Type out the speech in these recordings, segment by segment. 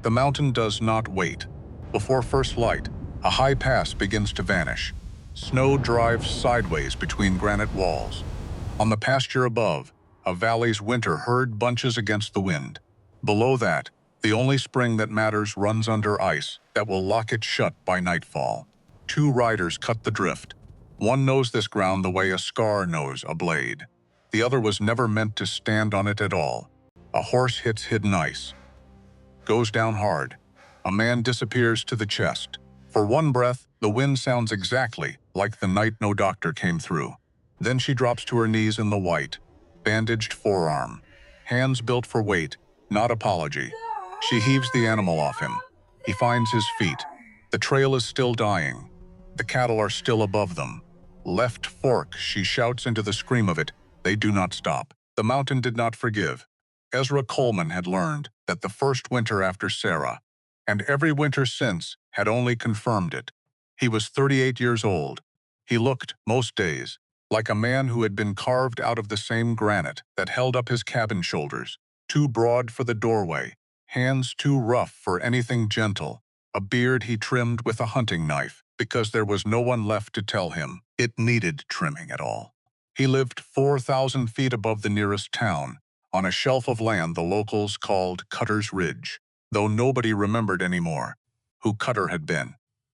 The mountain does not wait. Before first light, a high pass begins to vanish. Snow drives sideways between granite walls. On the pasture above, a valley's winter herd bunches against the wind. Below that, the only spring that matters runs under ice that will lock it shut by nightfall. Two riders cut the drift. One knows this ground the way a scar knows a blade. The other was never meant to stand on it at all. A horse hits hidden ice, goes down hard. A man disappears to the chest. For one breath, the wind sounds exactly like the night no doctor came through. Then she drops to her knees in the white, bandaged forearm. Hands built for weight, not apology. She heaves the animal off him. He finds his feet. The trail is still dying. The cattle are still above them. Left fork, she shouts into the scream of it. They do not stop. The mountain did not forgive. Ezra Coleman had learned that the first winter after Sarah, and every winter since, had only confirmed it. He was 38 years old. He looked, most days, like a man who had been carved out of the same granite that held up his cabin shoulders, too broad for the doorway, hands too rough for anything gentle, a beard he trimmed with a hunting knife because there was no one left to tell him it needed trimming at all. He lived 4,000 feet above the nearest town, on a shelf of land the locals called Cutter's Ridge, though nobody remembered anymore who Cutter had been.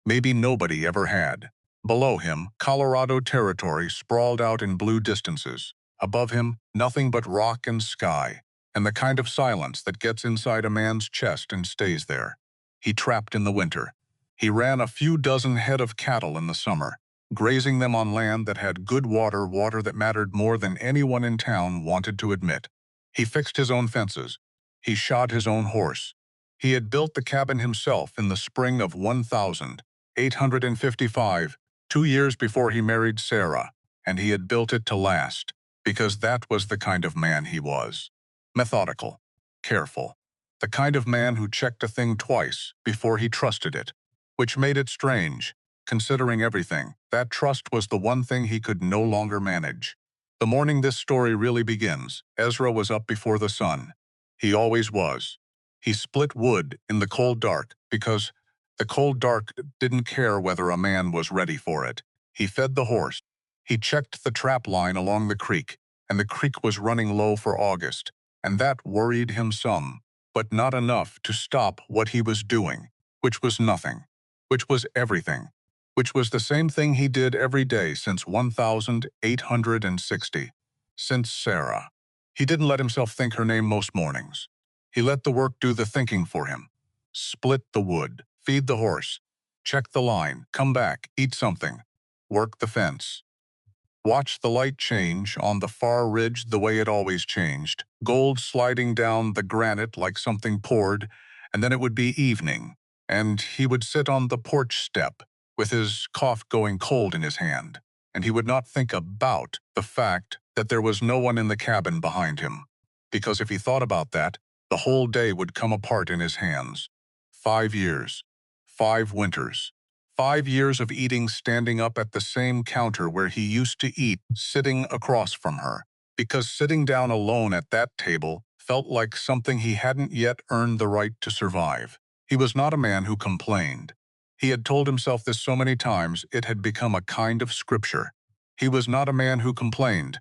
Maybe nobody ever had. Below him, Colorado Territory sprawled out in blue distances. Above him, nothing but rock and sky, and the kind of silence that gets inside a man's chest and stays there. He trapped in the winter. He ran a few dozen head of cattle in the summer, grazing them on land that had good water that mattered more than anyone in town wanted to admit. He fixed his own fences. He shod his own horse. He had built the cabin himself in the spring of 1855, 2 years before he married Sarah, and he had built it to last, because that was the kind of man he was. Methodical, careful, the kind of man who checked a thing twice before he trusted it, which made it strange, considering everything. That trust was the one thing he could no longer manage. The morning this story really begins, Ezra was up before the sun. He always was. He split wood in the cold dark because the cold dark didn't care whether a man was ready for it. He fed the horse. He checked the trap line along the creek, and the creek was running low for August, and that worried him some, but not enough to stop what he was doing, which was nothing, which was everything, which was the same thing he did every day since 1860, since Sarah. He didn't let himself think her name most mornings. He let the work do the thinking for him. Split the wood, feed the horse, check the line, come back, eat something, work the fence. Watch the light change on the far ridge the way it always changed, gold sliding down the granite like something poured, and then it would be evening, and he would sit on the porch step, with his cough going cold in his hand, and he would not think about the fact that there was no one in the cabin behind him, because if he thought about that, the whole day would come apart in his hands. 5 years, 5 winters, 5 years of eating standing up at the same counter where he used to eat sitting across from her, because sitting down alone at that table felt like something he hadn't yet earned the right to survive. He was not a man who complained. He had told himself this so many times it had become a kind of scripture. He was not a man who complained.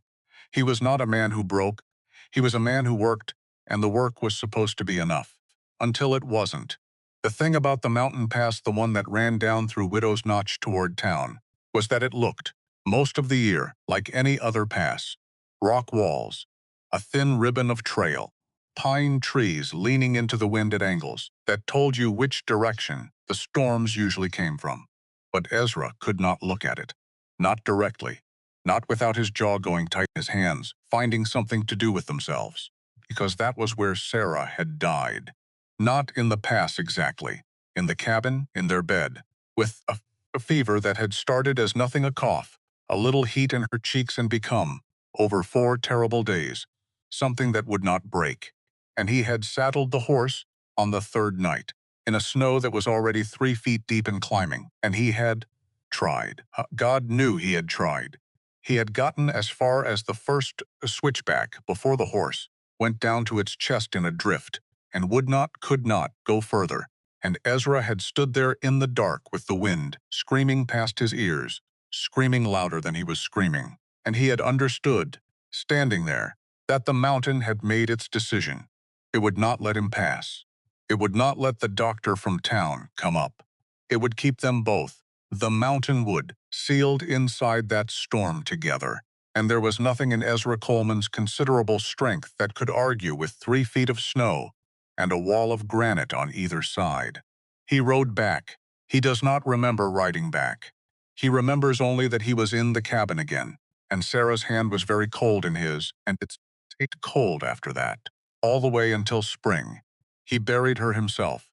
He was not a man who broke. He was a man who worked, and the work was supposed to be enough. Until it wasn't. The thing about the mountain pass, the one that ran down through Widow's Notch toward town, was that it looked, most of the year, like any other pass. Rock walls, a thin ribbon of trail, pine trees leaning into the wind at angles that told you which direction the storms usually came from. But Ezra could not look at it. Not directly. Not without his jaw going tight, his hands finding something to do with themselves. Because that was where Sarah had died. Not in the pass exactly. In the cabin, in their bed. With a fever that had started as nothing, a cough, a little heat in her cheeks, and become, over 4 terrible days, something that would not break. And he had saddled the horse on the 3rd night, in a snow that was already 3 feet deep and climbing, and he had tried. God knew he had tried. He had gotten as far as the first switchback before the horse went down to its chest in a drift, and could not go further. And Ezra had stood there in the dark with the wind screaming past his ears, screaming louder than he was screaming. And he had understood, standing there, that the mountain had made its decision. It would not let him pass. It would not let the doctor from town come up. It would keep them both, the mountain would, sealed inside that storm together. And there was nothing in Ezra Coleman's considerable strength that could argue with 3 feet of snow and a wall of granite on either side. He rode back. He does not remember riding back. He remembers only that he was in the cabin again, and Sarah's hand was very cold in his, and it stayed cold after that, all the way until spring. He buried her himself,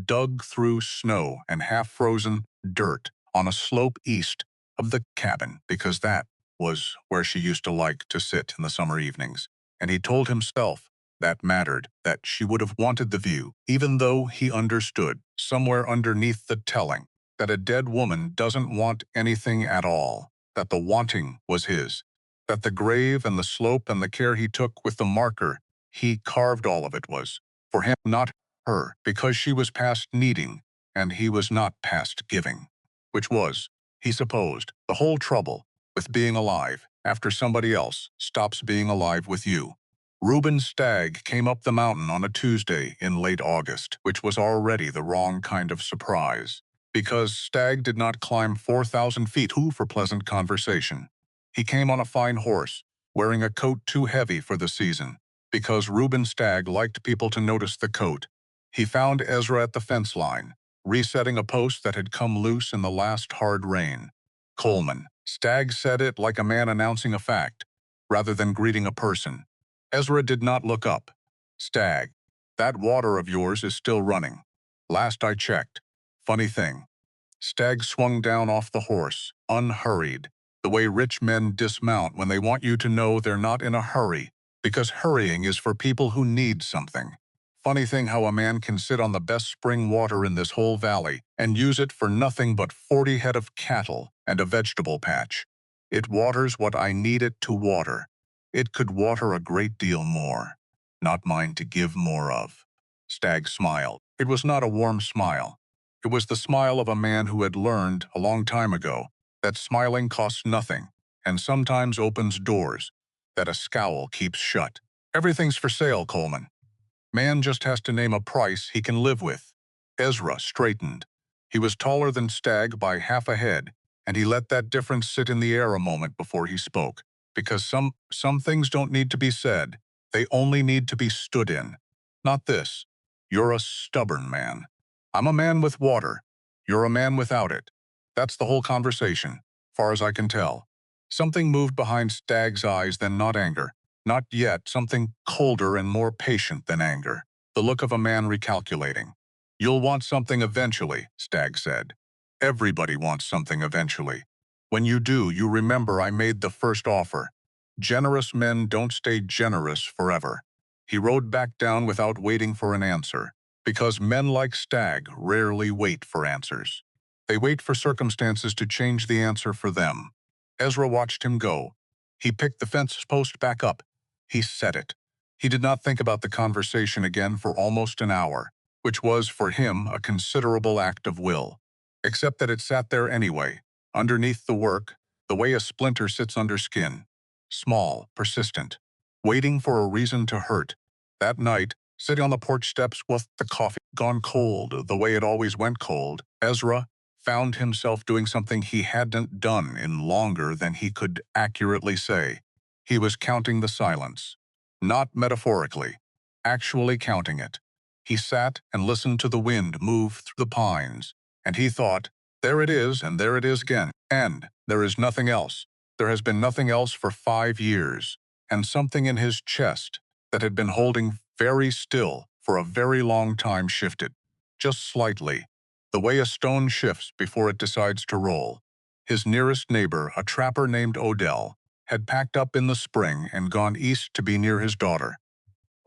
dug through snow and half-frozen dirt on a slope east of the cabin, because that was where she used to like to sit in the summer evenings, and he told himself that mattered, that she would have wanted the view, even though he understood, somewhere underneath the telling, that a dead woman doesn't want anything at all, that the wanting was his, that the grave and the slope and the care he took with the marker he carved, all of it was for him, not her, because she was past needing, and he was not past giving, which was, he supposed, the whole trouble with being alive after somebody else stops being alive with you. Reuben Stagg came up the mountain on a Tuesday in late August, which was already the wrong kind of surprise, because Stagg did not climb 4,000 feet for pleasant conversation. He came on a fine horse, wearing a coat too heavy for the season, because Reuben Stagg liked people to notice the coat. He found Ezra at the fence line, resetting a post that had come loose in the last hard rain. Coleman. Stagg said it like a man announcing a fact, rather than greeting a person. Ezra did not look up. Stagg, that water of yours is still running. Last I checked. Funny thing. Stagg swung down off the horse, unhurried, the way rich men dismount when they want you to know they're not in a hurry, because hurrying is for people who need something. Funny thing how a man can sit on the best spring water in this whole valley and use it for nothing but 40 head of cattle and a vegetable patch. It waters what I need it to water. It could water a great deal more. Not mine to give more of. Stagg smiled. It was not a warm smile. It was the smile of a man who had learned, a long time ago, that smiling costs nothing and sometimes opens doors that a scowl keeps shut. Everything's for sale, Coleman. Man just has to name a price he can live with. Ezra straightened. He was taller than Stagg by half a head, and he let that difference sit in the air a moment before he spoke, because some things don't need to be said. They only need to be stood in. Not this. You're a stubborn man. I'm a man with water. You're a man without it. That's the whole conversation, far as I can tell. Something moved behind Stagg's eyes, then not anger. Not yet, something colder and more patient than anger. The look of a man recalculating. You'll want something eventually, Stagg said. Everybody wants something eventually. When you do, you remember I made the first offer. Generous men don't stay generous forever. He rode back down without waiting for an answer, because men like Stagg rarely wait for answers. They wait for circumstances to change the answer for them. Ezra watched him go. He picked the fence post back up. He set it. He did not think about the conversation again for almost an hour, which was, for him, a considerable act of will, except that it sat there anyway, underneath the work, the way a splinter sits under skin, small, persistent, waiting for a reason to hurt. That night, sitting on the porch steps with the coffee gone cold the way it always went cold, Ezra found himself doing something he hadn't done in longer than he could accurately say. He was counting the silence. Not metaphorically, actually counting it. He sat and listened to the wind move through the pines, and he thought, there it is, and there it is again, and there is nothing else. There has been nothing else for 5 years, and something in his chest that had been holding very still for a very long time shifted, just slightly, the way a stone shifts before it decides to roll. His nearest neighbor, a trapper named Odell, had packed up in the spring and gone east to be near his daughter.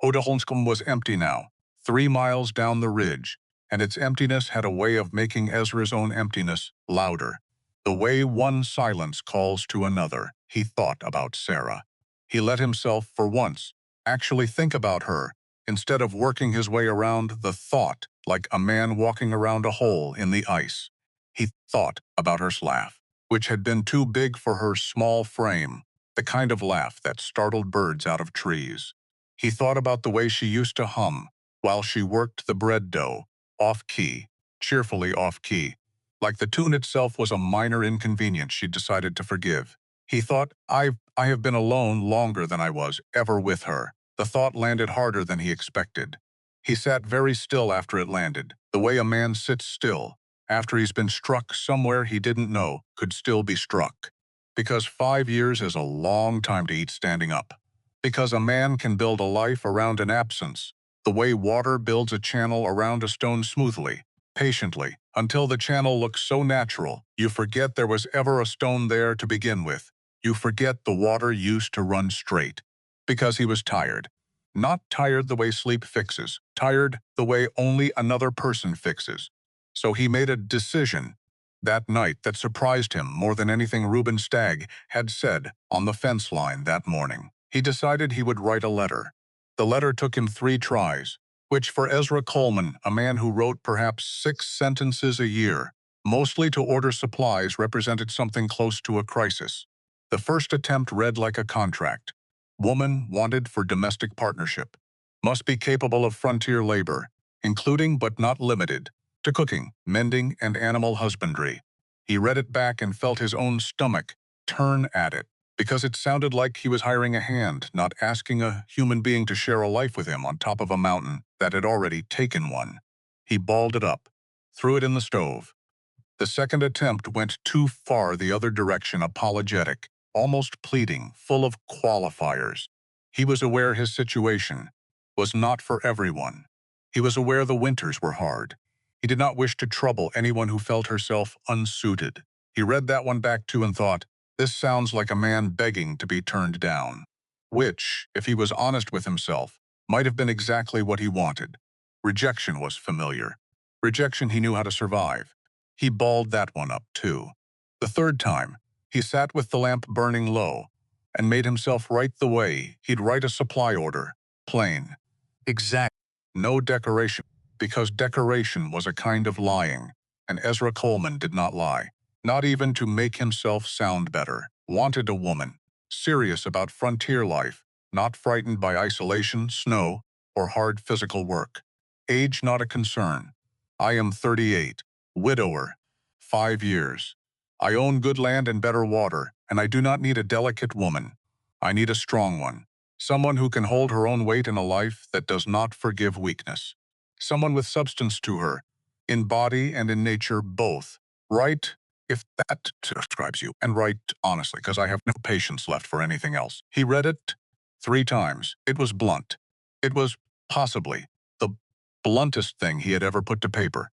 Odellholmscombe was empty now, 3 miles down the ridge, and its emptiness had a way of making Ezra's own emptiness louder. The way one silence calls to another, he thought about Sarah. He let himself, for once, actually think about her, instead of working his way around the thought like a man walking around a hole in the ice. He thought about her laugh, which had been too big for her small frame, the kind of laugh that startled birds out of trees. He thought about the way she used to hum while she worked the bread dough, off-key, cheerfully off-key, like the tune itself was a minor inconvenience she decided to forgive. He thought, I have been alone longer than I was ever with her. The thought landed harder than he expected. He sat very still after it landed, the way a man sits still after he's been struck somewhere he didn't know could still be struck. Because 5 years is a long time to eat standing up. Because a man can build a life around an absence, the way water builds a channel around a stone smoothly, patiently, until the channel looks so natural, you forget there was ever a stone there to begin with. You forget the water used to run straight. Because he was tired. Not tired the way sleep fixes, tired the way only another person fixes. So he made a decision that night that surprised him more than anything Reuben Stagg had said on the fence line that morning. He decided he would write a letter. The letter took him 3 tries, which for Ezra Coleman, a man who wrote perhaps 6 sentences a year, mostly to order supplies, represented something close to a crisis. The first attempt read like a contract. Woman wanted for domestic partnership. Must be capable of frontier labor, including but not limited to cooking, mending, and animal husbandry. He read it back and felt his own stomach turn at it, because it sounded like he was hiring a hand, not asking a human being to share a life with him on top of a mountain that had already taken one. He balled it up, threw it in the stove. The second attempt went too far the other direction, apologetic, almost pleading, full of qualifiers. He was aware his situation was not for everyone. He was aware the winters were hard. He did not wish to trouble anyone who felt herself unsuited. He read that one back too and thought, this sounds like a man begging to be turned down. Which, if he was honest with himself, might have been exactly what he wanted. Rejection was familiar. Rejection he knew how to survive. He balled that one up too. The third time, he sat with the lamp burning low and made himself write the way he'd write a supply order, plain, exact, no decoration, because decoration was a kind of lying, and Ezra Coleman did not lie, not even to make himself sound better. Wanted a woman, serious about frontier life, not frightened by isolation, snow, or hard physical work. Age not a concern. I am 38, widower, 5 years. I own good land and better water, and I do not need a delicate woman. I need a strong one. Someone who can hold her own weight in a life that does not forgive weakness. Someone with substance to her, in body and in nature both. Write, if that describes you, and write honestly, because I have no patience left for anything else. He read it 3 times. It was blunt. It was, possibly, the bluntest thing he had ever put to paper.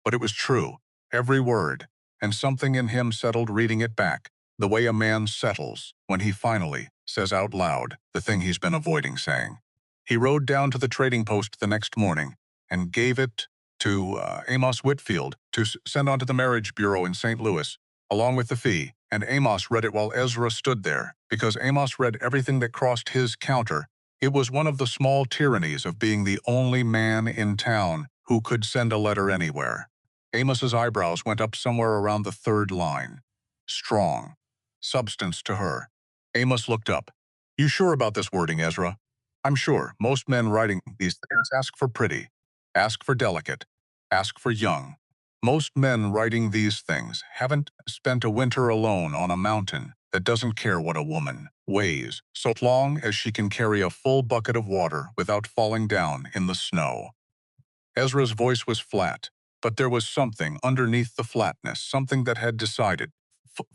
But it was true, every word, and something in him settled reading it back, the way a man settles when he finally says out loud the thing he's been avoiding saying. He rode down to the trading post the next morning and gave it to Amos Whitfield to send on to the Marriage Bureau in St. Louis, along with the fee, and Amos read it while Ezra stood there, because Amos read everything that crossed his counter. It was one of the small tyrannies of being the only man in town who could send a letter anywhere. Amos's eyebrows went up somewhere around the 3rd line. Strong. Substance to her. Amos looked up. You sure about this wording, Ezra? I'm sure. Most men writing these things ask for pretty, ask for delicate, ask for young. Most men writing these things haven't spent a winter alone on a mountain that doesn't care what a woman weighs, so long as she can carry a full bucket of water without falling down in the snow. Ezra's voice was flat, but there was something underneath the flatness, something that had decided,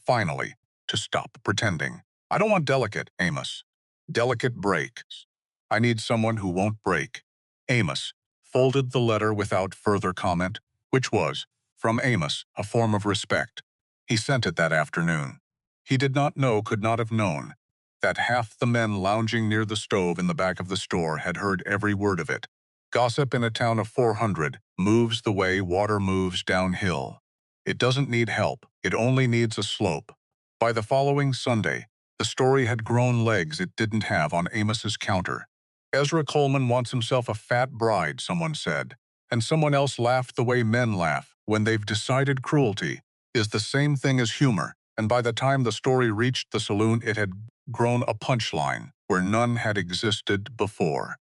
finally, to stop pretending. I don't want delicate, Amos. Delicate breaks. I need someone who won't break. Amos folded the letter without further comment, which was, from Amos, a form of respect. He sent it that afternoon. He did not know, could not have known, that half the men lounging near the stove in the back of the store had heard every word of it. Gossip in a town of 400 moves the way water moves downhill. It doesn't need help, it only needs a slope. By the following Sunday, the story had grown legs it didn't have on Amos's counter. Ezra Coleman wants himself a fat bride, someone said, and someone else laughed the way men laugh when they've decided cruelty is the same thing as humor, and by the time the story reached the saloon it had grown a punchline where none had existed before.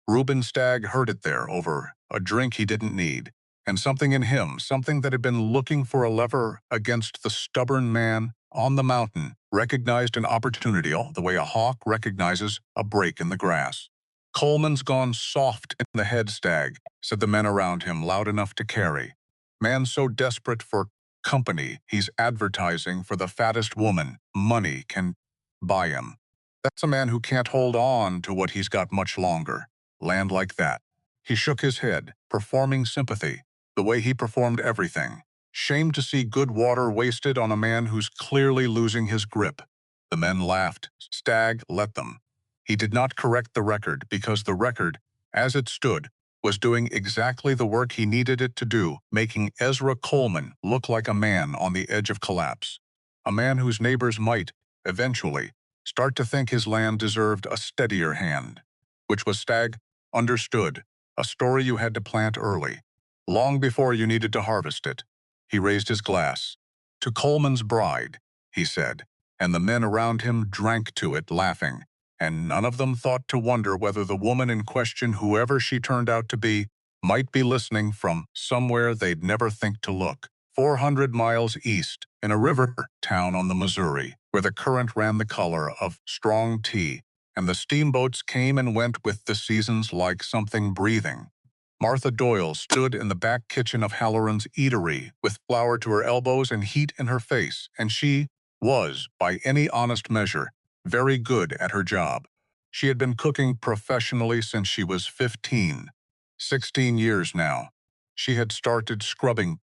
Reuben Stagg heard it there over a drink he didn't need, and something in him, something that had been looking for a lever against the stubborn man on the mountain, recognized an opportunity the way a hawk recognizes a break in the grass. Coleman's gone soft in the head, Stagg, said the men around him, loud enough to carry. Man so desperate for company, he's advertising for the fattest woman money can buy him. That's a man who can't hold on to what he's got much longer. Land like that. He shook his head, performing sympathy, the way he performed everything. Shame to see good water wasted on a man who's clearly losing his grip. The men laughed. Stagg let them. He did not correct the record because the record, as it stood, was doing exactly the work he needed it to do, making Ezra Coleman look like a man on the edge of collapse. A man whose neighbors might, eventually, start to think his land deserved a steadier hand. Which was Stagg understood, a story you had to plant early, long before you needed to harvest it. He raised his glass. To Coleman's bride, he said, and the men around him drank to it, laughing, and none of them thought to wonder whether the woman in question, whoever she turned out to be, might be listening from somewhere they'd never think to look. 400 miles east, in a river town on the Missouri, where the current ran the color of strong tea, and the steamboats came and went with the seasons like something breathing. Martha Doyle stood in the back kitchen of Halloran's eatery with flour to her elbows and heat in her face, and she was, by any honest measure, very good at her job. She had been cooking professionally since she was 15. 16 years now. She had started scrubbing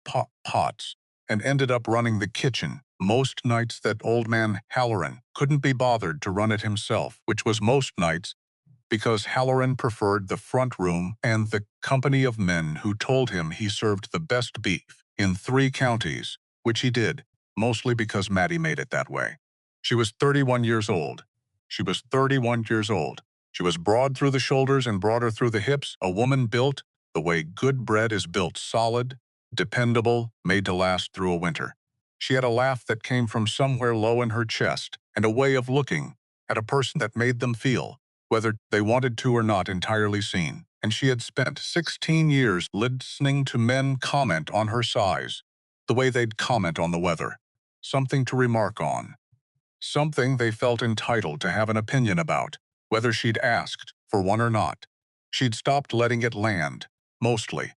pots and ended up running the kitchen most nights that old man Halloran couldn't be bothered to run it himself, which was most nights because Halloran preferred the front room and the company of men who told him he served the best beef in 3 counties, which he did, mostly because Maddie made it that way. She was 31 years old. She was 31 years old. She was broad through the shoulders and broader through the hips, a woman built the way good bread is built, solid, dependable, made to last through a winter. She had a laugh that came from somewhere low in her chest, and a way of looking at a person that made them feel, whether they wanted to or not, entirely seen. And she had spent 16 years listening to men comment on her size, the way they'd comment on the weather. Something to remark on. Something they felt entitled to have an opinion about, whether she'd asked for one or not. She'd stopped letting it land, mostly,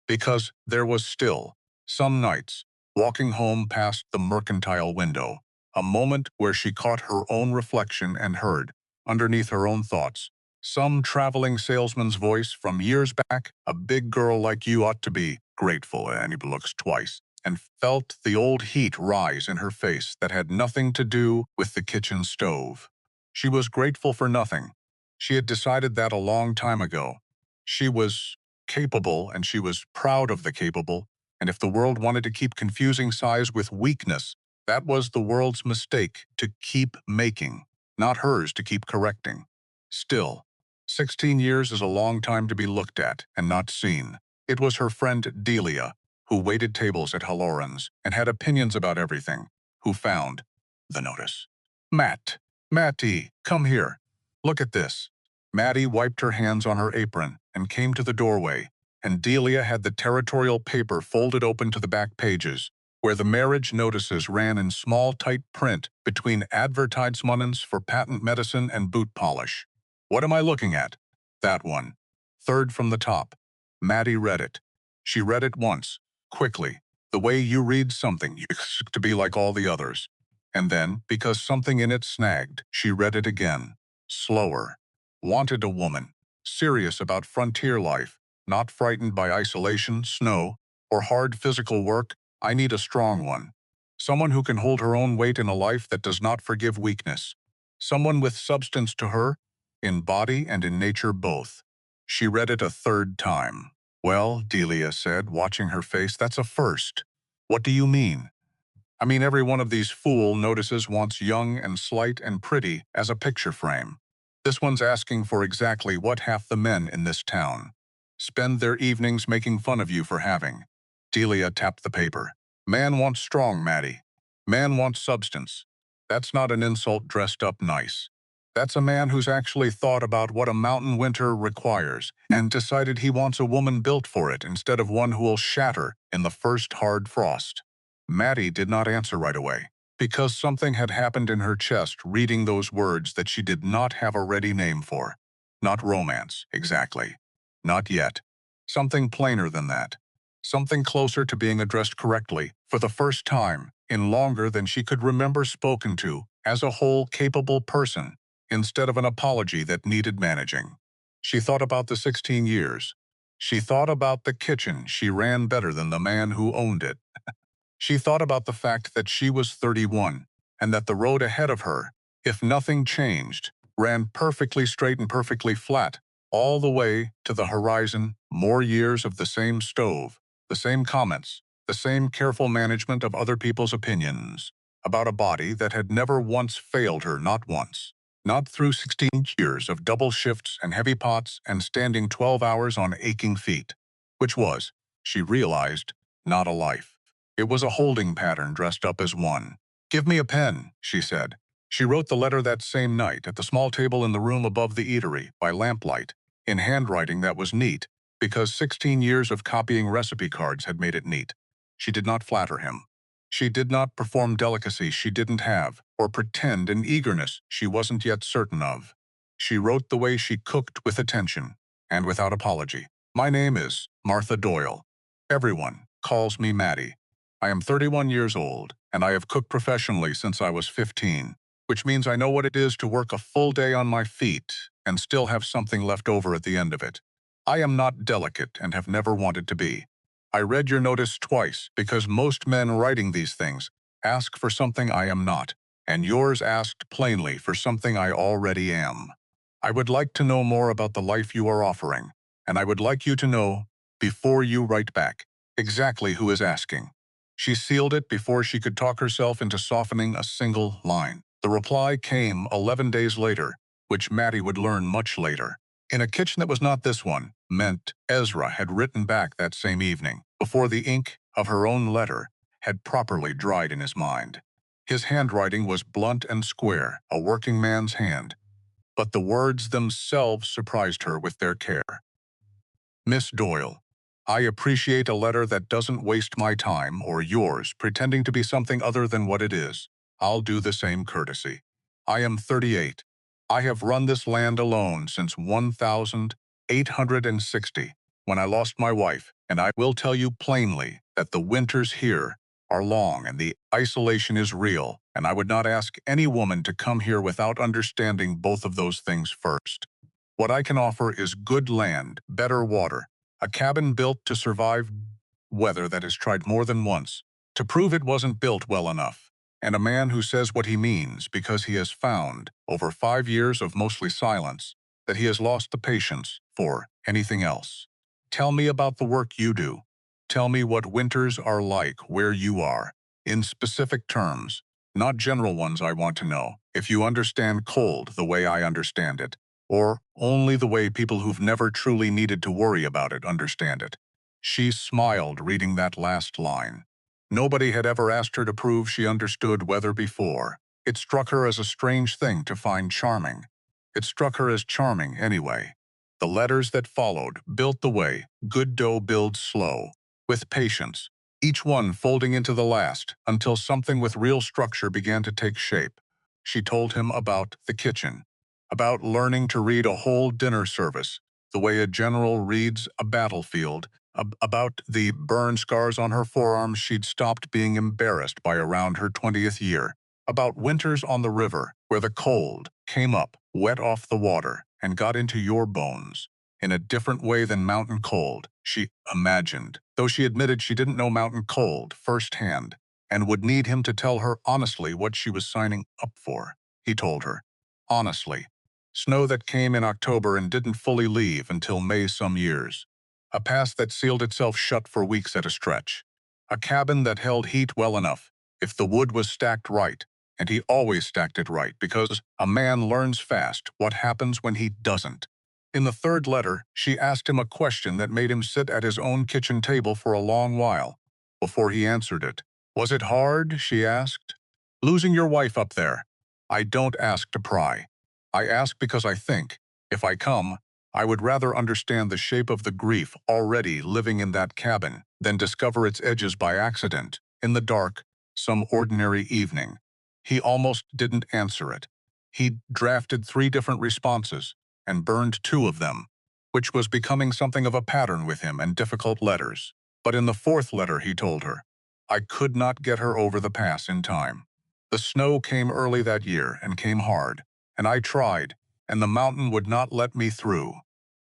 because there was still, some nights, walking home past the mercantile window, a moment where she caught her own reflection and heard, underneath her own thoughts, some traveling salesman's voice from years back, a big girl like you ought to be grateful, and he looks twice, and felt the old heat rise in her face that had nothing to do with the kitchen stove. She was grateful for nothing. She had decided that a long time ago. She was capable, and she was proud of the capable, and if the world wanted to keep confusing size with weakness, that was the world's mistake to keep making, not hers to keep correcting. Still, 16 years is a long time to be looked at and not seen. It was her friend Delia, who waited tables at Halloran's and had opinions about everything, who found the notice. Mattie, come here. Look at this. Mattie wiped her hands on her apron and came to the doorway, and Delia had the territorial paper folded open to the back pages, where the marriage notices ran in small, tight print between advertisements for patent medicine and boot polish. What am I looking at? That one. Third from the top. Mattie read it. She read it once, quickly, the way you read something, you expect to be like all the others. And then, because something in it snagged, she read it again, slower. Wanted a woman, serious about frontier life, not frightened by isolation, snow, or hard physical work. I need a strong one. Someone who can hold her own weight in a life that does not forgive weakness. Someone with substance to her, in body and in nature both. She read it a third time. Well, Delia said, watching her face, that's a first. What do you mean? I mean, every one of these fool notices wants young and slight and pretty as a picture frame. This one's asking for exactly what half the men in this town spend their evenings making fun of you for having. Delia tapped the paper. Man wants strong, Maddie. Man wants substance. That's not an insult dressed up nice. That's a man who's actually thought about what a mountain winter requires and decided he wants a woman built for it instead of one who will shatter in the first hard frost. Maddie did not answer right away, because something had happened in her chest reading those words that she did not have a ready name for. Not romance, exactly. Not yet. Something plainer than that. Something closer to being addressed correctly, for the first time, in longer than she could remember spoken to, as a whole capable person, instead of an apology that needed managing. She thought about the 16 years. She thought about the kitchen she ran better than the man who owned it. She thought about the fact that she was 31, and that the road ahead of her, if nothing changed, ran perfectly straight and perfectly flat, all the way to the horizon, more years of the same stove, the same comments, the same careful management of other people's opinions, about a body that had never once failed her, not once. Not through 16 years of double shifts and heavy pots and standing 12 hours on aching feet, which was, she realized, not a life. It was a holding pattern dressed up as one. "Give me a pen," she said. She wrote the letter that same night at the small table in the room above the eatery, by lamplight, in handwriting that was neat, because 16 years of copying recipe cards had made it neat. She did not flatter him. She did not perform delicacy she didn't have, or pretend an eagerness she wasn't yet certain of. She wrote the way she cooked, with attention, and without apology. "My name is Martha Doyle. Everyone calls me Maddie. I am 31 years old, and I have cooked professionally since I was 15, which means I know what it is to work a full day on my feet and still have something left over at the end of it. I am not delicate and have never wanted to be. I read your notice twice because most men writing these things ask for something I am not, and yours asked plainly for something I already am. I would like to know more about the life you are offering, and I would like you to know, before you write back, exactly who is asking." She sealed it before she could talk herself into softening a single line. The reply came 11 days later, which Maddie would learn much later. In a kitchen that was not this one, meant Ezra had written back that same evening, before the ink of her own letter had properly dried in his mind. His handwriting was blunt and square, a working man's hand, but the words themselves surprised her with their care. "Miss Doyle, I appreciate a letter that doesn't waste my time or yours pretending to be something other than what it is. I'll do the same courtesy. I am 38. I have run this land alone since 1860, when I lost my wife, and I will tell you plainly that the winters here are long and the isolation is real, and I would not ask any woman to come here without understanding both of those things first. What I can offer is good land, better water, a cabin built to survive weather that is tried more than once, to prove it wasn't built well enough, and a man who says what he means because he has found, over 5 years of mostly silence, that he has lost the patience for anything else. Tell me about the work you do. Tell me what winters are like where you are, in specific terms, not general ones. I want to know if you understand cold the way I understand it, or only the way people who've never truly needed to worry about it understand it." She smiled reading that last line. Nobody had ever asked her to prove she understood weather before. It struck her as a strange thing to find charming. It struck her as charming anyway. The letters that followed built the way good dough builds slow, with patience, each one folding into the last until something with real structure began to take shape. She told him about the kitchen, about learning to read a whole dinner service, the way a general reads a battlefield, about the burn scars on her forearms she'd stopped being embarrassed by around her 20th year, about winters on the river where the cold came up, wet off the water, and got into your bones, in a different way than mountain cold, she imagined, though she admitted she didn't know mountain cold firsthand, and would need him to tell her honestly what she was signing up for. He told her, honestly. Snow that came in October and didn't fully leave until May some years. A past that sealed itself shut for weeks at a stretch. A cabin that held heat well enough, if the wood was stacked right, and he always stacked it right because a man learns fast what happens when he doesn't. In the third letter, she asked him a question that made him sit at his own kitchen table for a long while before he answered it. "Was it hard?" she asked. "Losing your wife up there?" "I don't ask to pry. I ask because I think, if I come, I would rather understand the shape of the grief already living in that cabin than discover its edges by accident, in the dark, some ordinary evening." He almost didn't answer it. He drafted 3 different responses and burned 2 of them, which was becoming something of a pattern with him and difficult letters. But in the 4th letter he told her, "I could not get her over the pass in time. The snow came early that year and came hard, and I tried, and the mountain would not let me through.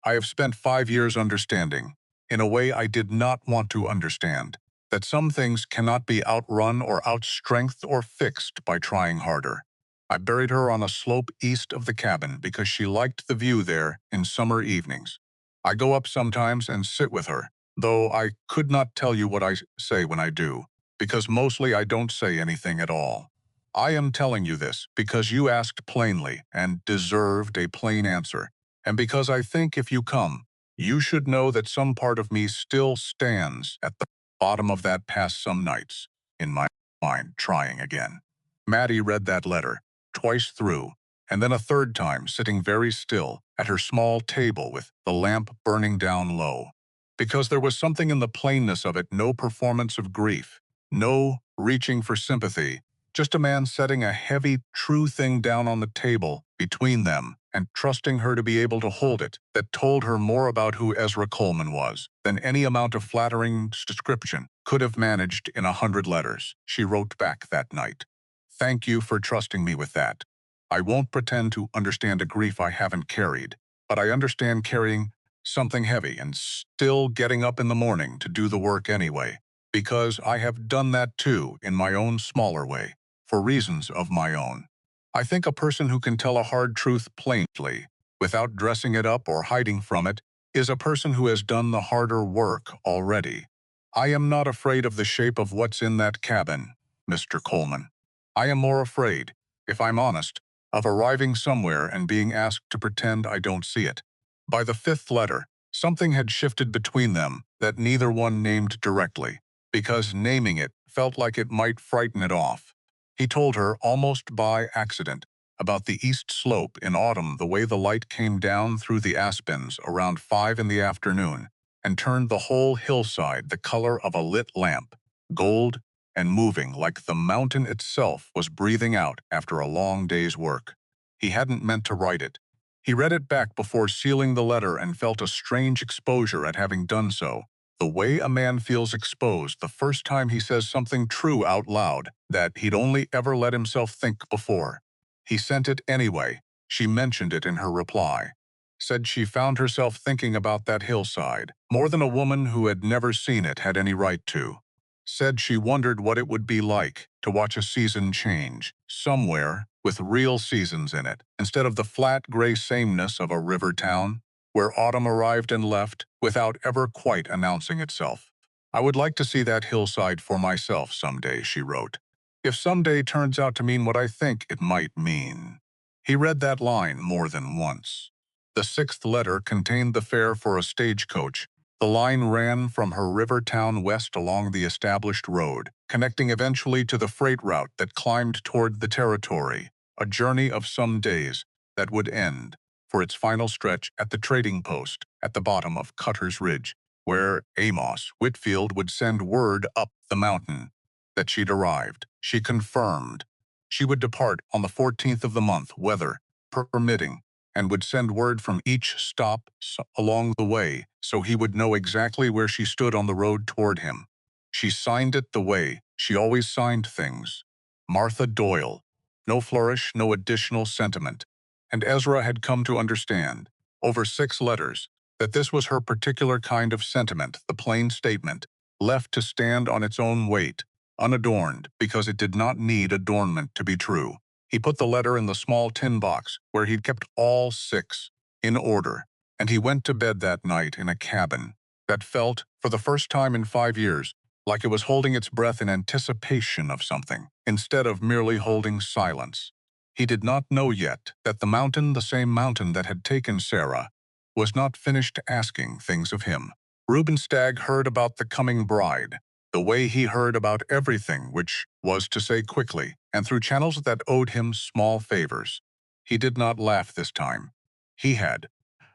I have spent 5 years understanding, in a way I did not want to understand, that some things cannot be outrun or outstrengthed or fixed by trying harder. I buried her on a slope east of the cabin because she liked the view there in summer evenings. I go up sometimes and sit with her, though I could not tell you what I say when I do, because mostly I don't say anything at all. I am telling you this because you asked plainly and deserved a plain answer, and because I think if you come, you should know that some part of me still stands at the bottom of that pass some nights, in my mind, trying again." Maddie read that letter twice through, and then a third time sitting very still at her small table with the lamp burning down low. Because there was something in the plainness of it, no performance of grief, no reaching for sympathy, just a man setting a heavy, true thing down on the table between them and trusting her to be able to hold it, that told her more about who Ezra Coleman was than any amount of flattering description could have managed in 100 letters. She wrote back that night, "Thank you for trusting me with that. I won't pretend to understand a grief I haven't carried, but I understand carrying something heavy and still getting up in the morning to do the work anyway, because I have done that too in my own smaller way, for reasons of my own. I think a person who can tell a hard truth plainly, without dressing it up or hiding from it, is a person who has done the harder work already. I am not afraid of the shape of what's in that cabin, Mr. Coleman. I am more afraid, if I'm honest, of arriving somewhere and being asked to pretend I don't see it." By the 5th letter, something had shifted between them that neither one named directly, because naming it felt like it might frighten it off. He told her, almost by accident, about the east slope in autumn, the way the light came down through the aspens around 5 in the afternoon and turned the whole hillside the color of a lit lamp, gold and moving like the mountain itself was breathing out after a long day's work. He hadn't meant to write it. He read it back before sealing the letter and felt a strange exposure at having done so, the way a man feels exposed the first time he says something true out loud that he'd only ever let himself think before. He sent it anyway. She mentioned it in her reply. Said she found herself thinking about that hillside, more than a woman who had never seen it had any right to. Said she wondered what it would be like to watch a season change, somewhere with real seasons in it, instead of the flat gray sameness of a river town, where autumn arrived and left without ever quite announcing itself. "I would like to see that hillside for myself someday," she wrote. "If someday turns out to mean what I think it might mean." He read that line more than once. The 6th letter contained the fare for a stagecoach. The line ran from her river town west along the established road, connecting eventually to the freight route that climbed toward the territory, a journey of some days that would end, for its final stretch at the trading post at the bottom of Cutter's Ridge, where Amos Whitfield would send word up the mountain that she'd arrived. She confirmed she would depart on the 14th of the month, weather permitting, and would send word from each stop along the way so he would know exactly where she stood on the road toward him. She signed it the way she always signed things. Martha Doyle. No flourish, no additional sentiment. And Ezra had come to understand, over 6 letters, that this was her particular kind of sentiment, the plain statement, left to stand on its own weight, unadorned because it did not need adornment to be true. He put the letter in the small tin box where he'd kept all 6, in order, and he went to bed that night in a cabin that felt, for the first time in 5 years, like it was holding its breath in anticipation of something, instead of merely holding silence. He did not know yet that the mountain, the same mountain that had taken Sarah, was not finished asking things of him. Reuben Stagg heard about the coming bride, the way he heard about everything, which was to say quickly, and through channels that owed him small favors. He did not laugh this time. He had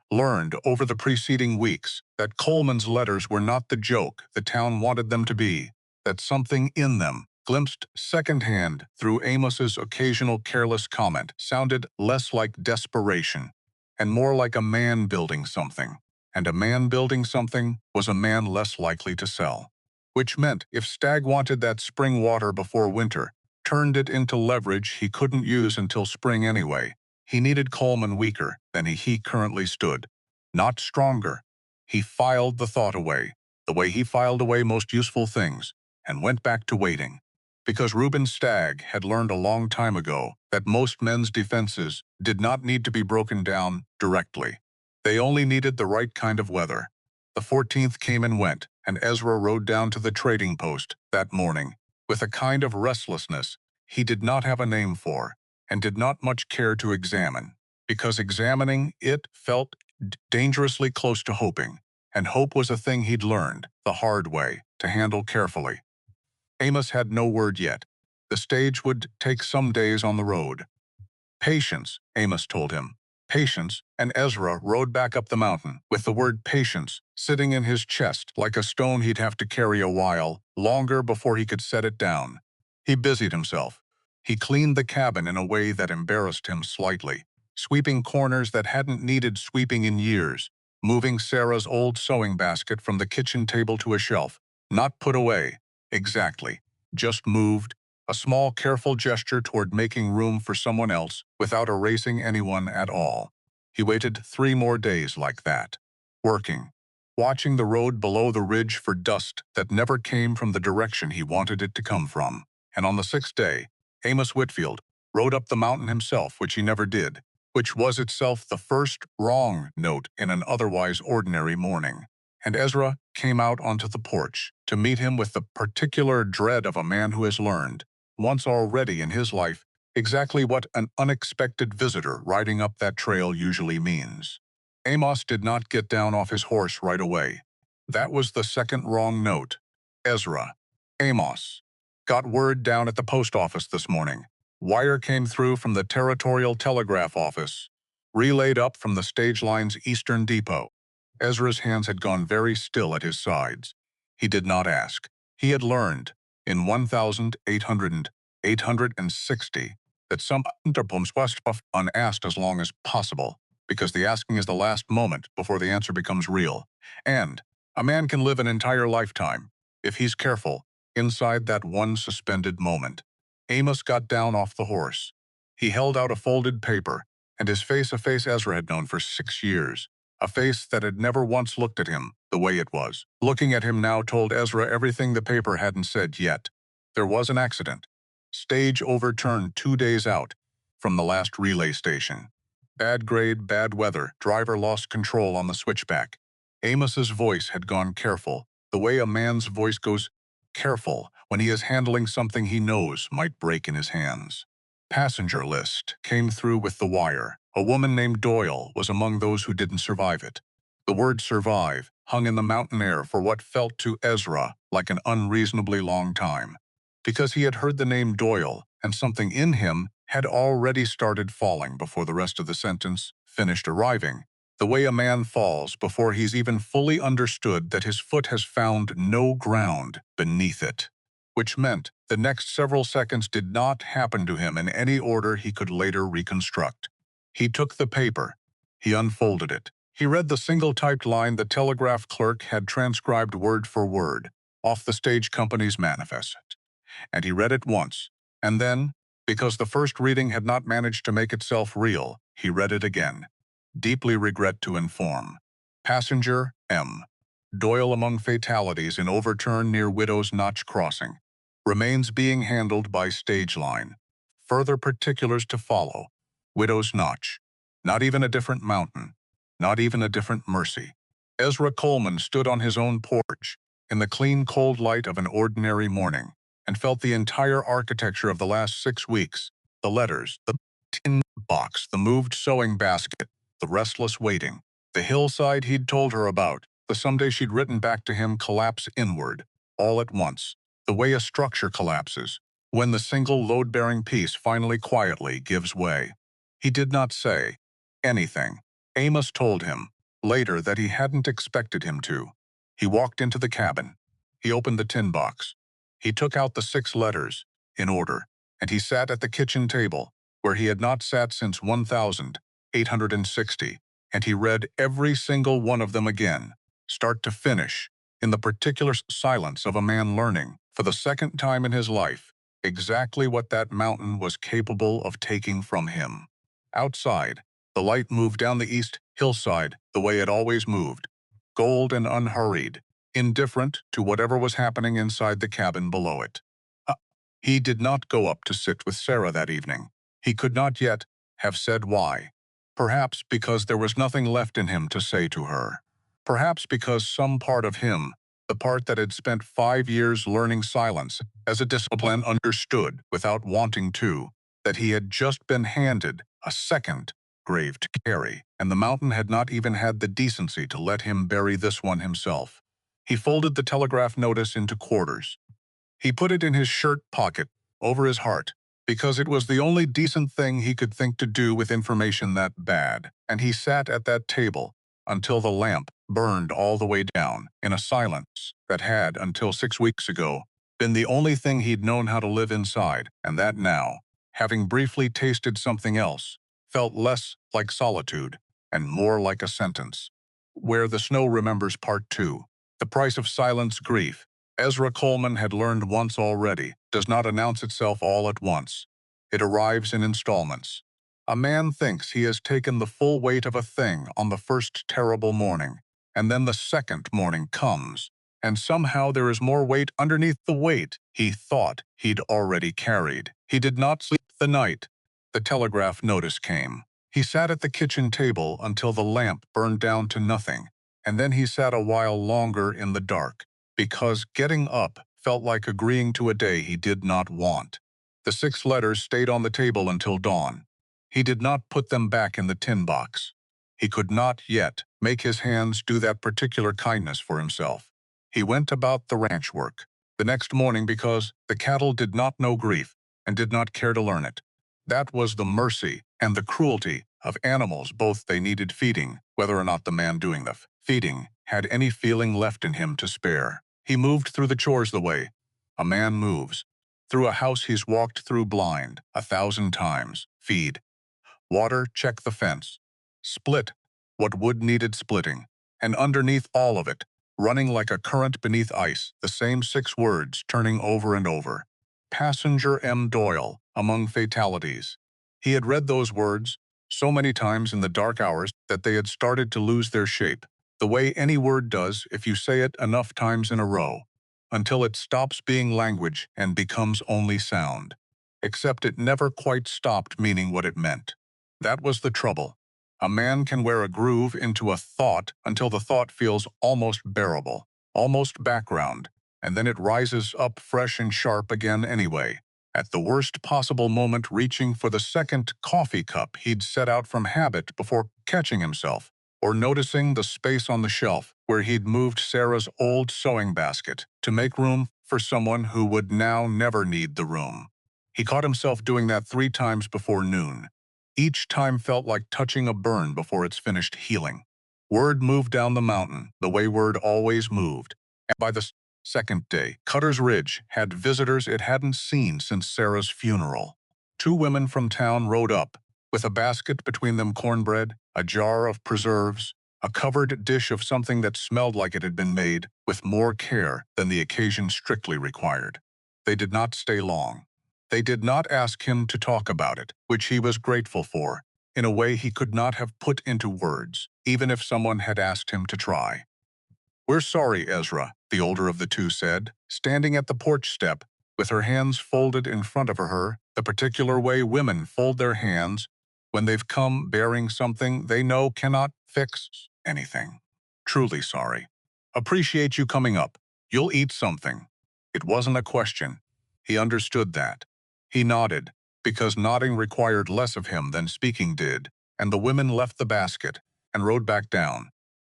learned over the preceding weeks that Coleman's letters were not the joke the town wanted them to be, that something in them, glimpsed secondhand through Amos's occasional careless comment, sounded less like desperation and more like a man building something, and a man building something was a man less likely to sell. Which meant if Stagg wanted that spring water before winter, turned it into leverage he couldn't use until spring anyway, he needed Coleman weaker than he currently stood, not stronger. He filed the thought away, the way he filed away most useful things, and went back to waiting. Because Reuben Stagg had learned a long time ago that most men's defenses did not need to be broken down directly. They only needed the right kind of weather. The 14th came and went, and Ezra rode down to the trading post that morning with a kind of restlessness he did not have a name for, and did not much care to examine, because examining it felt dangerously close to hoping, and hope was a thing he'd learned, the hard way, to handle carefully. Amos had no word yet. The stage would take some days on the road. Patience, Amos told him. Patience, and Ezra rode back up the mountain, with the word patience sitting in his chest like a stone he'd have to carry a while longer before he could set it down. He busied himself. He cleaned the cabin in a way that embarrassed him slightly, sweeping corners that hadn't needed sweeping in years, moving Sarah's old sewing basket from the kitchen table to a shelf, not put away, exactly, just moved, a small, careful gesture toward making room for someone else without erasing anyone at all. He waited 3 more days like that, working, watching the road below the ridge for dust that never came from the direction he wanted it to come from. And on the 6th day, Amos Whitfield rode up the mountain himself, which he never did, which was itself the first wrong note in an otherwise ordinary morning. And Ezra came out onto the porch to meet him with the particular dread of a man who has learned, once already in his life, exactly what an unexpected visitor riding up that trail usually means. Amos did not get down off his horse right away. That was the second wrong note. Ezra. Amos. Got word down at the post office this morning. Wire came through from the Territorial Telegraph Office. Relayed up from the stage line's Eastern Depot. Ezra's hands had gone very still at his sides. He did not ask. He had learned, in 1860, that some interpoms must be unasked as long as possible, because the asking is the last moment before the answer becomes real. And a man can live an entire lifetime, if he's careful, inside that one suspended moment. Amos got down off the horse. He held out a folded paper, and his face a face Ezra had known for 6 years, a face that had never once looked at him the way it was. Looking at him now told Ezra everything the paper hadn't said yet. There was an accident. Stage overturned 2 days out from the last relay station. Bad grade, bad weather, driver lost control on the switchback. Amos's voice had gone careful, the way a man's voice goes careful when he is handling something he knows might break in his hands. Passenger list came through with the wire. A woman named Doyle was among those who didn't survive it. The word survive hung in the mountain air for what felt to Ezra like an unreasonably long time, because he had heard the name Doyle, and something in him had already started falling before the rest of the sentence finished arriving, the way a man falls before he's even fully understood that his foot has found no ground beneath it, which meant the next several seconds did not happen to him in any order he could later reconstruct. He took the paper. He unfolded it. He read the single-typed line the telegraph clerk had transcribed word for word off the stage company's manifest. And he read it once, and then, because the first reading had not managed to make itself real, he read it again. Deeply regret to inform. Passenger M. Doyle among fatalities in overturn near Widow's Notch Crossing. Remains being handled by stage line. Further particulars to follow. Widow's Notch. Not even a different mountain. Not even a different mercy. Ezra Coleman stood on his own porch, in the clean, cold light of an ordinary morning, and felt the entire architecture of the last 6 weeks, the letters, the tin box, the moved sewing basket, the restless waiting, the hillside he'd told her about, the someday she'd written back to him collapse inward, all at once, the way a structure collapses, when the single load-bearing piece finally quietly gives way. He did not say anything. Amos told him later that he hadn't expected him to. He walked into the cabin. He opened the tin box. He took out the 6 letters, in order, and he sat at the kitchen table, where he had not sat since 1860, and he read every single one of them again, start to finish, in the particular silence of a man learning, for the second time in his life, exactly what that mountain was capable of taking from him. Outside, the light moved down the east hillside the way it always moved, gold and unhurried, indifferent to whatever was happening inside the cabin below it. He did not go up to sit with Sarah that evening. He could not yet have said why. Perhaps because there was nothing left in him to say to her. Perhaps because some part of him, the part that had spent 5 years learning silence as a discipline, understood, without wanting to, that he had just been handed a second grave to carry, and the mountain had not even had the decency to let him bury this one himself. He folded the telegraph notice into quarters. He put it in his shirt pocket, over his heart, because it was the only decent thing he could think to do with information that bad, and he sat at that table until the lamp burned all the way down, in a silence that had, until 6 weeks ago, been the only thing he'd known how to live inside, and that now, having briefly tasted something else, felt less like solitude and more like a sentence. Where the Snow Remembers Part 2. The price of silence, grief, Ezra Coleman had learned once already, does not announce itself all at once. It arrives in installments. A man thinks he has taken the full weight of a thing on the first terrible morning, and then the second morning comes, and somehow there is more weight underneath the weight he thought he'd already carried. He did not sleep the night the telegraph notice came. He sat at the kitchen table until the lamp burned down to nothing, and then he sat a while longer in the dark, because getting up felt like agreeing to a day he did not want. The 6 letters stayed on the table until dawn. He did not put them back in the tin box. He could not yet make his hands do that particular kindness for himself. He went about the ranch work the next morning because the cattle did not know grief and did not care to learn it. That was the mercy and the cruelty of animals. Both they needed feeding, whether or not the man doing the feeding had any feeling left in him to spare. He moved through the chores the way a man moves, through a house he's walked through blind 1,000 times. Feed, water, check the fence, split what wood needed splitting, and underneath all of it, running like a current beneath ice, the same 6 words turning over and over. Passenger M. Doyle, among fatalities. He had read those words so many times in the dark hours that they had started to lose their shape, the way any word does if you say it enough times in a row, until it stops being language and becomes only sound. Except it never quite stopped meaning what it meant. That was the trouble. A man can wear a groove into a thought until the thought feels almost bearable, almost background, and then it rises up fresh and sharp again anyway, at the worst possible moment, reaching for the second coffee cup he'd set out from habit before catching himself, or noticing the space on the shelf where he'd moved Sarah's old sewing basket to make room for someone who would now never need the room. He caught himself doing that 3 times before noon. Each time felt like touching a burn before it's finished healing. Word moved down the mountain the way word always moved, and by the second day, Cutter's Ridge had visitors it hadn't seen since Sarah's funeral. 2 women from town rode up, with a basket between them, cornbread, a jar of preserves, a covered dish of something that smelled like it had been made with more care than the occasion strictly required. They did not stay long. They did not ask him to talk about it, which he was grateful for, in a way he could not have put into words, even if someone had asked him to try. "We're sorry, Ezra," the older of the 2 said, standing at the porch step, with her hands folded in front of her, the particular way women fold their hands when they've come bearing something they know cannot fix anything. "Truly sorry. Appreciate you coming up. You'll eat something. It wasn't a question. He understood that. He nodded, because nodding required less of him than speaking did, and the women left the basket and rode back down.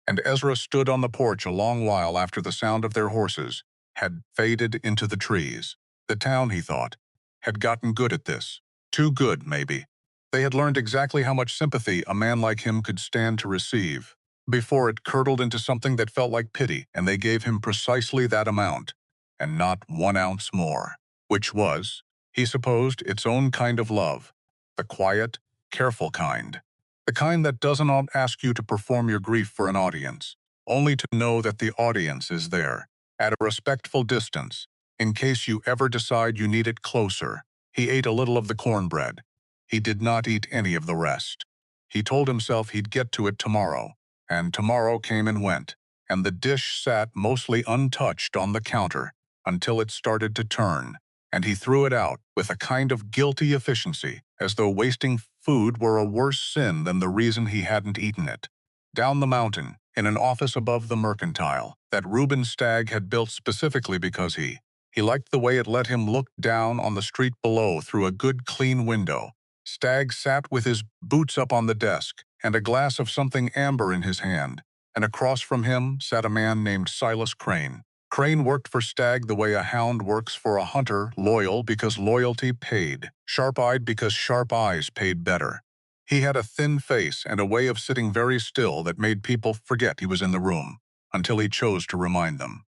And Ezra stood on the porch a long while after the sound of their horses had faded into the trees. The town, he thought, had gotten good at this. Too good, maybe. They had learned exactly how much sympathy a man like him could stand to receive. Before it curdled into something that felt like pity, and they gave him precisely that amount, and not 1 ounce more, which was, he supposed, its own kind of love, the quiet, careful kind, the kind that doesn't ask you to perform your grief for an audience, only to know that the audience is there, at a respectful distance, in case you ever decide you need it closer. He ate a little of the cornbread. He did not eat any of the rest. He told himself he'd get to it tomorrow, and tomorrow came and went, and the dish sat mostly untouched on the counter until it started to turn, and he threw it out with a kind of guilty efficiency, as though wasting food were a worse sin than the reason he hadn't eaten it. Down the mountain, in an office above the Mercantile, that Reuben Stagg had built specifically because he liked the way it let him look down on the street below through a good clean window. Stagg sat with his boots up on the desk and a glass of something amber in his hand, and across from him sat a man named Silas Crane. Crane worked for Stagg the way a hound works for a hunter, loyal because loyalty paid, sharp-eyed because sharp eyes paid better. He had a thin face and a way of sitting very still that made people forget he was in the room, until he chose to remind them.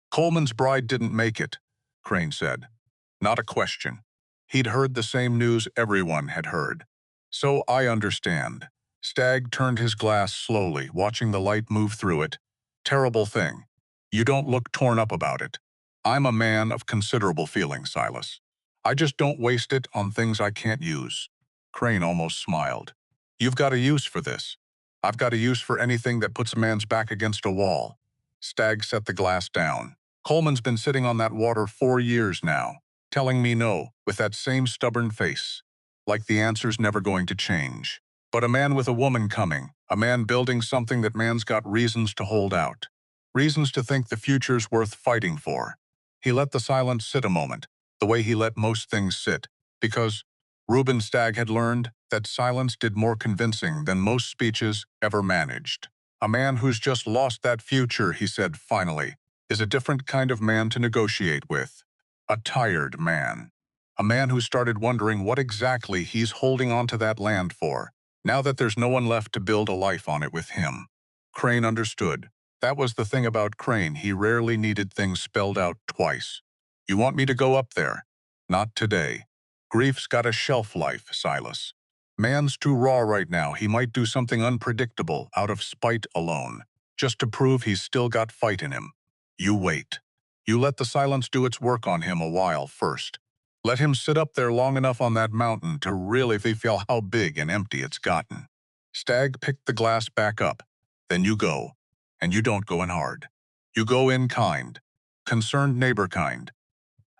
Coleman's bride didn't make it, Crane said. Not a question. He'd heard the same news everyone had heard. So I understand. Stagg turned his glass slowly, watching the light move through it. Terrible thing. You don't look torn up about it. I'm a man of considerable feeling, Silas. I just don't waste it on things I can't use. Crane almost smiled. You've got a use for this. I've got a use for anything that puts a man's back against a wall. Stagg set the glass down. Coleman's been sitting on that water 4 years now, telling me no, with that same stubborn face, like the answer's never going to change. But a man with a woman coming, a man building something that man's got reasons to hold out, reasons to think the future's worth fighting for. He let the silence sit a moment, the way he let most things sit, because Reuben Stagg had learned that silence did more convincing than most speeches ever managed. A man who's just lost that future, he said finally, is a different kind of man to negotiate with. A tired man. A man who started wondering what exactly he's holding onto that land for, now that there's no one left to build a life on it with him. Crane understood. That was the thing about Crane, he rarely needed things spelled out twice. You want me to go up there? Not today. Grief's got a shelf life, Silas. Man's too raw right now. He might do something unpredictable out of spite alone, just to prove he's still got fight in him. You wait. You let the silence do its work on him a while first. Let him sit up there long enough on that mountain to really feel how big and empty it's gotten. Stagg picked the glass back up. Then you go. And you don't go in hard. You go in kind. Concerned neighbor kind.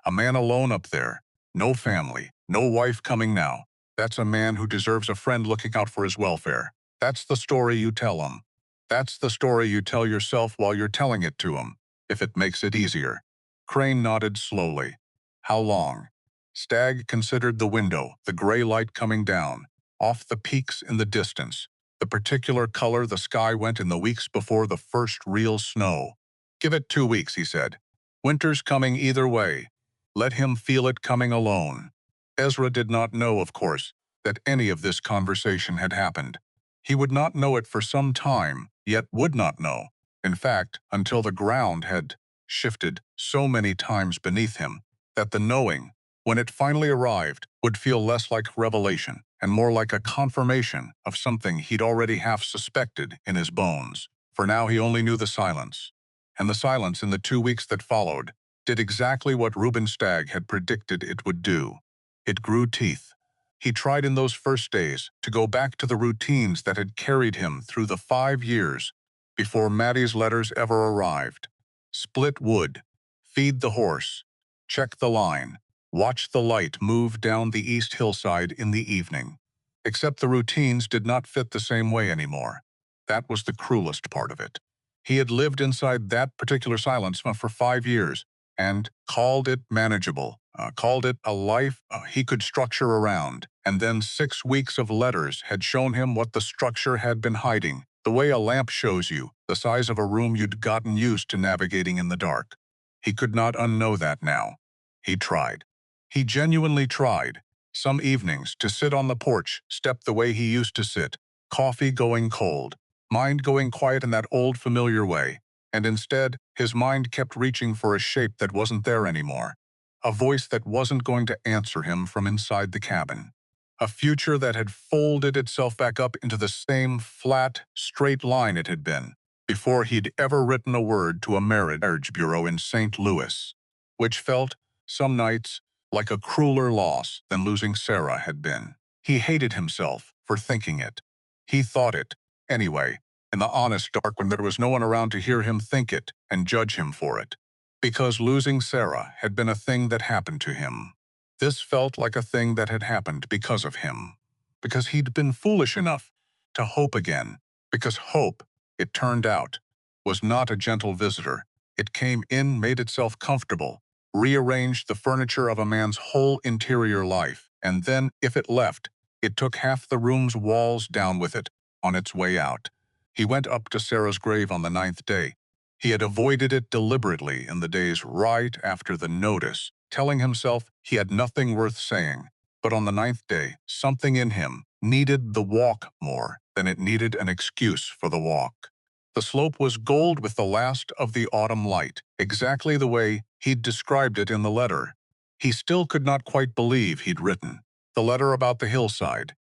A man alone up there. No family. No wife coming now. That's a man who deserves a friend looking out for his welfare. That's the story you tell him. That's the story you tell yourself while you're telling it to him, if it makes it easier. Crane nodded slowly. How long? Stagg considered the window, the gray light coming down, off the peaks in the distance, the particular color the sky went in the weeks before the first real snow. Give it 2 weeks, he said. Winter's coming either way. Let him feel it coming alone. Ezra did not know, of course, that any of this conversation had happened. He would not know it for some time, yet would not know, in fact, until the ground had shifted so many times beneath him that the knowing, when it finally arrived, would feel less like revelation and more like a confirmation of something he'd already half suspected in his bones. For now he only knew the silence. And the silence in the 2 weeks that followed did exactly what Reuben Stagg had predicted it would do. It grew teeth. He tried in those first days to go back to the routines that had carried him through the 5 years before Maddie's letters ever arrived. Split wood, feed the horse, check the line, watch the light move down the east hillside in the evening. Except the routines did not fit the same way anymore. That was the cruelest part of it. He had lived inside that particular silence for 5 years and called it manageable, called it a life he could structure around. And then 6 weeks of letters had shown him what the structure had been hiding, the way a lamp shows you, the size of a room you'd gotten used to navigating in the dark. He could not unknow that now. He tried. He genuinely tried. Some evenings to sit on the porch, step the way he used to sit, coffee going cold, mind going quiet in that old familiar way, and instead, his mind kept reaching for a shape that wasn't there anymore, a voice that wasn't going to answer him from inside the cabin, a future that had folded itself back up into the same flat, straight line it had been before he'd ever written a word to a marriage bureau in St. Louis, which felt, some nights, like a crueler loss than losing Sarah had been. He hated himself for thinking it. He thought it, anyway, in the honest dark when there was no one around to hear him think it and judge him for it. Because losing Sarah had been a thing that happened to him. This felt like a thing that had happened because of him. Because he'd been foolish enough to hope again. Because hope, it turned out, was not a gentle visitor. It came in, made itself comfortable, rearranged the furniture of a man's whole interior life, and then, if it left, it took half the room's walls down with it on its way out. He went up to Sarah's grave on the 9th day. He had avoided it deliberately in the days right after the notice, telling himself he had nothing worth saying. But on the 9th day, something in him needed the walk more than it needed an excuse for the walk. The slope was gold with the last of the autumn light, exactly the way he'd described it in the letter. He still could not quite believe he'd written the letter about the hillside.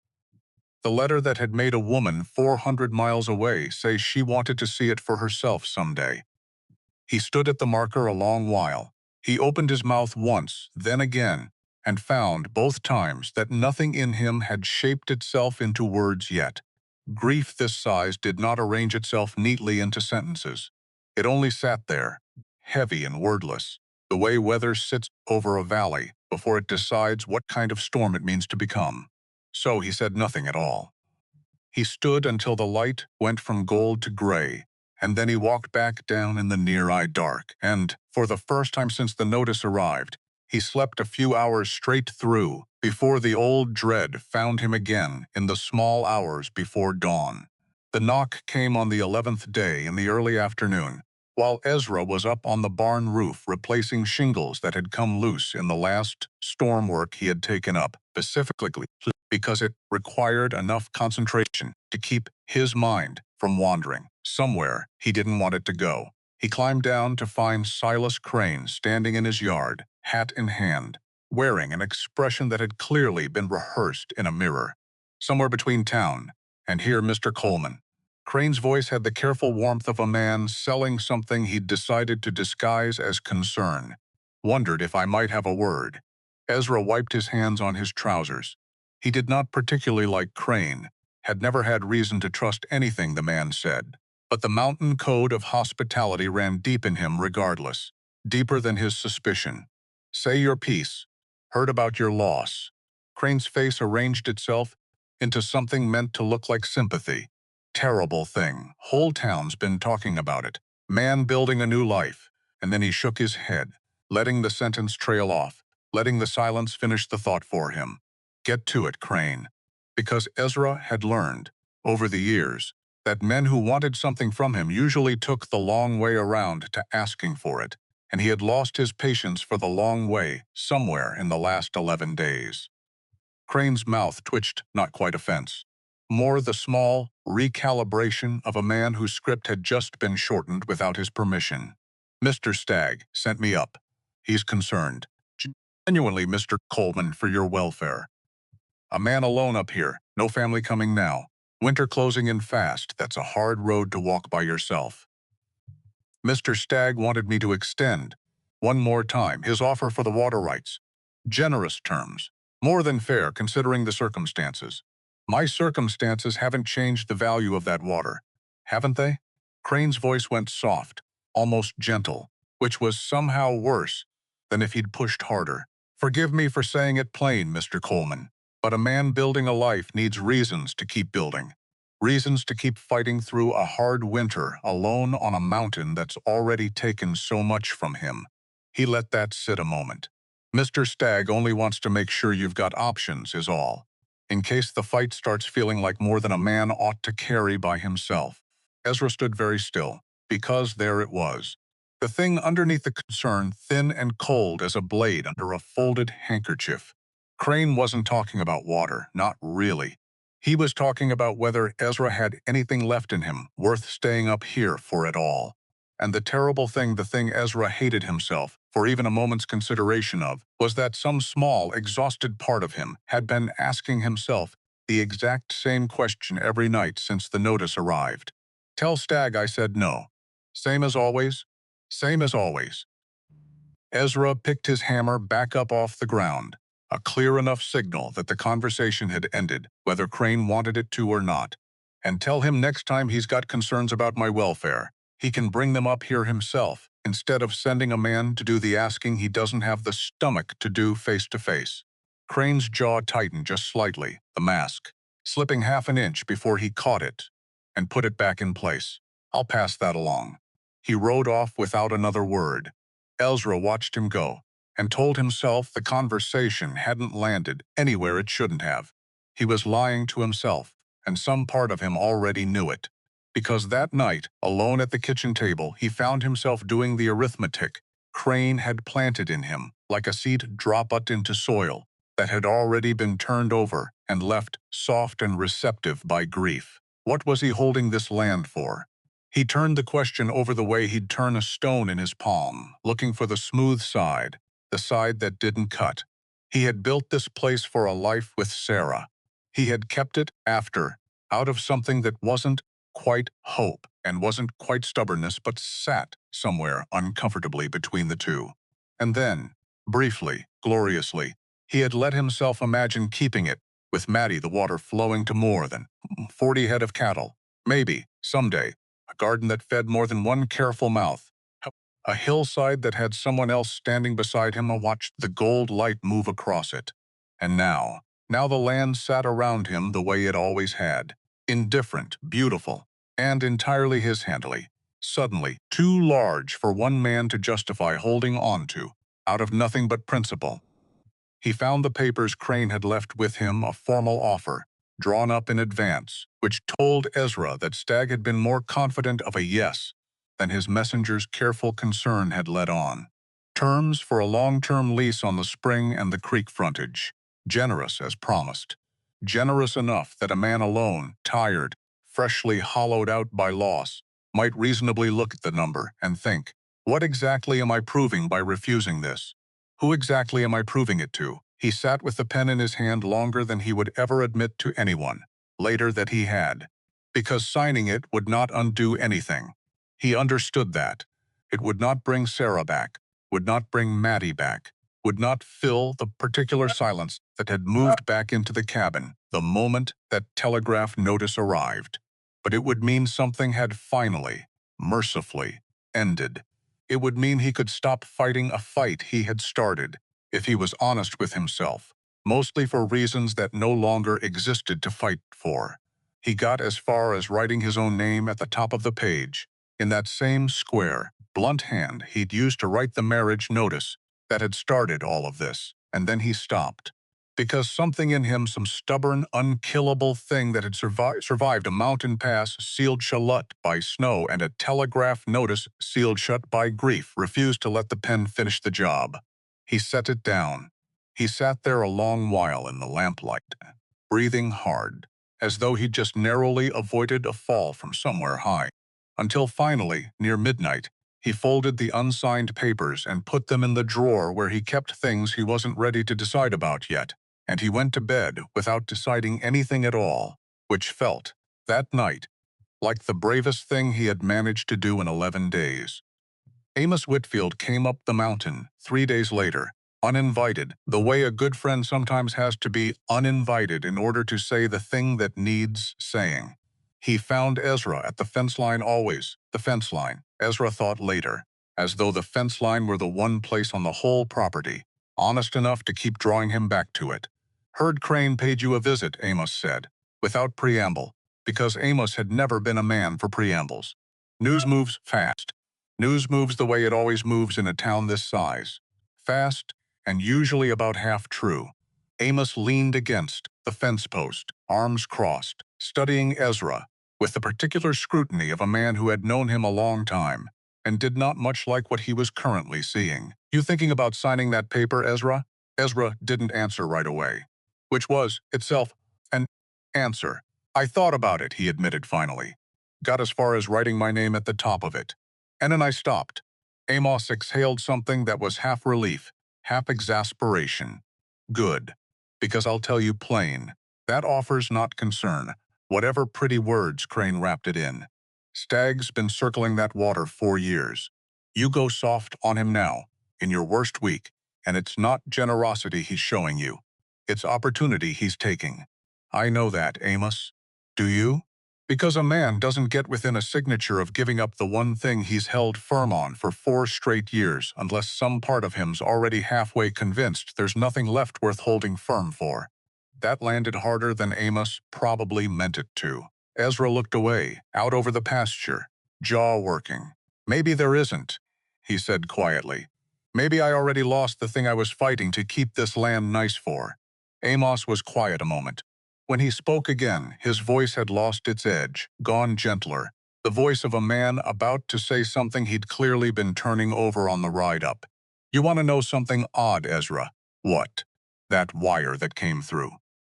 The letter that had made a woman 400 miles away say she wanted to see it for herself someday. He stood at the marker a long while. He opened his mouth once, then again, and found both times that nothing in him had shaped itself into words yet. Grief this size did not arrange itself neatly into sentences. It only sat there, heavy and wordless, the way weather sits over a valley before it decides what kind of storm it means to become. So he said nothing at all. He stood until the light went from gold to gray, and then he walked back down in the near-eye dark, and, for the first time since the notice arrived, he slept a few hours straight through before the old dread found him again in the small hours before dawn. The knock came on the 11th day in the early afternoon, while Ezra was up on the barn roof replacing shingles that had come loose in the last storm work he had taken up, specifically because it required enough concentration to keep his mind from wandering somewhere he didn't want it to go. He climbed down to find Silas Crane standing in his yard, hat in hand, wearing an expression that had clearly been rehearsed in a mirror. Somewhere between town and here, Mr. Coleman. Crane's voice had the careful warmth of a man selling something he'd decided to disguise as concern. Wondered if I might have a word. Ezra wiped his hands on his trousers. He did not particularly like Crane, had never had reason to trust anything the man said. But the mountain code of hospitality ran deep in him regardless, deeper than his suspicion. Say your piece. Heard about your loss. Crane's face arranged itself into something meant to look like sympathy. Terrible thing. Whole town's been talking about it. Man building a new life. And then he shook his head, letting the sentence trail off, letting the silence finish the thought for him. Get to it, Crane. Because Ezra had learned, over the years, that men who wanted something from him usually took the long way around to asking for it, and he had lost his patience for the long way somewhere in the last 11 days. Crane's mouth twitched, not quite offense. More the small recalibration of a man whose script had just been shortened without his permission. Mr. Stagg sent me up. He's concerned. Genuinely, Mr. Coleman, for your welfare. A man alone up here, no family coming now. Winter closing in fast, that's a hard road to walk by yourself. Mr. Stagg wanted me to extend, one more time, his offer for the water rights. Generous terms. More than fair considering the circumstances. My circumstances haven't changed the value of that water, haven't they? Crane's voice went soft, almost gentle, which was somehow worse than if he'd pushed harder. Forgive me for saying it plain, Mr. Coleman, but a man building a life needs reasons to keep building. Reasons to keep fighting through a hard winter alone on a mountain that's already taken so much from him. He let that sit a moment. Mr. Stagg only wants to make sure you've got options, is all. In case the fight starts feeling like more than a man ought to carry by himself. Ezra stood very still, because there it was. The thing underneath the concern, thin and cold as a blade under a folded handkerchief. Crane wasn't talking about water, not really. He was talking about whether Ezra had anything left in him worth staying up here for at all. And the terrible thing, the thing Ezra hated himself for even a moment's consideration of, was that some small, exhausted part of him had been asking himself the exact same question every night since the notice arrived. "Tell Stagg I said no." "Same as always?" "Same as always." Ezra picked his hammer back up off the ground, a clear enough signal that the conversation had ended, whether Crane wanted it to or not. "And tell him next time he's got concerns about my welfare, he can bring them up here himself, instead of sending a man to do the asking he doesn't have the stomach to do face to face." Crane's jaw tightened just slightly, the mask, slipping half an inch before he caught it and put it back in place. "I'll pass that along." He rode off without another word. Ezra watched him go, and told himself the conversation hadn't landed anywhere it shouldn't have. He was lying to himself, and some part of him already knew it. Because that night, alone at the kitchen table, he found himself doing the arithmetic Crane had planted in him, like a seed dropped into soil that had already been turned over and left soft and receptive by grief. What was he holding this land for? He turned the question over the way he'd turn a stone in his palm, looking for the smooth side, the side that didn't cut. He had built this place for a life with Sarah. He had kept it out of something that wasn't quite hope and wasn't quite stubbornness, but sat somewhere uncomfortably between the two. And then, briefly, gloriously, he had let himself imagine keeping it, with Maddie, the water flowing to more than 40 head of cattle. Maybe, someday, a garden that fed more than one careful mouth, a hillside that had someone else standing beside him and watched the gold light move across it. And now the land sat around him the way it always had, indifferent, beautiful, and entirely his handily, suddenly too large for one man to justify holding on to, out of nothing but principle. He found the papers Crane had left with him, a formal offer, drawn up in advance, which told Ezra that Stagg had been more confident of a yes than his messenger's careful concern had led on. Terms for a long-term lease on the spring and the creek frontage, generous as promised. Generous enough that a man alone, tired, freshly hollowed out by loss, might reasonably look at the number and think, what exactly am I proving by refusing this? Who exactly am I proving it to? He sat with the pen in his hand longer than he would ever admit to anyone, later that he had, because signing it would not undo anything. He understood that. It would not bring Sarah back, would not bring Maddie back, would not fill the particular silence that had moved back into the cabin the moment that telegraph notice arrived. But it would mean something had finally, mercifully, ended. It would mean he could stop fighting a fight he had started, if he was honest with himself, mostly for reasons that no longer existed to fight for. He got as far as writing his own name at the top of the page, in that same square, blunt hand he'd used to write the marriage notice that had started all of this, and then he stopped. Because something in him, some stubborn, unkillable thing that had survived a mountain pass sealed shut by snow and a telegraph notice sealed shut by grief, refused to let the pen finish the job. He set it down. He sat there a long while in the lamplight, breathing hard, as though he'd just narrowly avoided a fall from somewhere high. Until finally, near midnight, he folded the unsigned papers and put them in the drawer where he kept things he wasn't ready to decide about yet. And he went to bed without deciding anything at all, which felt, that night, like the bravest thing he had managed to do in 11 days. Amos Whitfield came up the mountain 3 days later, uninvited, the way a good friend sometimes has to be uninvited in order to say the thing that needs saying. He found Ezra at the fence line always, the fence line, Ezra thought later, as though the fence line were the one place on the whole property, honest enough to keep drawing him back to it. "Heard Crane paid you a visit," Amos said, without preamble, because Amos had never been a man for preambles. News moves fast. News moves the way it always moves in a town this size. Fast, and usually about half true. Amos leaned against the fence post, arms crossed, studying Ezra, with the particular scrutiny of a man who had known him a long time, and did not much like what he was currently seeing. "You thinking about signing that paper, Ezra?" Ezra didn't answer right away, which was, itself, an answer. "I thought about it," he admitted finally. "Got as far as writing my name at the top of it. And then I stopped." Amos exhaled something that was half relief, half exasperation. "Good. Because I'll tell you plain, that offer's not concern, whatever pretty words Crane wrapped it in. Stag's been circling that water 4 years. You go soft on him now, in your worst week, and it's not generosity he's showing you. It's opportunity he's taking. I know that, Amos. Do you? Because a man doesn't get within a signature of giving up the one thing he's held firm on for 4 straight years unless some part of him's already halfway convinced there's nothing left worth holding firm for." That landed harder than Amos probably meant it to. Ezra looked away, out over the pasture, jaw working. "Maybe there isn't," he said quietly. "Maybe I already lost the thing I was fighting to keep this land nice for." Amos was quiet a moment. When he spoke again, his voice had lost its edge, gone gentler. The voice of a man about to say something he'd clearly been turning over on the ride up. "You want to know something odd, Ezra?" "What?" "That wire that came through.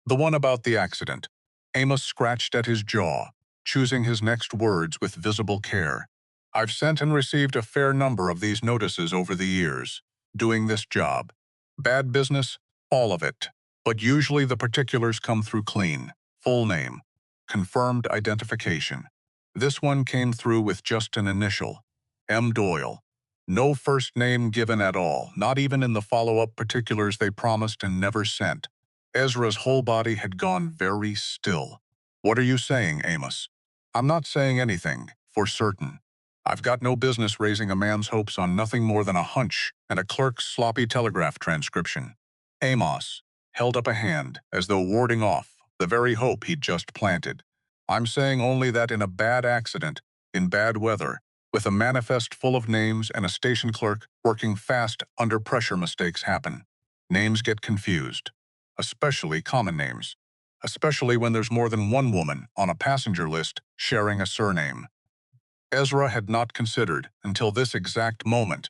The one about the accident." Amos scratched at his jaw, choosing his next words with visible care. "I've sent and received a fair number of these notices over the years, doing this job. Bad business, all of it. But usually the particulars come through clean. Full name. Confirmed identification. This one came through with just an initial. M. Doyle. No first name given at all, not even in the follow-up particulars they promised and never sent." Ezra's whole body had gone very still. "What are you saying, Amos?" "I'm not saying anything, for certain. I've got no business raising a man's hopes on nothing more than a hunch and a clerk's sloppy telegraph transcription." Amos held up a hand, as though warding off the very hope he'd just planted. "I'm saying only that in a bad accident, in bad weather, with a manifest full of names and a station clerk working fast under pressure, mistakes happen. Names get confused. Especially common names. Especially when there's more than one woman on a passenger list sharing a surname." Ezra had not considered, until this exact moment,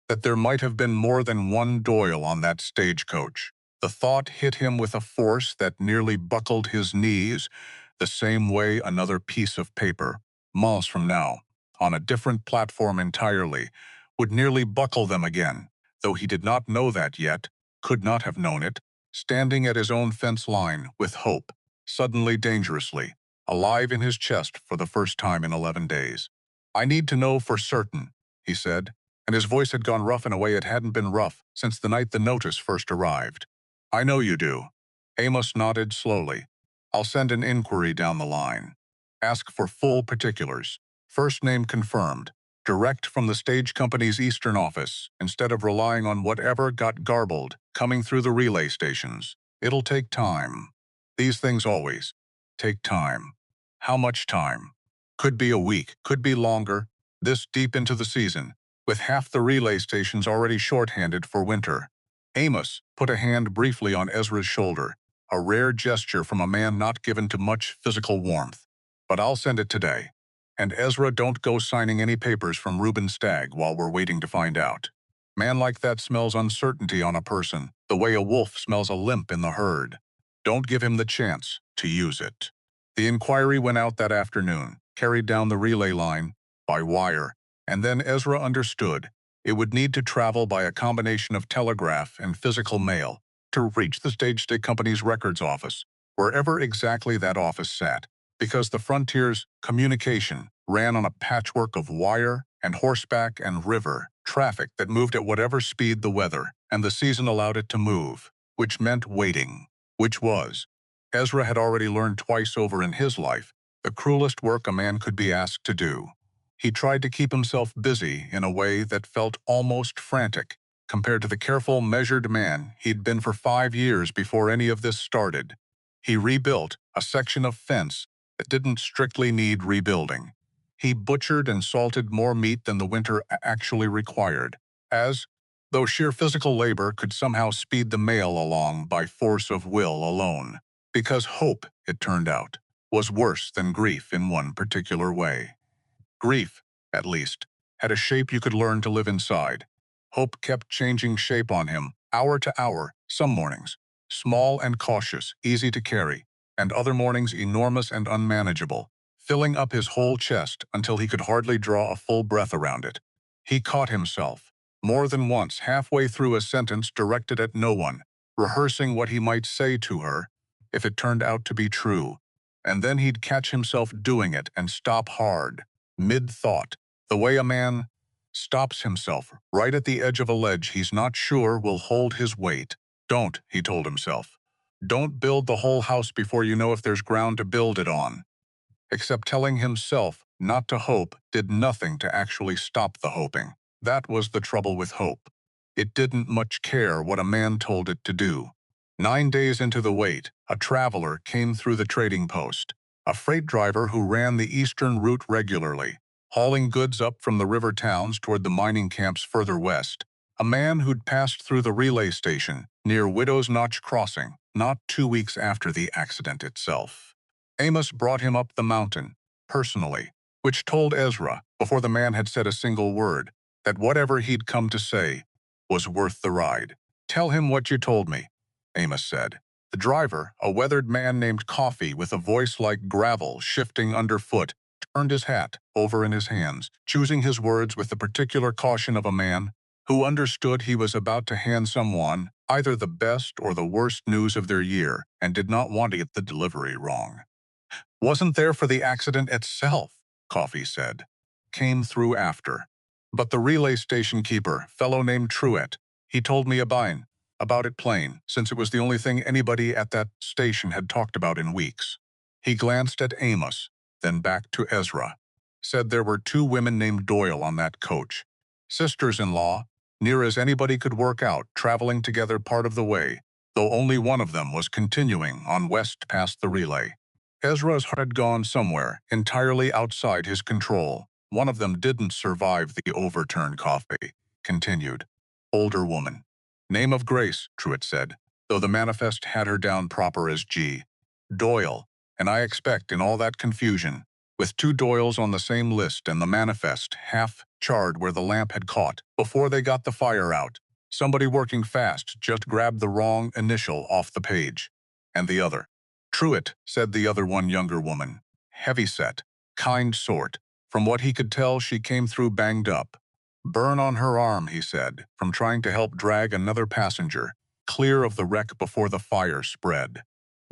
that there might have been more than one Doyle on that stagecoach. The thought hit him with a force that nearly buckled his knees, the same way another piece of paper, miles from now, on a different platform entirely, would nearly buckle them again, though he did not know that yet, could not have known it, standing at his own fence line with hope, suddenly dangerously, alive in his chest for the first time in 11 days. "I need to know for certain," he said, and his voice had gone rough in a way it hadn't been rough since the night the notice first arrived. "I know you do." Amos nodded slowly. "I'll send an inquiry down the line. Ask for full particulars. First name confirmed. Direct from the stage company's Eastern office, instead of relying on whatever got garbled coming through the relay stations. It'll take time. These things always take time. How much time? Could be a week, could be longer, this deep into the season, with half the relay stations already shorthanded for winter." Amos put a hand briefly on Ezra's shoulder, a rare gesture from a man not given to much physical warmth. "But I'll send it today. And Ezra, don't go signing any papers from Reuben Stagg while we're waiting to find out. Man like that smells uncertainty on a person, the way a wolf smells a limp in the herd. Don't give him the chance to use it." The inquiry went out that afternoon, carried down the relay line, by wire, and then Ezra understood it would need to travel by a combination of telegraph and physical mail to reach the Stage Company's records office, wherever exactly that office sat, because the Frontier's communication ran on a patchwork of wire and horseback and river traffic that moved at whatever speed the weather and the season allowed it to move, which meant waiting, which was, Ezra had already learned twice over in his life, the cruelest work a man could be asked to do. He tried to keep himself busy in a way that felt almost frantic compared to the careful, measured man he'd been for 5 years before any of this started. He rebuilt a section of fence that didn't strictly need rebuilding. He butchered and salted more meat than the winter actually required, as though sheer physical labor could somehow speed the mail along by force of will alone. Because hope, it turned out, was worse than grief in one particular way. Grief, at least, had a shape you could learn to live inside. Hope kept changing shape on him, hour to hour, some mornings, small and cautious, easy to carry, and other mornings enormous and unmanageable, filling up his whole chest until he could hardly draw a full breath around it. He caught himself, more than once halfway through a sentence directed at no one, rehearsing what he might say to her if it turned out to be true, and then he'd catch himself doing it and stop hard, mid-thought, the way a man stops himself right at the edge of a ledge he's not sure will hold his weight. Don't, he told himself. Don't build the whole house before you know if there's ground to build it on. Except telling himself not to hope did nothing to actually stop the hoping. That was the trouble with hope. It didn't much care what a man told it to do. 9 days into the wait, a traveler came through the trading post, a freight driver who ran the eastern route regularly, hauling goods up from the river towns toward the mining camps further west, a man who'd passed through the relay station near Widow's Notch Crossing not 2 weeks after the accident itself. Amos brought him up the mountain, personally, which told Ezra, before the man had said a single word, that whatever he'd come to say was worth the ride. Tell him what you told me, Amos said. The driver, a weathered man named Coffee with a voice like gravel shifting underfoot, turned his hat over in his hands, choosing his words with the particular caution of a man who understood he was about to hand someone either the best or the worst news of their year and did not want to get the delivery wrong. Wasn't there for the accident itself, Coffee said. Came through after. But the relay station keeper, fellow named Truett, he told me about it plain, since it was the only thing anybody at that station had talked about in weeks. He glanced at Amos, then back to Ezra. Said there were 2 women named Doyle on that coach. Sisters-in-law, near as anybody could work out, traveling together part of the way, though only one of them was continuing on west past the relay. Ezra's heart had gone somewhere, entirely outside his control. One of them didn't survive the overturned coffee, continued. Older woman. Name of Grace, Truett said, though the manifest had her down proper as G. Doyle, and I expect in all that confusion, with 2 Doyles on the same list and the manifest half charred where the lamp had caught, before they got the fire out, somebody working fast just grabbed the wrong initial off the page. And the other. Truett, said the other one younger woman. Heavy-set, kind sort. From what he could tell, she came through banged up. Burn on her arm, he said, from trying to help drag another passenger clear of the wreck before the fire spread.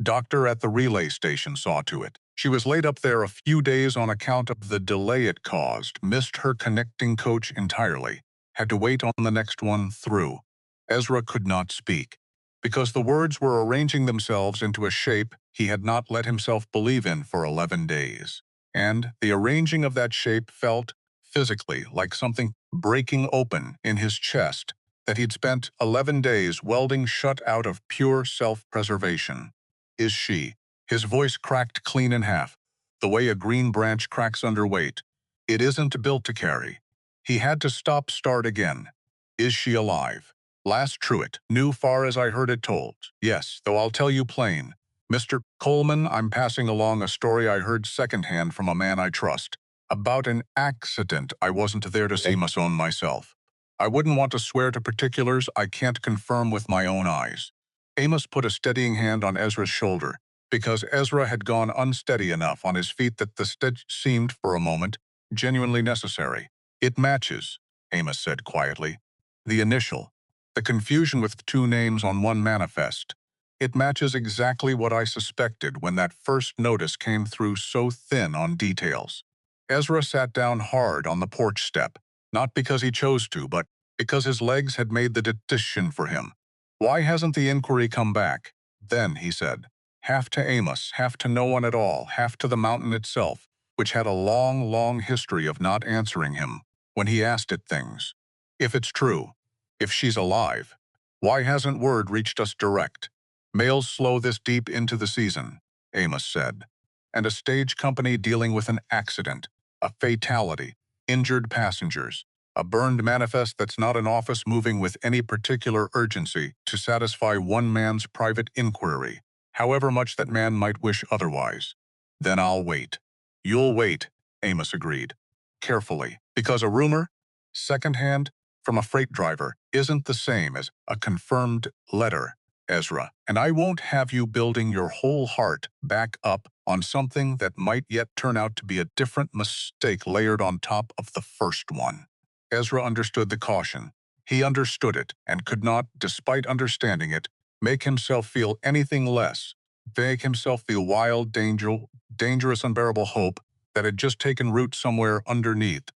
Doctor at the relay station saw to it. She was laid up there a few days on account of the delay it caused, missed her connecting coach entirely, had to wait on the next one through. Ezra could not speak, because the words were arranging themselves into a shape he had not let himself believe in for 11 days. And the arranging of that shape felt, physically, like something breaking open in his chest that he'd spent 11 days welding shut out of pure self-preservation. Is she? His voice cracked clean in half, the way a green branch cracks under weight. It isn't built to carry. He had to start again. Is she alive? Last Truett knew far as I heard it told. Yes, though I'll tell you plain. Mr. Coleman, I'm passing along a story I heard secondhand from a man I trust. About an accident I wasn't there to see myself. I wouldn't want to swear to particulars I can't confirm with my own eyes. Amos put a steadying hand on Ezra's shoulder, because Ezra had gone unsteady enough on his feet that the stitch seemed, for a moment, genuinely necessary. It matches, Amos said quietly. The initial. The confusion with 2 names on one manifest. It matches exactly what I suspected when that first notice came through so thin on details. Ezra sat down hard on the porch step, not because he chose to, but because his legs had made the decision for him. Why hasn't the inquiry come back? Then, he said, half to Amos, half to no one at all, half to the mountain itself, which had a long, long history of not answering him when he asked it things. If it's true, if she's alive, why hasn't word reached us direct? Mails slow this deep into the season, Amos said. and a stage company dealing with an accident, a fatality, injured passengers, a burned manifest that's not an office moving with any particular urgency to satisfy one man's private inquiry, however much that man might wish otherwise. Then I'll wait. You'll wait, Amos agreed. Carefully, because a rumor, secondhand, from a freight driver, isn't the same as a confirmed letter, Ezra, and I won't have you building your whole heart back up on something that might yet turn out to be a different mistake layered on top of the first one. Ezra understood the caution. He understood it and could not, despite understanding it, make himself feel anything less, make himself feel wild, dangerous, unbearable hope that had just taken root somewhere underneath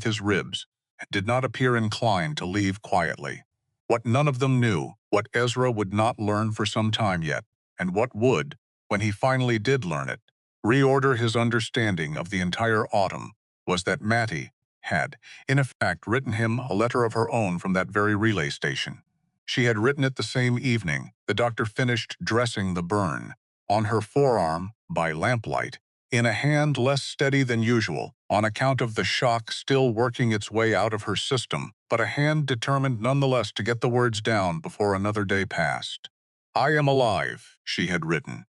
his ribs, and did not appear inclined to leave quietly. What none of them knew, what Ezra would not learn for some time yet, and what would, when he finally did learn it, reorder his understanding of the entire autumn, was that Mattie had, in effect, written him a letter of her own from that very relay station. She had written it the same evening the doctor finished dressing the burn, on her forearm, by lamplight, in a hand less steady than usual, on account of the shock still working its way out of her system, but a hand determined nonetheless to get the words down before another day passed. "I am alive," she had written.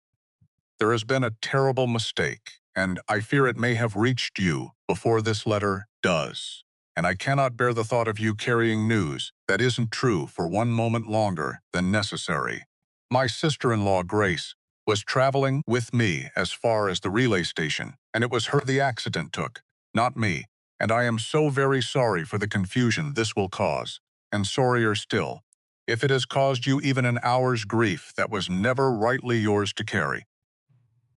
"There has been a terrible mistake, and I fear it may have reached you before this letter does. And I cannot bear the thought of you carrying news that isn't true for one moment longer than necessary. My sister-in-law, Grace, was traveling with me as far as the relay station, and it was her the accident took, not me, and I am so very sorry for the confusion this will cause, and sorrier still, if it has caused you even an hour's grief that was never rightly yours to carry.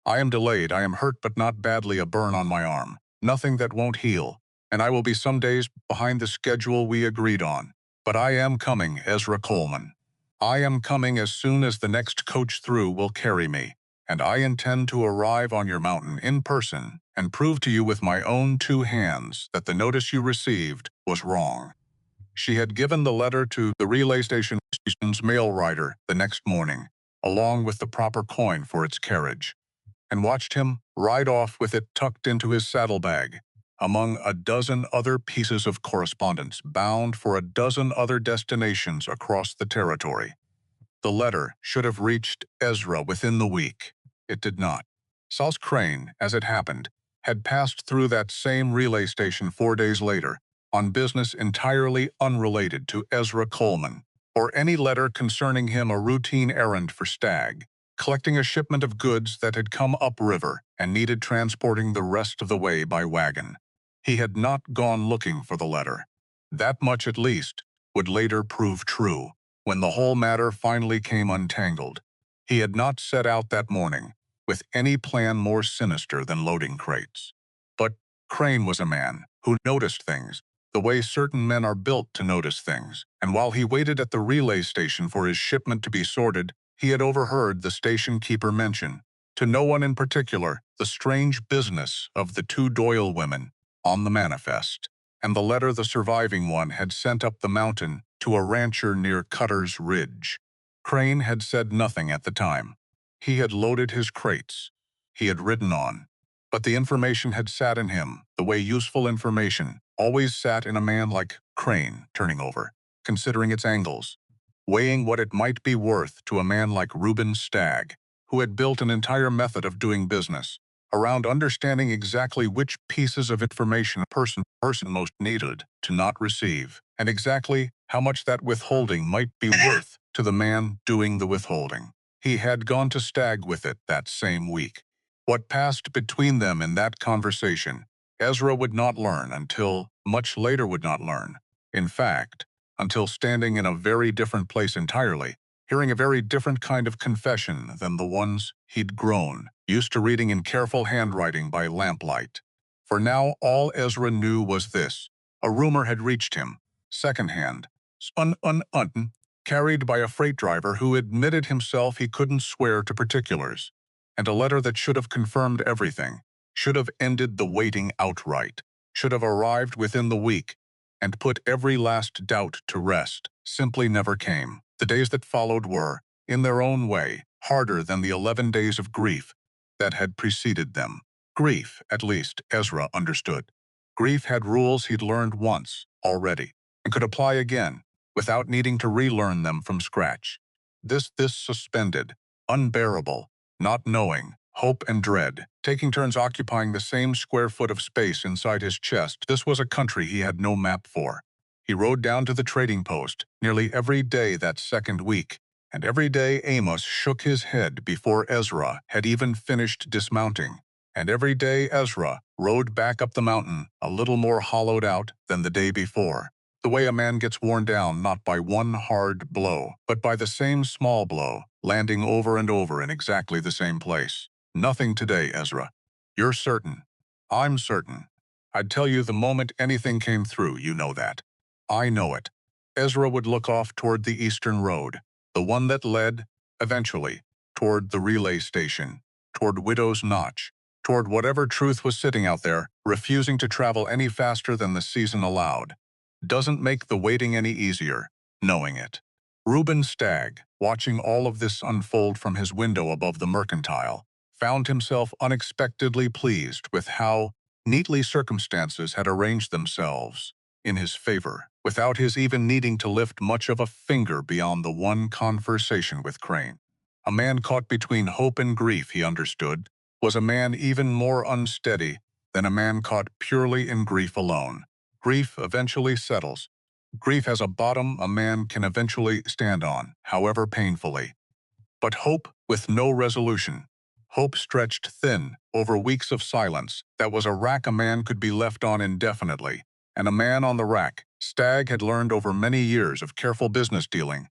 I am delayed, I am hurt but not badly, a burn on my arm, nothing that won't heal, and I will be some days behind the schedule we agreed on. But I am coming, Ezra Coleman. I am coming as soon as the next coach through will carry me, and I intend to arrive on your mountain in person and prove to you with my own two hands that the notice you received was wrong." She had given the letter to the relay station's mail rider the next morning, along with the proper coin for its carriage, and watched him ride off with it tucked into his saddlebag, among a dozen other pieces of correspondence bound for a dozen other destinations across the territory. The letter should have reached Ezra within the week. It did not. Sauce Crane, as it happened, had passed through that same relay station 4 days later, on business entirely unrelated to Ezra Coleman, or any letter concerning him, a routine errand for Stagg, collecting a shipment of goods that had come upriver and needed transporting the rest of the way by wagon. He had not gone looking for the letter. That much, at least, would later prove true, when the whole matter finally came untangled. He had not set out that morning with any plan more sinister than loading crates. But Crane was a man who noticed things, the way certain men are built to notice things, and while he waited at the relay station for his shipment to be sorted, he had overheard the station keeper mention, to no one in particular, the strange business of the two Doyle women on the manifest, and the letter the surviving one had sent up the mountain to a rancher near Cutter's Ridge. Crane had said nothing at the time. He had loaded his crates. He had ridden on. But the information had sat in him, the way useful information always sat in a man like Crane, turning over, considering its angles, weighing what it might be worth to a man like Reuben Stagg, who had built an entire method of doing business around understanding exactly which pieces of information a person most needed to not receive, and exactly how much that withholding might be worth to the man doing the withholding. He had gone to Stagg with it that same week. What passed between them in that conversation, Ezra would not learn until much later would not learn. In fact, until standing in a very different place entirely, hearing a very different kind of confession than the ones he'd grown used to reading in careful handwriting by lamplight. For now all Ezra knew was this: a rumor had reached him, secondhand, carried by a freight driver who admitted himself he couldn't swear to particulars, and a letter that should have confirmed everything, should have ended the waiting outright, should have arrived within the week, and put every last doubt to rest, simply never came. The days that followed were, in their own way, harder than the 11 days of grief that had preceded them. Grief, at least, Ezra understood. Grief had rules he'd learned once, already, and could apply again, without needing to relearn them from scratch. This suspended, unbearable, not knowing, hope and dread, taking turns occupying the same square foot of space inside his chest. This was a country he had no map for. He rode down to the trading post nearly every day that second week, and every day Amos shook his head before Ezra had even finished dismounting, and every day Ezra rode back up the mountain a little more hollowed out than the day before. The way a man gets worn down not by one hard blow, but by the same small blow, landing over and over in exactly the same place. Nothing today, Ezra. You're certain. I'm certain. I'd tell you the moment anything came through, you know that. I know it. Ezra would look off toward the eastern road, the one that led, eventually, toward the relay station, toward Widow's Notch, toward whatever truth was sitting out there, refusing to travel any faster than the season allowed. Doesn't make the waiting any easier, knowing it. Reuben Stagg, watching all of this unfold from his window above the mercantile, found himself unexpectedly pleased with how neatly circumstances had arranged themselves in his favor, without his even needing to lift much of a finger beyond the one conversation with Crane. A man caught between hope and grief, he understood, was a man even more unsteady than a man caught purely in grief alone. Grief eventually settles. Grief has a bottom a man can eventually stand on, however painfully. But hope with no resolution. Hope stretched thin over weeks of silence. That was a rack a man could be left on indefinitely. And a man on the rack, Stagg had learned over many years of careful business dealing,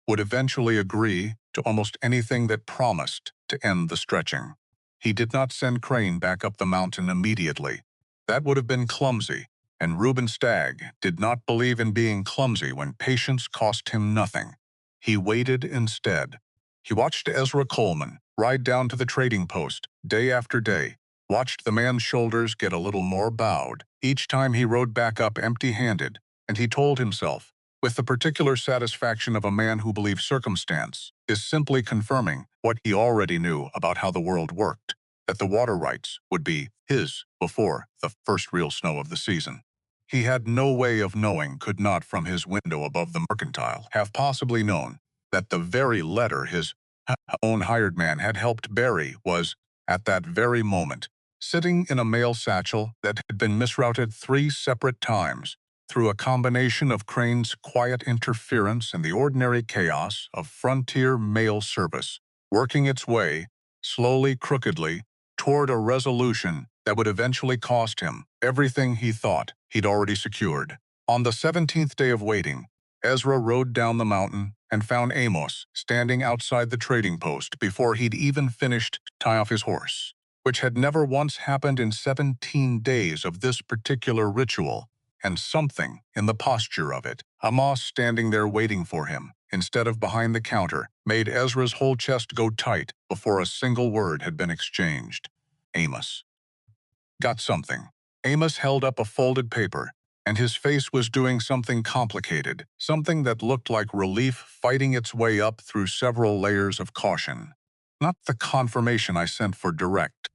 would eventually agree to almost anything that promised to end the stretching. He did not send Crane back up the mountain immediately. That would have been clumsy, and Reuben Stagg did not believe in being clumsy when patience cost him nothing. He waited instead. He watched Ezra Coleman ride down to the trading post day after day, watched the man's shoulders get a little more bowed each time he rode back up empty-handed, and he told himself, with the particular satisfaction of a man who believes circumstance is simply confirming what he already knew about how the world worked, that the water rights would be his before the first real snow of the season. He had no way of knowing, could not from his window above the mercantile have possibly known, that the very letter his own hired man had helped bury was, at that very moment, sitting in a mail satchel that had been misrouted 3 separate times, through a combination of Crane's quiet interference and the ordinary chaos of frontier mail service, working its way, slowly, crookedly, toward a resolution that would eventually cost him everything he thought he'd already secured. On the 17th day of waiting, Ezra rode down the mountain and found Amos standing outside the trading post before he'd even finished to tie off his horse, which had never once happened in 17 days of this particular ritual, and something in the posture of it, Amos standing there waiting for him, instead of behind the counter, made Ezra's whole chest go tight before a single word had been exchanged. Amos. Got something. Amos held up a folded paper, and his face was doing something complicated, something that looked like relief fighting its way up through several layers of caution. Not the confirmation I sent for direct.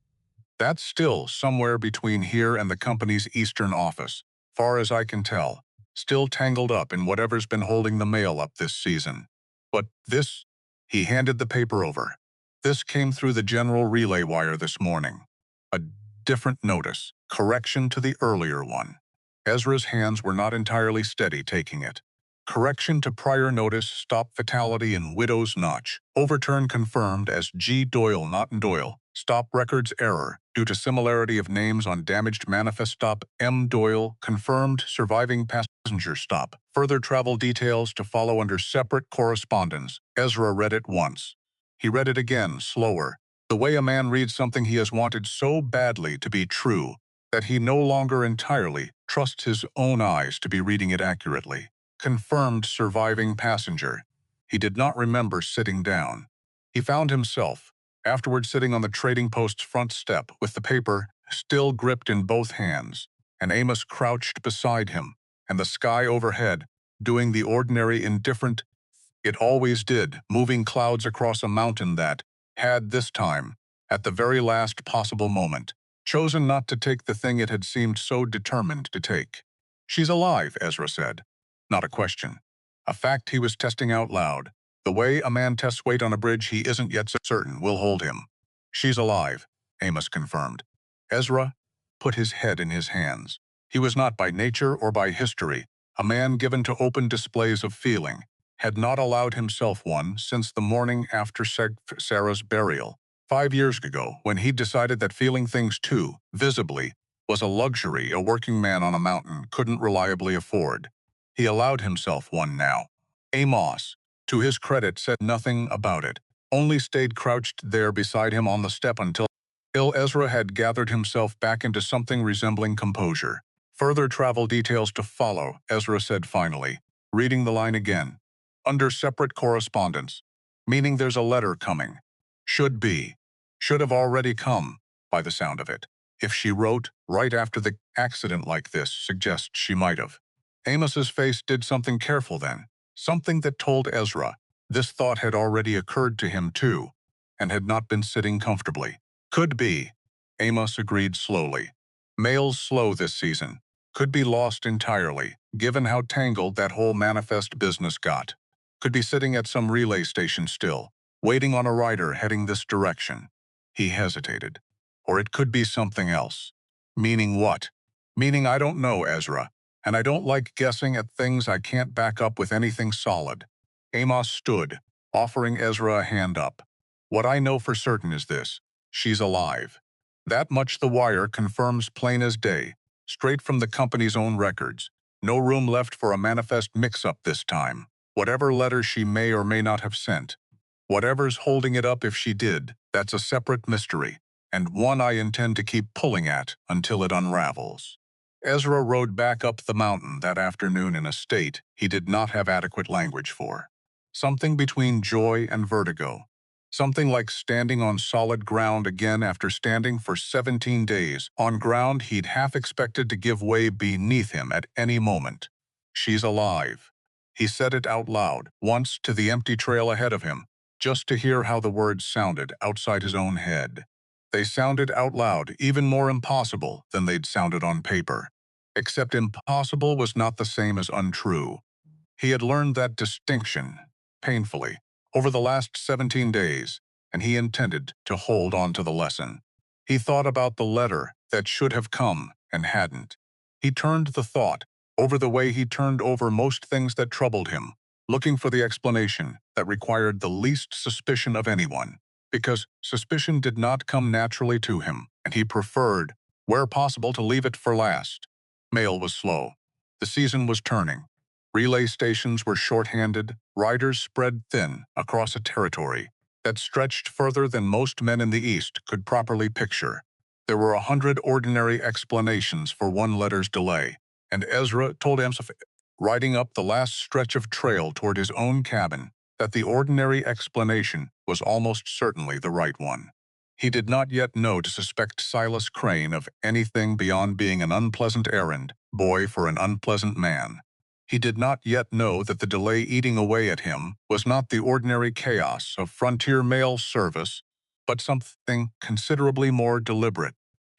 That's still somewhere between here and the company's eastern office, far as I can tell, still tangled up in whatever's been holding the mail up this season. But this, he handed the paper over. This came through the general relay wire this morning. A different notice, correction to the earlier one. Ezra's hands were not entirely steady taking it. Correction to prior notice, stop fatality in Widow's Notch. Overturn confirmed as G. Doyle, not Doyle. Stop records error due to similarity of names on damaged manifest. Stop M. Doyle, confirmed surviving passenger. Stop. Further travel details to follow under separate correspondence. Ezra read it once. He read it again, slower. The way a man reads something he has wanted so badly to be true that he no longer entirely trusts his own eyes to be reading it accurately. Confirmed surviving passenger. He did not remember sitting down. He found himself, afterward, sitting on the trading post's front step with the paper still gripped in both hands, and Amos crouched beside him, and the sky overhead, doing the ordinary indifferent it always did, moving clouds across a mountain that had, this time, at the very last possible moment, chosen not to take the thing it had seemed so determined to take. "She's alive," Ezra said. Not a question. A fact he was testing out loud. The way a man tests weight on a bridge he isn't yet certain will hold him. "She's alive," Amos confirmed. Ezra put his head in his hands. He was not by nature or by history a man given to open displays of feeling, had not allowed himself one since the morning after Sarah's burial, 5 years ago, when he decided that feeling things too, visibly, was a luxury a working man on a mountain couldn't reliably afford. He allowed himself one now. Amos, to his credit, said nothing about it, only stayed crouched there beside him on the step until Ezra had gathered himself back into something resembling composure. "Further travel details to follow," Ezra said finally, reading the line again. "Under separate correspondence, meaning there's a letter coming. Should be. Should have already come, by the sound of it. If she wrote right after the accident like this suggests she might have." Amos's face did something careful then, something that told Ezra this thought had already occurred to him too, and had not been sitting comfortably. "Could be," Amos agreed slowly. "Mail's slow this season. Could be lost entirely, given how tangled that whole manifest business got. Could be sitting at some relay station still, waiting on a rider heading this direction." He hesitated. "Or it could be something else." "Meaning what?" "Meaning I don't know, Ezra, and I don't like guessing at things I can't back up with anything solid." Amos stood, offering Ezra a hand up. "What I know for certain is this: she's alive. That much the wire confirms plain as day, straight from the company's own records. No room left for a manifest mix-up this time. Whatever letter she may or may not have sent, whatever's holding it up if she did, that's a separate mystery, and one I intend to keep pulling at until it unravels." Ezra rode back up the mountain that afternoon in a state he did not have adequate language for. Something between joy and vertigo. Something like standing on solid ground again after standing for 17 days on ground he'd half expected to give way beneath him at any moment. "She's alive." He said it out loud, once to the empty trail ahead of him, just to hear how the words sounded outside his own head. They sounded out loud even more impossible than they'd sounded on paper. Except impossible was not the same as untrue. He had learned that distinction, painfully, over the last 17 days, and he intended to hold on to the lesson. He thought about the letter that should have come and hadn't. He turned the thought over the way he turned over most things that troubled him, looking for the explanation that required the least suspicion of anyone, because suspicion did not come naturally to him, and he preferred, where possible, to leave it for last. Mail was slow. The season was turning. Relay stations were short-handed, riders spread thin across a territory that stretched further than most men in the East could properly picture. There were 100 ordinary explanations for one letter's delay, and Ezra told himself, riding up the last stretch of trail toward his own cabin, that the ordinary explanation was almost certainly the right one. He did not yet know to suspect Silas Crane of anything beyond being an unpleasant errand boy for an unpleasant man. He did not yet know that the delay eating away at him was not the ordinary chaos of frontier mail service, but something considerably more deliberate.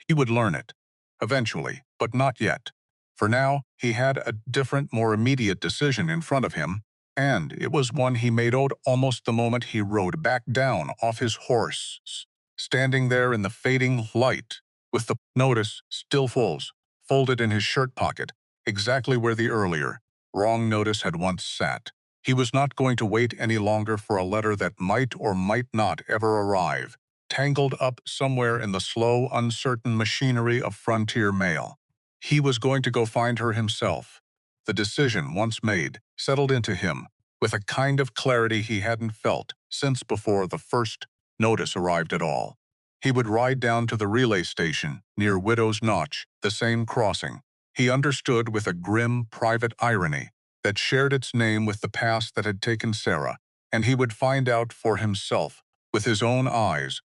He would learn it, eventually, but not yet. For now, he had a different, more immediate decision in front of him, and it was one he made almost the moment he rode back down off his horse, standing there in the fading light, with the notice still folded in his shirt pocket, exactly where the earlier, wrong notice had once sat. He was not going to wait any longer for a letter that might or might not ever arrive, tangled up somewhere in the slow, uncertain machinery of frontier mail. He was going to go find her himself. The decision, once made, settled into him, with a kind of clarity he hadn't felt since before the first notice arrived at all. He would ride down to the relay station near Widow's Notch, the same crossing. He understood with a grim, private irony that shared its name with the past that had taken Sarah, and he would find out for himself, with his own eyes,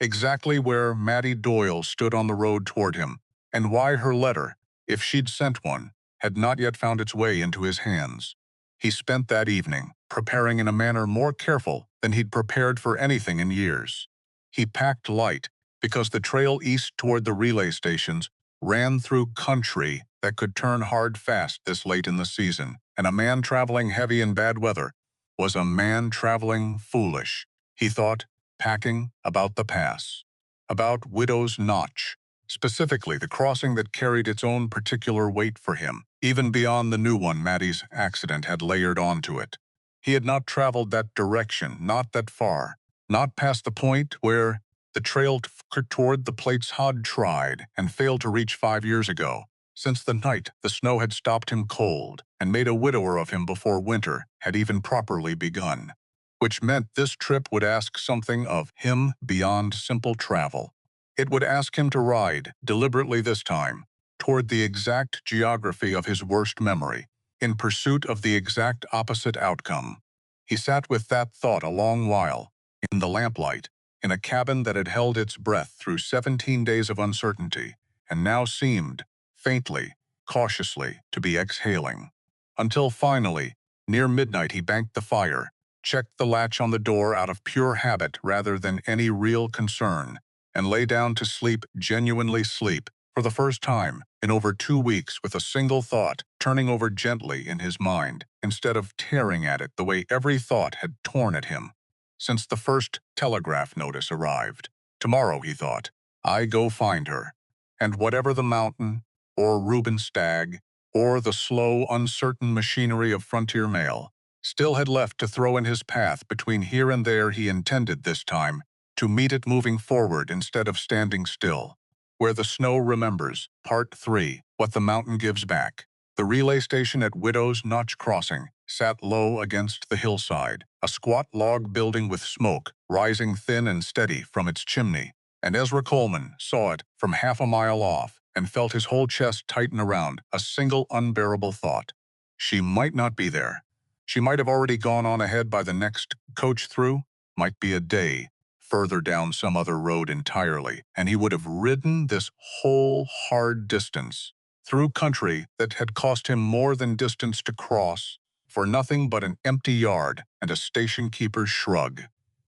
exactly where Mattie Doyle stood on the road toward him, and why her letter, if she'd sent one, had not yet found its way into his hands. He spent that evening preparing in a manner more careful than he'd prepared for anything in years. He packed light because the trail east toward the relay stations ran through country that could turn hard fast this late in the season, and a man traveling heavy in bad weather was a man traveling foolish. He thought, packing about the pass, about Widow's Notch, specifically the crossing that carried its own particular weight for him, even beyond the new one Maddie's accident had layered onto it. He had not traveled that direction, not that far, not past the point where the trail toward the plates Hod tried and failed to reach 5 years ago, since the night the snow had stopped him cold and made a widower of him before winter had even properly begun, which meant this trip would ask something of him beyond simple travel. It would ask him to ride, deliberately this time, toward the exact geography of his worst memory, in pursuit of the exact opposite outcome. He sat with that thought a long while, in the lamplight, in a cabin that had held its breath through 17 days of uncertainty, and now seemed, faintly, cautiously, to be exhaling. Until finally, near midnight, he banked the fire, checked the latch on the door out of pure habit rather than any real concern, and lay down to sleep, genuinely sleep, for the first time in over 2 weeks, with a single thought turning over gently in his mind, instead of tearing at it the way every thought had torn at him since the first telegraph notice arrived. Tomorrow, he thought, I go find her, and whatever the mountain, or Reuben stag, or the slow, uncertain machinery of frontier mail still had left to throw in his path between here and there, he intended this time to meet it moving forward instead of standing still. Where the Snow Remembers, Part 3, What the Mountain Gives Back. The relay station at Widow's Notch Crossing sat low against the hillside, a squat log building with smoke rising thin and steady from its chimney, and Ezra Coleman saw it from half a mile off and felt his whole chest tighten around a single unbearable thought. She might not be there. She might have already gone on ahead by the next coach through, might be a day further down some other road entirely, and he would have ridden this whole hard distance through country that had cost him more than distance to cross, for nothing but an empty yard and a station keeper's shrug.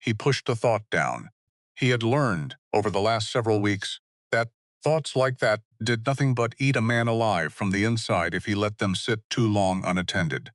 He pushed the thought down. He had learned, over the last several weeks, that thoughts like that did nothing but eat a man alive from the inside if he let them sit too long unattended.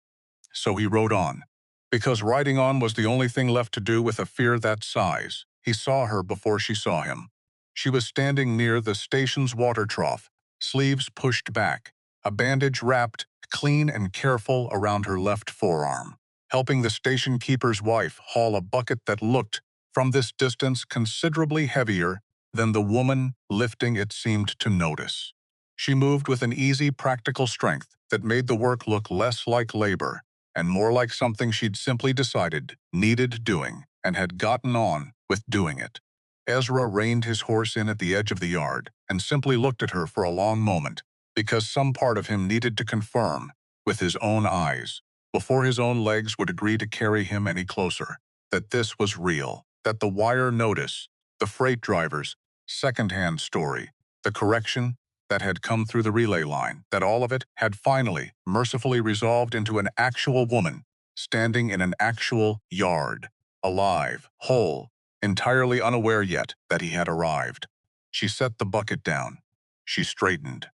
So he rode on, because riding on was the only thing left to do with a fear that size. He saw her before she saw him. She was standing near the station's water trough, sleeves pushed back, a bandage wrapped clean and careful around her left forearm, helping the station keeper's wife haul a bucket that looked, from this distance, considerably heavier than the woman lifting it seemed to notice. She moved with an easy, practical strength that made the work look less like labor and more like something she'd simply decided needed doing and had gotten on with doing it. Ezra reined his horse in at the edge of the yard and simply looked at her for a long moment, because some part of him needed to confirm, with his own eyes, before his own legs would agree to carry him any closer, that this was real, that the wire notice, the freight driver's second-hand story, the correction that had come through the relay line, that all of it had finally, mercifully resolved into an actual woman, standing in an actual yard, alive, whole, entirely unaware yet that he had arrived. She set the bucket down. She straightened.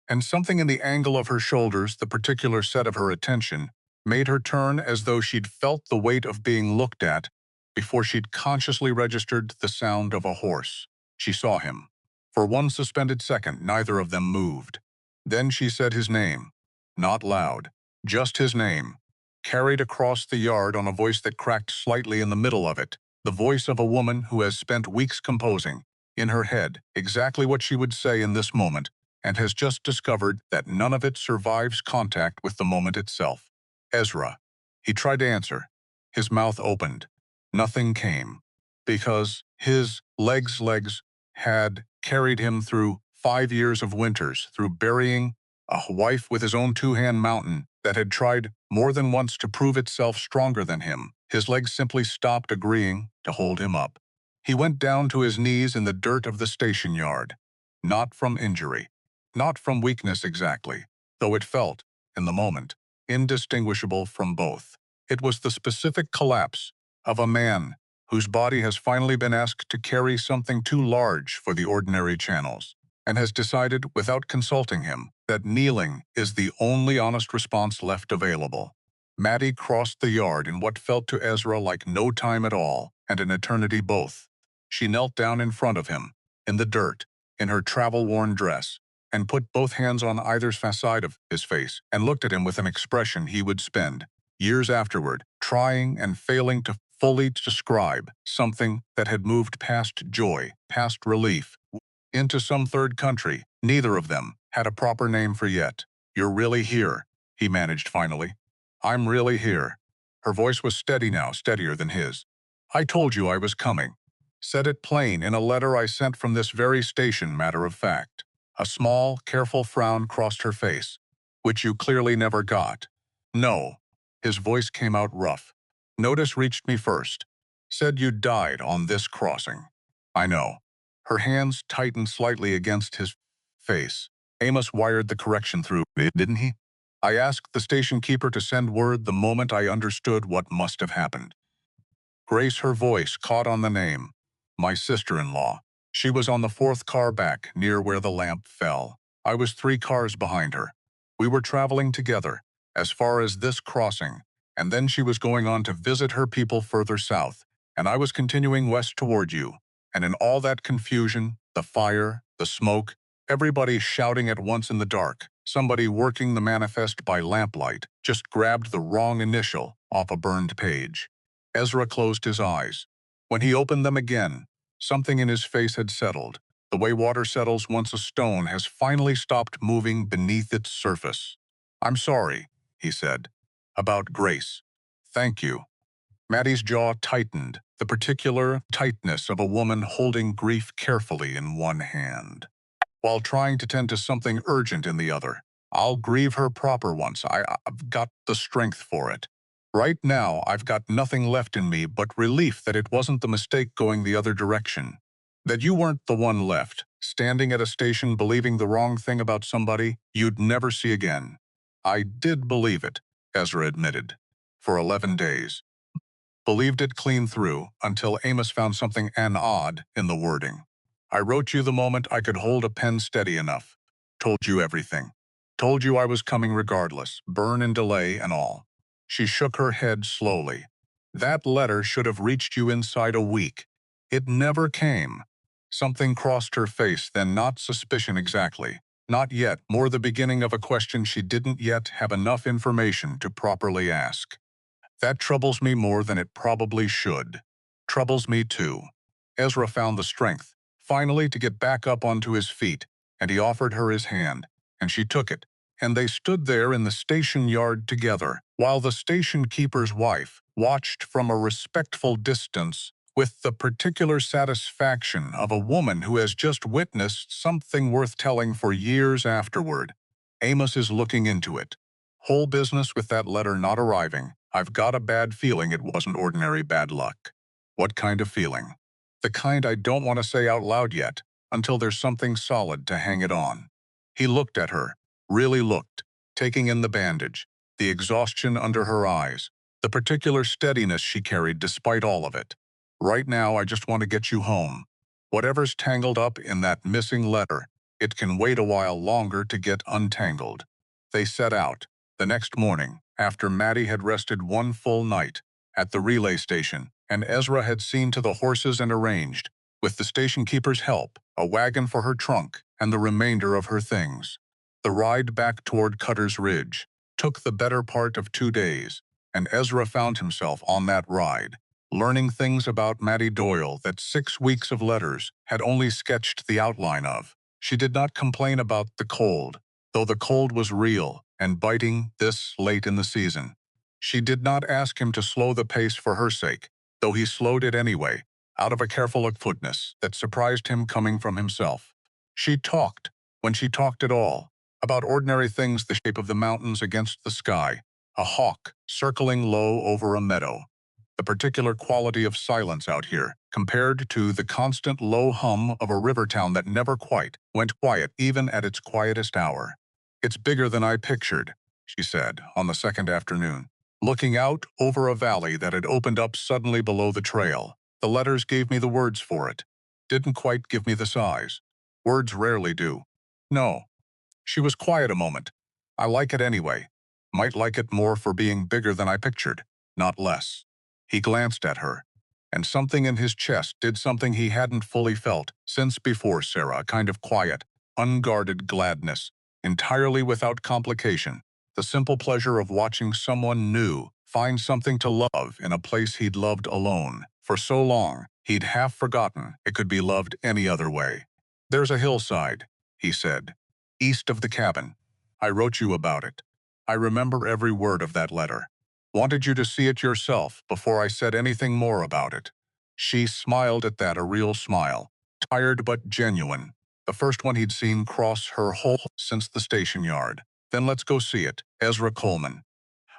And something in the angle of her shoulders, the particular set of her attention, made her turn as though she'd felt the weight of being looked at before she'd consciously registered the sound of a horse. She saw him. For one suspended second, neither of them moved. Then she said his name. Not loud, just his name, carried across the yard on a voice that cracked slightly in the middle of it, the voice of a woman who has spent weeks composing, in her head, exactly what she would say in this moment, and has just discovered that none of it survives contact with the moment itself. Ezra. He tried to answer. His mouth opened. Nothing came, because his legs had carried him through 5 years of winters, through burying a wife with his own two-hand mountain that had tried more than once to prove itself stronger than him. His legs simply stopped agreeing to hold him up. He went down to his knees in the dirt of the station yard, not from injury, not from weakness exactly, though it felt, in the moment, indistinguishable from both. It was the specific collapse of a man whose body has finally been asked to carry something too large for the ordinary channels, and has decided, without consulting him, that kneeling is the only honest response left available. Maddie crossed the yard in what felt to Ezra like no time at all, and an eternity both. She knelt down in front of him, in the dirt, in her travel-worn dress, and put both hands on either side of his face, and looked at him with an expression he would spend, years afterward, trying and failing to fully describe something that had moved past joy, past relief, into some third country. Neither of them had a proper name for yet. "You're really here," he managed finally. "I'm really here." Her voice was steady now, steadier than his. "I told you I was coming. Said it plain in a letter I sent from this very station, matter of fact." A small, careful frown crossed her face. "Which you clearly never got." "No." His voice came out rough. "Notice reached me first. Said you died on this crossing." "I know." Her hands tightened slightly against his face. "Amos wired the correction through it, didn't he? I asked the station keeper to send word the moment I understood what must have happened." Grace, her voice caught on the name. "My sister-in-law. She was on the fourth car back, near where the lamp fell. I was 3 cars behind her. We were traveling together, as far as this crossing, and then she was going on to visit her people further south, and I was continuing west toward you. And in all that confusion, the fire, the smoke, everybody shouting at once in the dark, somebody working the manifest by lamplight just grabbed the wrong initial off a burned page." Ezra closed his eyes. When he opened them again, something in his face had settled. The way water settles once a stone has finally stopped moving beneath its surface. "I'm sorry," he said. "About Grace. Thank you." Maddie's jaw tightened, the particular tightness of a woman holding grief carefully in one hand, while trying to tend to something urgent in the other. "I'll grieve her proper once. I've got the strength for it. Right now, I've got nothing left in me but relief that it wasn't the mistake going the other direction. That you weren't the one left, standing at a station believing the wrong thing about somebody you'd never see again." "I did believe it," Ezra admitted. "For 11 days. Believed it clean through, until Amos found something odd in the wording. I wrote you the moment I could hold a pen steady enough. Told you everything. Told you I was coming regardless, burn and delay and all." She shook her head slowly. "That letter should have reached you inside a week. It never came." Something crossed her face, then not suspicion exactly. Not yet, more the beginning of a question she didn't yet have enough information to properly ask. "That troubles me more than it probably should." "Troubles me too." Ezra found the strength, finally, to get back up onto his feet, and he offered her his hand, and she took it, and they stood there in the station yard together, while the station keeper's wife watched from a respectful distance with the particular satisfaction of a woman who has just witnessed something worth telling for years afterward. "Amos is looking into it. Whole business with that letter not arriving. I've got a bad feeling it wasn't ordinary bad luck." "What kind of feeling?" "The kind I don't want to say out loud yet, until there's something solid to hang it on." He looked at her, really looked, taking in the bandage, the exhaustion under her eyes, the particular steadiness she carried despite all of it. "Right now I just want to get you home. Whatever's tangled up in that missing letter, it can wait a while longer to get untangled." They set out, the next morning, after Maddie had rested one full night, at the relay station, and Ezra had seen to the horses and arranged, with the station keeper's help, a wagon for her trunk and the remainder of her things. The ride back toward Cutter's Ridge took the better part of 2 days, and Ezra found himself on that ride, learning things about Maddie Doyle that 6 weeks of letters had only sketched the outline of. She did not complain about the cold, though the cold was real and biting this late in the season. She did not ask him to slow the pace for her sake, though he slowed it anyway, out of a careful afootness that surprised him coming from himself. She talked, when she talked at all, about ordinary things, the shape of the mountains against the sky, a hawk circling low over a meadow, the particular quality of silence out here, compared to the constant low hum of a river town that never quite went quiet even at its quietest hour. "It's bigger than I pictured," she said on the second afternoon, looking out over a valley that had opened up suddenly below the trail. The letters gave me the words for it. Didn't quite give me the size. Words rarely do. No. She was quiet a moment. I like it anyway. Might like it more for being bigger than I pictured, not less. He glanced at her, and something in his chest did something he hadn't fully felt since before Sarah, a kind of quiet, unguarded gladness, entirely without complication, the simple pleasure of watching someone new find something to love in a place he'd loved alone. For so long, he'd half forgotten it could be loved any other way. "There's a hillside," he said, "east of the cabin. I wrote you about it. I remember every word of that letter. Wanted you to see it yourself before I said anything more about it." She smiled at that, a real smile, tired but genuine, the first one he'd seen cross her whole since the station yard. "Then let's go see it, Ezra Coleman.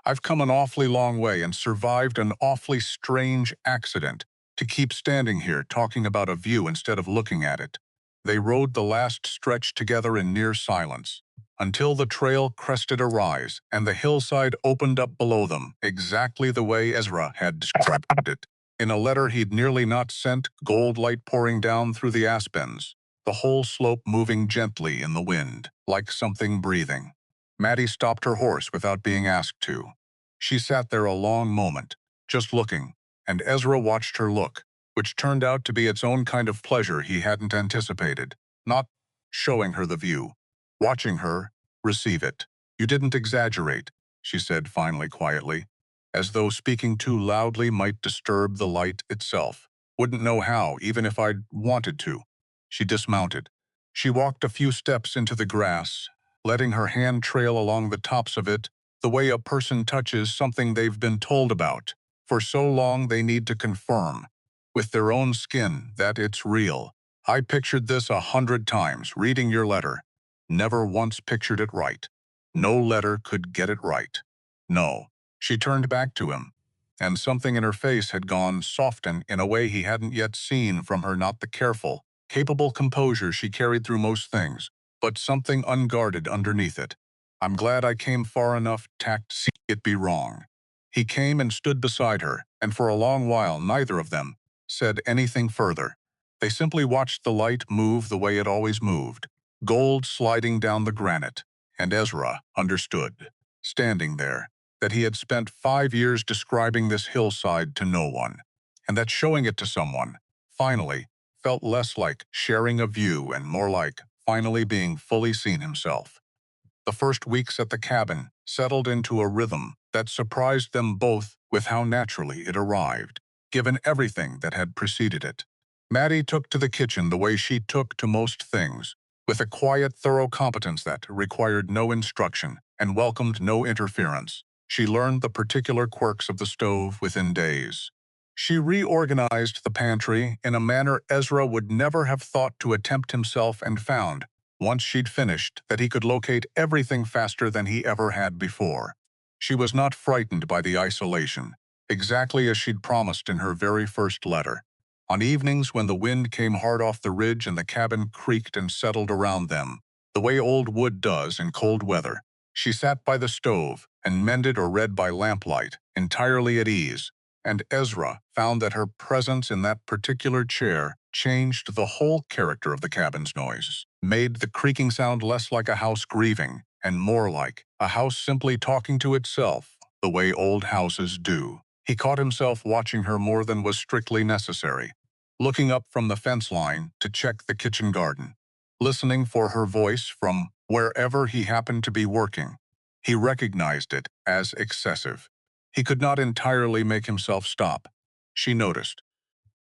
I've come an awfully long way and survived an awfully strange accident to keep standing here talking about a view instead of looking at it." They rode the last stretch together in near silence, until the trail crested a rise and the hillside opened up below them, exactly the way Ezra had described it. In a letter he'd nearly not sent, gold light pouring down through the aspens, the whole slope moving gently in the wind, like something breathing. Maddie stopped her horse without being asked to. She sat there a long moment, just looking, and Ezra watched her look, which turned out to be its own kind of pleasure he hadn't anticipated, not showing her the view, watching her receive it. "You didn't exaggerate," she said finally quietly, as though speaking too loudly might disturb the light itself. "Wouldn't know how, even if I'd wanted to." She dismounted. She walked a few steps into the grass, letting her hand trail along the tops of it the way a person touches something they've been told about for so long they need to confirm with their own skin that it's real. "I pictured this 100 times reading your letter. Never once pictured it right. No letter could get it right. No." She turned back to him, and something in her face had gone soften in a way he hadn't yet seen from her, not the careful, capable composure she carried through most things, but something unguarded underneath it. "I'm glad I came far enough tact to see it be wrong." He came and stood beside her, and for a long while neither of them said anything further. They simply watched the light move the way it always moved, gold sliding down the granite, and Ezra understood, standing there, that he had spent 5 years describing this hillside to no one, and that showing it to someone, finally, felt less like sharing a view and more like finally being fully seen himself. The first weeks at the cabin settled into a rhythm that surprised them both with how naturally it arrived, given everything that had preceded it. Maddie took to the kitchen the way she took to most things, with a quiet, thorough competence that required no instruction and welcomed no interference. She learned the particular quirks of the stove within days. She reorganized the pantry in a manner Ezra would never have thought to attempt himself, and found, once she'd finished, that he could locate everything faster than he ever had before. She was not frightened by the isolation, exactly as she'd promised in her very first letter. On evenings when the wind came hard off the ridge and the cabin creaked and settled around them, the way old wood does in cold weather, she sat by the stove and mended or read by lamplight, entirely at ease, and Ezra found that her presence in that particular chair changed the whole character of the cabin's noise, made the creaking sound less like a house grieving and more like a house simply talking to itself, the way old houses do. He caught himself watching her more than was strictly necessary, looking up from the fence line to check the kitchen garden, listening for her voice from wherever he happened to be working. He recognized it as excessive. He could not entirely make himself stop. She noticed.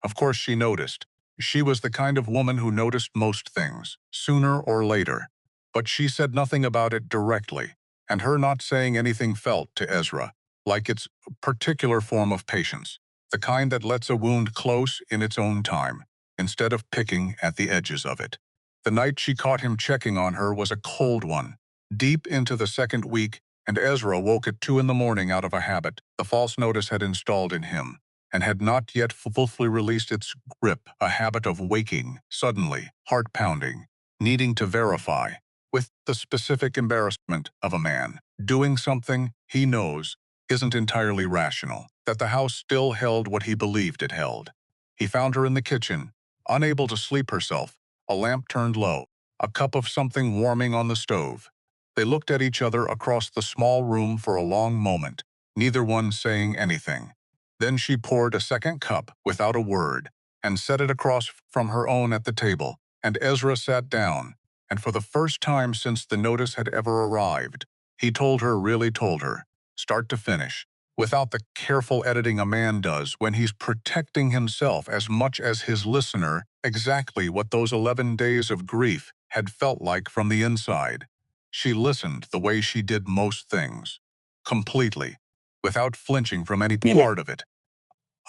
Of course she noticed. She was the kind of woman who noticed most things, sooner or later. But she said nothing about it directly, and her not saying anything felt to Ezra like its particular form of patience, the kind that lets a wound close in its own time, instead of picking at the edges of it. The night she caught him checking on her was a cold one, deep into the second week, and Ezra woke at 2 in the morning out of a habit the false notice had installed in him, and had not yet fully released its grip, a habit of waking, suddenly, heart-pounding, needing to verify, with the specific embarrassment of a man doing something he knows isn't entirely rational, that the house still held what he believed it held. He found her in the kitchen, unable to sleep herself, a lamp turned low, a cup of something warming on the stove. They looked at each other across the small room for a long moment, neither one saying anything. Then she poured a second cup without a word and set it across from her own at the table, and Ezra sat down, and for the first time since the notice had ever arrived, he really told her, start to finish, without the careful editing a man does when he's protecting himself as much as his listener, exactly what those 11 days of grief had felt like from the inside. She listened the way she did most things, completely, without flinching from any part of it.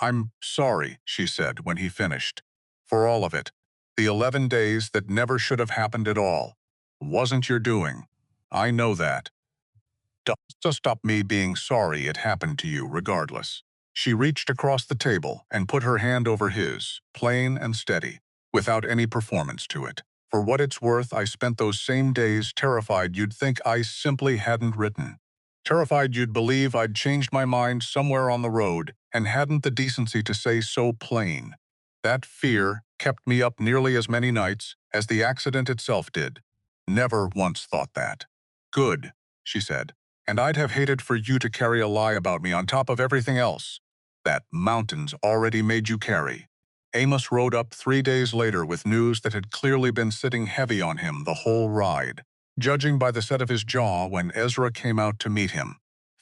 I'm sorry, she said when he finished, for all of it. The 11 days that never should have happened at all. Wasn't your doing. I know that. Doesn't stop me being sorry it happened to you regardless. She reached across the table and put her hand over his, plain and steady, without any performance to it. For what it's worth, I spent those same days terrified you'd think I simply hadn't written. Terrified you'd believe I'd changed my mind somewhere on the road and hadn't the decency to say so plain. That fear kept me up nearly as many nights as the accident itself did. Never once thought that. Good, she said. And I'd have hated for you to carry a lie about me on top of everything else that mountains already made you carry. Amos rode up 3 days later with news that had clearly been sitting heavy on him the whole ride, judging by the set of his jaw when Ezra came out to meet him.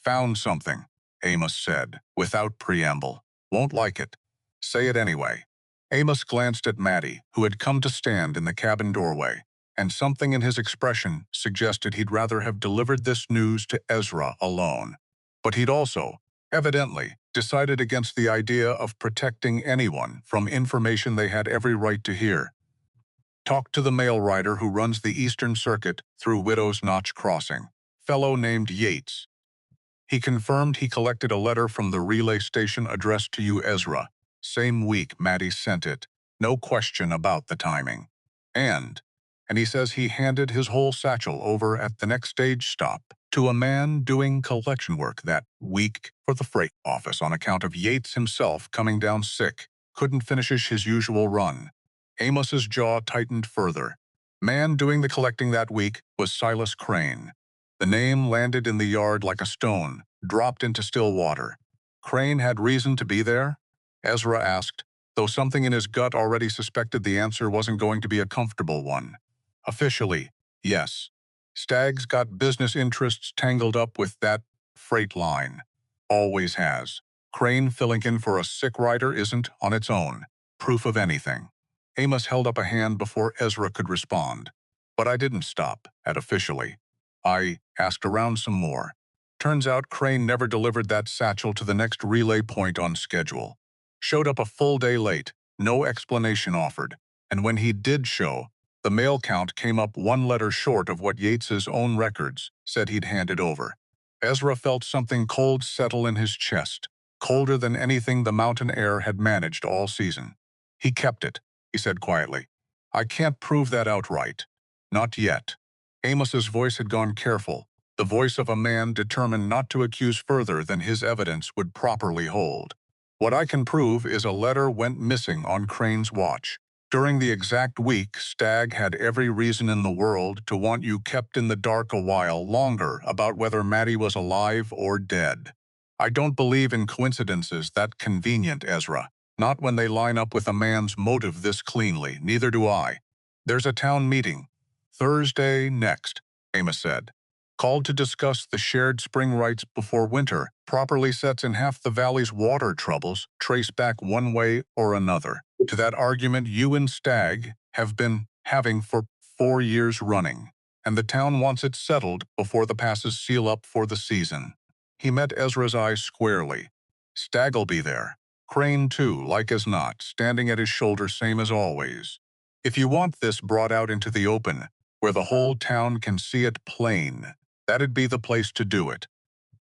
Found something, Amos said, without preamble. Won't like it. Say it anyway. Amos glanced at Maddie, who had come to stand in the cabin doorway, and something in his expression suggested he'd rather have delivered this news to Ezra alone. But he'd also, evidently, decided against the idea of protecting anyone from information they had every right to hear. Talked to the mail rider who runs the Eastern Circuit through Widow's Notch Crossing, fellow named Yates. He confirmed he collected a letter from the relay station addressed to you, Ezra. Same week Maddie sent it. No question about the timing. And he says he handed his whole satchel over at the next stage stop to a man doing collection work that week for the freight office on account of Yates himself coming down sick, couldn't finish his usual run. Amos's jaw tightened further. Man doing the collecting that week was Silas Crane. The name landed in the yard like a stone, dropped into still water. Crane had reason to be there? Ezra asked, though something in his gut already suspected the answer wasn't going to be a comfortable one. Officially, yes. Stagg's got business interests tangled up with that freight line. Always has. Crane filling in for a sick rider isn't, on its own, proof of anything. Amos held up a hand before Ezra could respond. But I didn't stop at officially. I asked around some more. Turns out Crane never delivered that satchel to the next relay point on schedule. Showed up a full day late, no explanation offered. And when he did show, the mail count came up 1 letter short of what Yates's own records said he'd handed over. Ezra felt something cold settle in his chest, colder than anything the mountain air had managed all season. He kept it, he said quietly. I can't prove that outright. Not yet. Amos's voice had gone careful, the voice of a man determined not to accuse further than his evidence would properly hold. What I can prove is a letter went missing on Crane's watch. During the exact week, Stagg had every reason in the world to want you kept in the dark a while longer about whether Maddie was alive or dead. I don't believe in coincidences that convenient, Ezra. Not when they line up with a man's motive this cleanly, neither do I. There's a town meeting. Thursday next, Amos said. Called to discuss the shared spring rights before winter properly sets in half the valley's water troubles trace back one way or another to that argument you and Stagg have been having for 4 years running, and the town wants it settled before the passes seal up for the season. He met Ezra's eyes squarely. Stagg'll be there. Crane, too, like as not, standing at his shoulder same as always. If you want this brought out into the open, where the whole town can see it plain, that'd be the place to do it.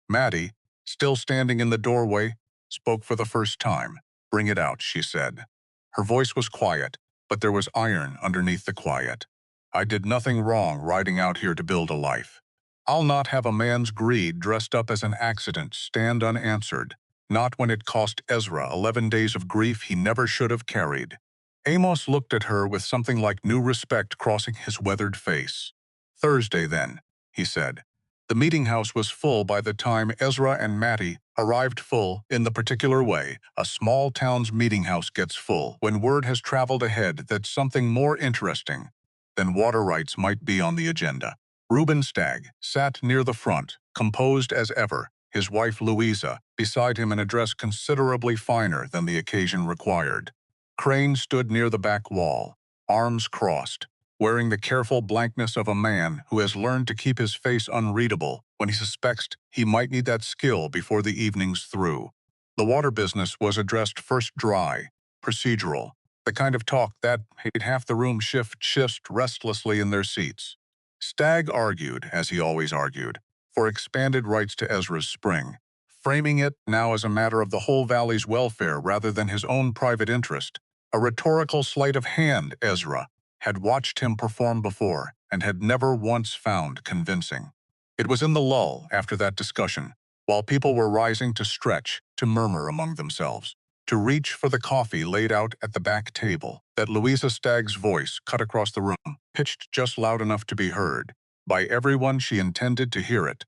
Maddie, still standing in the doorway, spoke for the first time. Bring it out, she said. Her voice was quiet, but there was iron underneath the quiet. I did nothing wrong riding out here to build a life. I'll not have a man's greed dressed up as an accident stand unanswered. Not when it cost Ezra 11 days of grief he never should have carried. Amos looked at her with something like new respect crossing his weathered face. "Thursday, then," he said. The meeting house was full by the time Ezra and Mattie arrived, full in the particular way a small town's meeting house gets full when word has traveled ahead that something more interesting than water rights might be on the agenda. Reuben Stagg sat near the front, composed as ever, his wife Louisa beside him in a dress considerably finer than the occasion required. Crane stood near the back wall, arms crossed, wearing the careful blankness of a man who has learned to keep his face unreadable when he suspects he might need that skill before the evening's through. The water business was addressed first dry, procedural, the kind of talk that made half the room shift restlessly in their seats. Stagg argued, as he always argued, for expanded rights to Ezra's spring, framing it now as a matter of the whole valley's welfare rather than his own private interest. A rhetorical sleight of hand, Ezra had watched him perform before and had never once found convincing. It was in the lull after that discussion, while people were rising to stretch, to murmur among themselves, to reach for the coffee laid out at the back table, that Louisa Stagg's voice cut across the room, pitched just loud enough to be heard by everyone she intended to hear it,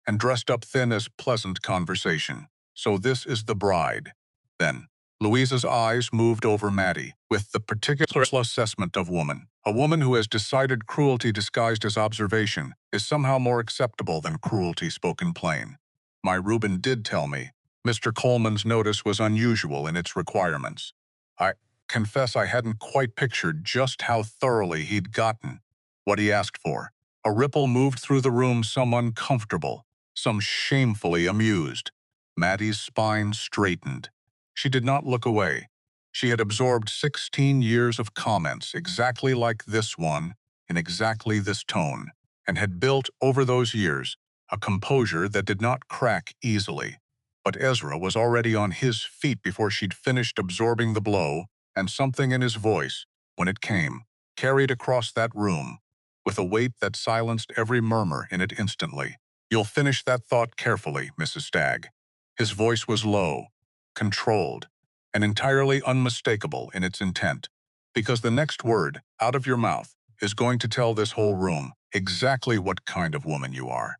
and dressed up thin as pleasant conversation. "So this is the bride, then." Louisa's eyes moved over Mattie, with the particular assessment of woman. A woman who has decided cruelty disguised as observation is somehow more acceptable than cruelty spoken plain. My Reuben did tell me Mr. Coleman's notice was unusual in its requirements. I confess I hadn't quite pictured just how thoroughly he'd gotten what he asked for. A ripple moved through the room, some uncomfortable, some shamefully amused. Mattie's spine straightened. She did not look away. She had absorbed 16 years of comments exactly like this one, in exactly this tone, and had built over those years a composure that did not crack easily. But Ezra was already on his feet before she'd finished absorbing the blow, and something in his voice, when it came, carried across that room, with a weight that silenced every murmur in it instantly. "You'll finish that thought carefully, Mrs. Stagg." His voice was low, controlled, and entirely unmistakable in its intent, because the next word out of your mouth is going to tell this whole room exactly what kind of woman you are.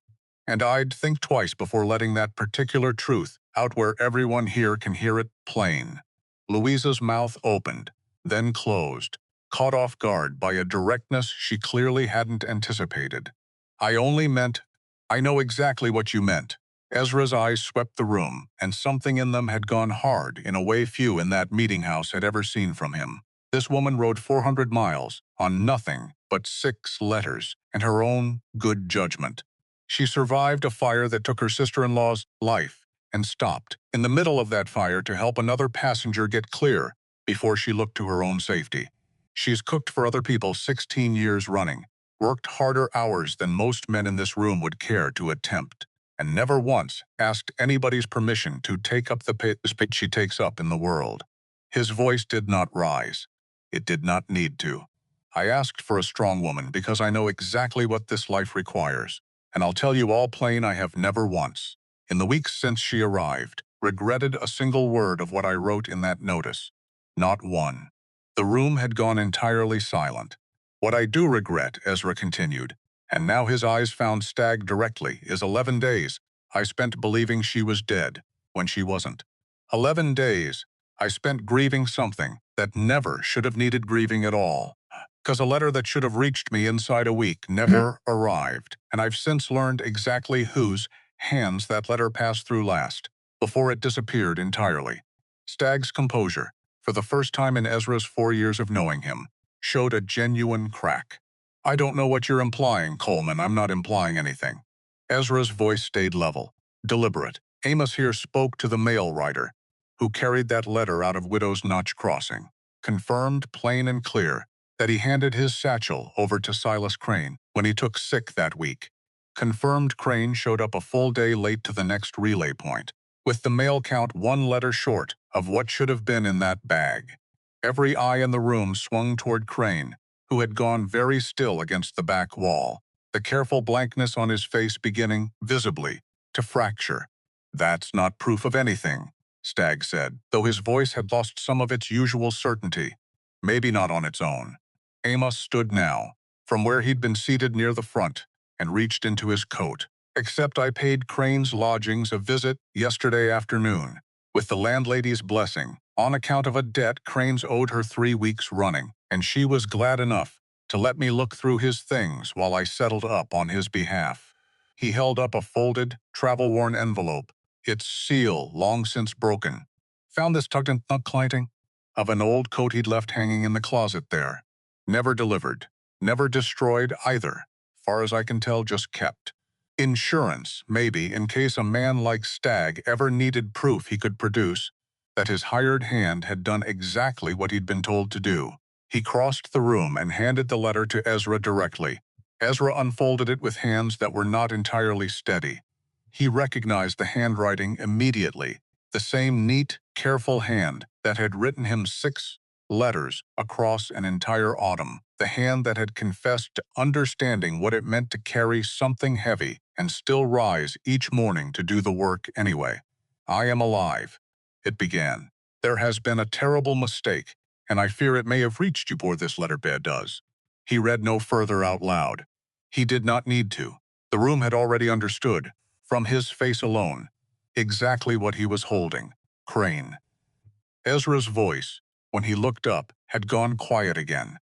And I'd think twice before letting that particular truth out where everyone here can hear it plain. Louisa's mouth opened, then closed, caught off guard by a directness she clearly hadn't anticipated. "I only meant, I know exactly what you meant." Ezra's eyes swept the room, and something in them had gone hard in a way few in that meeting house had ever seen from him. This woman rode 400 miles on nothing but 6 letters and her own good judgment. She survived a fire that took her sister-in-law's life and stopped in the middle of that fire to help another passenger get clear before she looked to her own safety. She's cooked for other people 16 years running, worked harder hours than most men in this room would care to attempt, and never once asked anybody's permission to take up the pace she takes up in the world. His voice did not rise. It did not need to. "I asked for a strong woman because I know exactly what this life requires, and I'll tell you all plain I have never once, in the weeks since she arrived, regretted a single word of what I wrote in that notice. Not one." The room had gone entirely silent. "What I do regret," Ezra continued, and now his eyes found Stagg directly, "is 11 days I spent believing she was dead when she wasn't. 11 days I spent grieving something that never should have needed grieving at all. 'Cause a letter that should have reached me inside a week never arrived, and I've since learned exactly whose hands that letter passed through last, before it disappeared entirely." Stagg's composure, for the first time in Ezra's 4 years of knowing him, showed a genuine crack. "I don't know what you're implying, Coleman. I'm not implying anything." Ezra's voice stayed level, deliberate. "Amos here spoke to the mail rider who carried that letter out of Widow's Notch Crossing, confirmed plain and clear that he handed his satchel over to Silas Crane when he took sick that week. Confirmed Crane showed up a full day late to the next relay point, with the mail count 1 letter short of what should have been in that bag." Every eye in the room swung toward Crane, who had gone very still against the back wall, the careful blankness on his face beginning, visibly, to fracture. "That's not proof of anything," Stagg said, though his voice had lost some of its usual certainty. Maybe not on its own. Amos stood now, from where he'd been seated near the front, and reached into his coat. Except I paid Crane's lodgings a visit yesterday afternoon, with the landlady's blessing, on account of a debt Crane's owed her 3 weeks running, and she was glad enough to let me look through his things while I settled up on his behalf. He held up a folded, travel-worn envelope, its seal long since broken. Found this tucked in the lining of an old coat he'd left hanging in the closet there. Never delivered. Never destroyed either. Far as I can tell, just kept. Insurance, maybe, in case a man like Stagg ever needed proof he could produce that his hired hand had done exactly what he'd been told to do. He crossed the room and handed the letter to Ezra directly. Ezra unfolded it with hands that were not entirely steady. He recognized the handwriting immediately, the same neat, careful hand that had written him 6 letters across an entire autumn, the hand that had confessed to understanding what it meant to carry something heavy and still rise each morning to do the work anyway. "I am alive," it began. "There has been a terrible mistake, and I fear it may have reached you before this letter does." He read no further out loud. He did not need to. The room had already understood, from his face alone, exactly what he was holding. Crane. Ezra's voice, when he looked up, had gone quiet again.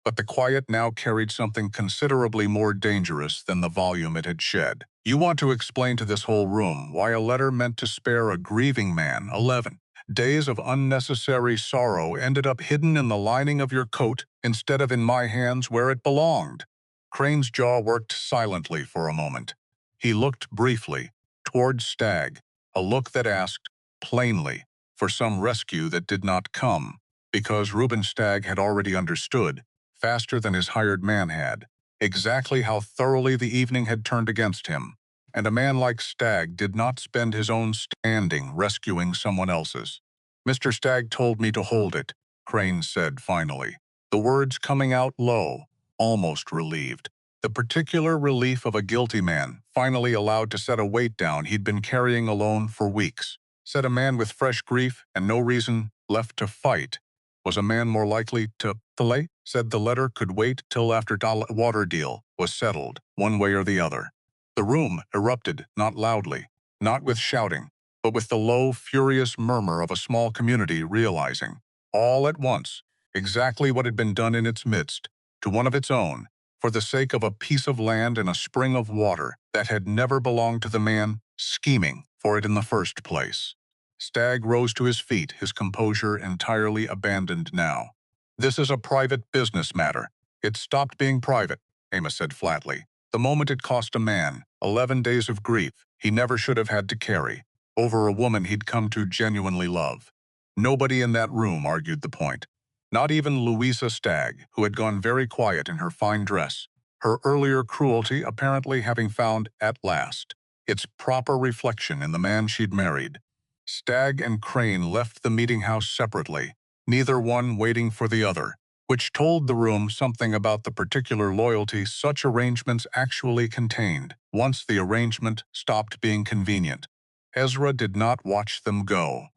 But the quiet now carried something considerably more dangerous than the volume it had shed. "You want to explain to this whole room why a letter meant to spare a grieving man 11 days of unnecessary sorrow ended up hidden in the lining of your coat instead of in my hands where it belonged." Crane's jaw worked silently for a moment. He looked briefly toward Stagg, a look that asked, plainly, for some rescue that did not come, because Reuben Stagg had already understood, faster than his hired man had, exactly how thoroughly the evening had turned against him, and a man like Stagg did not spend his own standing rescuing someone else's. "Mr. Stagg told me to hold it," Crane said finally, the words coming out low, almost relieved. The particular relief of a guilty man, finally allowed to set a weight down he'd been carrying alone for weeks. Said a man with fresh grief and no reason left to fight. Was a man more likely to delay? Said the letter could wait till after the water deal was settled, one way or the other. The room erupted, not loudly, not with shouting, but with the low, furious murmur of a small community realizing, all at once, exactly what had been done in its midst, to one of its own, for the sake of a piece of land and a spring of water that had never belonged to the man scheming for it in the first place. Stagg rose to his feet, his composure entirely abandoned now. "This is a private business matter. It stopped being private," Amos said flatly, "the moment it cost a man 11 days of grief he never should have had to carry, over a woman he'd come to genuinely love." Nobody in that room argued the point. Not even Louisa Stagg, who had gone very quiet in her fine dress, her earlier cruelty apparently having found, at last, its proper reflection in the man she'd married. Stagg and Crane left the meeting house separately, neither one waiting for the other, which told the room something about the particular loyalty such arrangements actually contained, once the arrangement stopped being convenient. Ezra did not watch them go.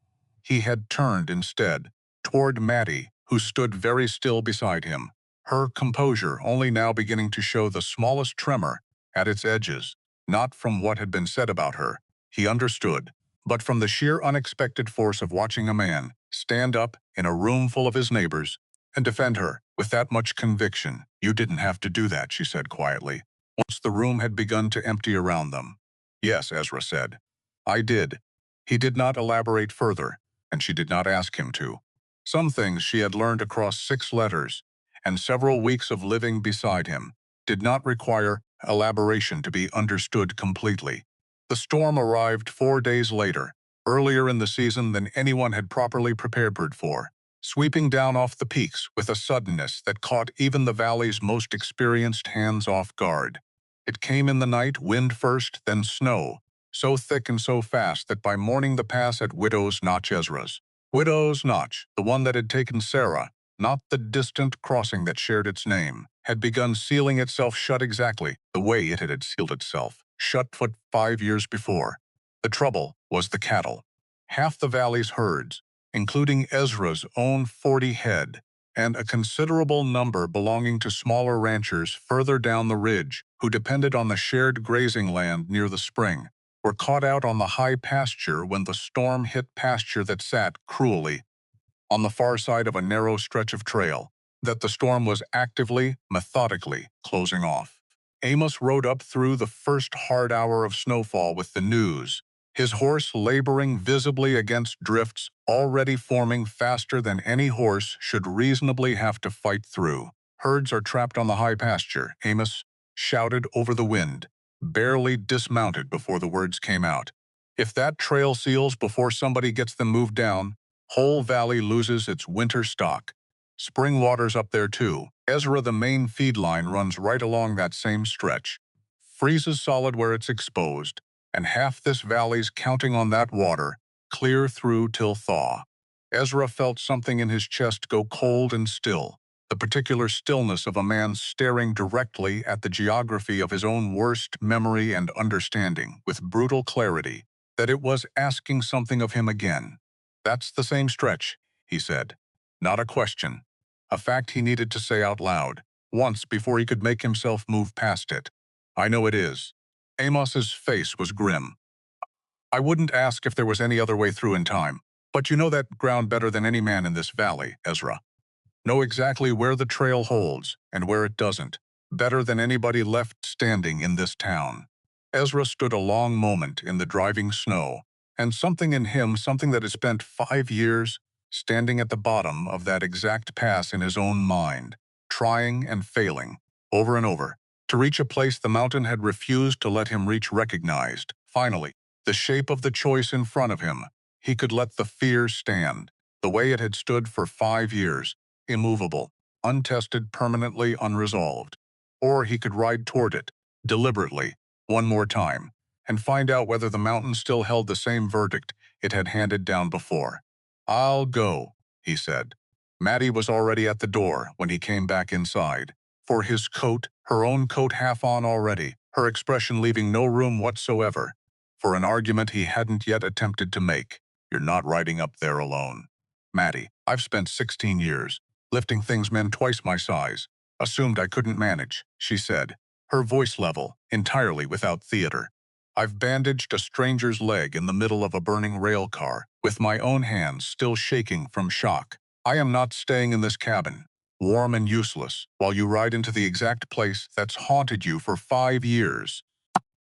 He had turned instead, toward Mattie, who stood very still beside him, her composure only now beginning to show the smallest tremor at its edges, not from what had been said about her, he understood, but from the sheer unexpected force of watching a man stand up in a room full of his neighbors and defend her with that much conviction. "You didn't have to do that," she said quietly, once the room had begun to empty around them. "Yes," Ezra said. "I did." He did not elaborate further, and she did not ask him to. Some things she had learned across 6 letters and several weeks of living beside him did not require elaboration to be understood completely. The storm arrived 4 days later, earlier in the season than anyone had properly prepared for, sweeping down off the peaks with a suddenness that caught even the valley's most experienced hands off guard. It came in the night, wind first, then snow, so thick and so fast that by morning the pass at Widow's Notch, Widow's Notch, the one that had taken Sarah, not the distant crossing that shared its name, had begun sealing itself shut exactly the way it had sealed itself shut 5 years before. The trouble was the cattle. Half the valley's herds, including Ezra's own 40 head, and a considerable number belonging to smaller ranchers further down the ridge who depended on the shared grazing land near the spring, were caught out on the high pasture when the storm hit pasture that sat cruelly on the far side of a narrow stretch of trail that the storm was actively, methodically closing off. Amos rode up through the first hard hour of snowfall with the news, his horse laboring visibly against drifts already forming faster than any horse should reasonably have to fight through. Herds are trapped on the high pasture, Amos shouted over the wind, barely dismounted before the words came out. If that trail seals before somebody gets them moved down, whole valley loses its winter stock. Spring water's up there too. Ezra, the main feed line, runs right along that same stretch, freezes solid where it's exposed, and half this valley's counting on that water, clear through till thaw. Ezra felt something in his chest go cold and still, the particular stillness of a man staring directly at the geography of his own worst memory and understanding with brutal clarity that it was asking something of him again. "That's the same stretch," he said. Not a question. A fact he needed to say out loud, once before he could make himself move past it. "I know it is." Amos's face was grim. "I wouldn't ask if there was any other way through in time, but you know that ground better than any man in this valley, Ezra. Know exactly where the trail holds and where it doesn't, better than anybody left standing in this town." Ezra stood a long moment in the driving snow, and something in him, something that had spent 5 years standing at the bottom of that exact pass in his own mind, trying and failing, over and over, to reach a place the mountain had refused to let him reach, recognized, finally, the shape of the choice in front of him. He could let the fear stand, the way it had stood for 5 years, immovable, untested, permanently unresolved. Or he could ride toward it, deliberately, one more time, and find out whether the mountain still held the same verdict it had handed down before. "I'll go," he said. Maddie was already at the door when he came back inside, for his coat, her own coat half on already, her expression leaving no room whatsoever for an argument he hadn't yet attempted to make. "You're not riding up there alone. Maddie, I've spent 16 years lifting things men twice my size. Assumed I couldn't manage," she said, her voice level, entirely without theater. "I've bandaged a stranger's leg in the middle of a burning rail car, with my own hands still shaking from shock. I am not staying in this cabin, warm and useless, while you ride into the exact place that's haunted you for 5 years.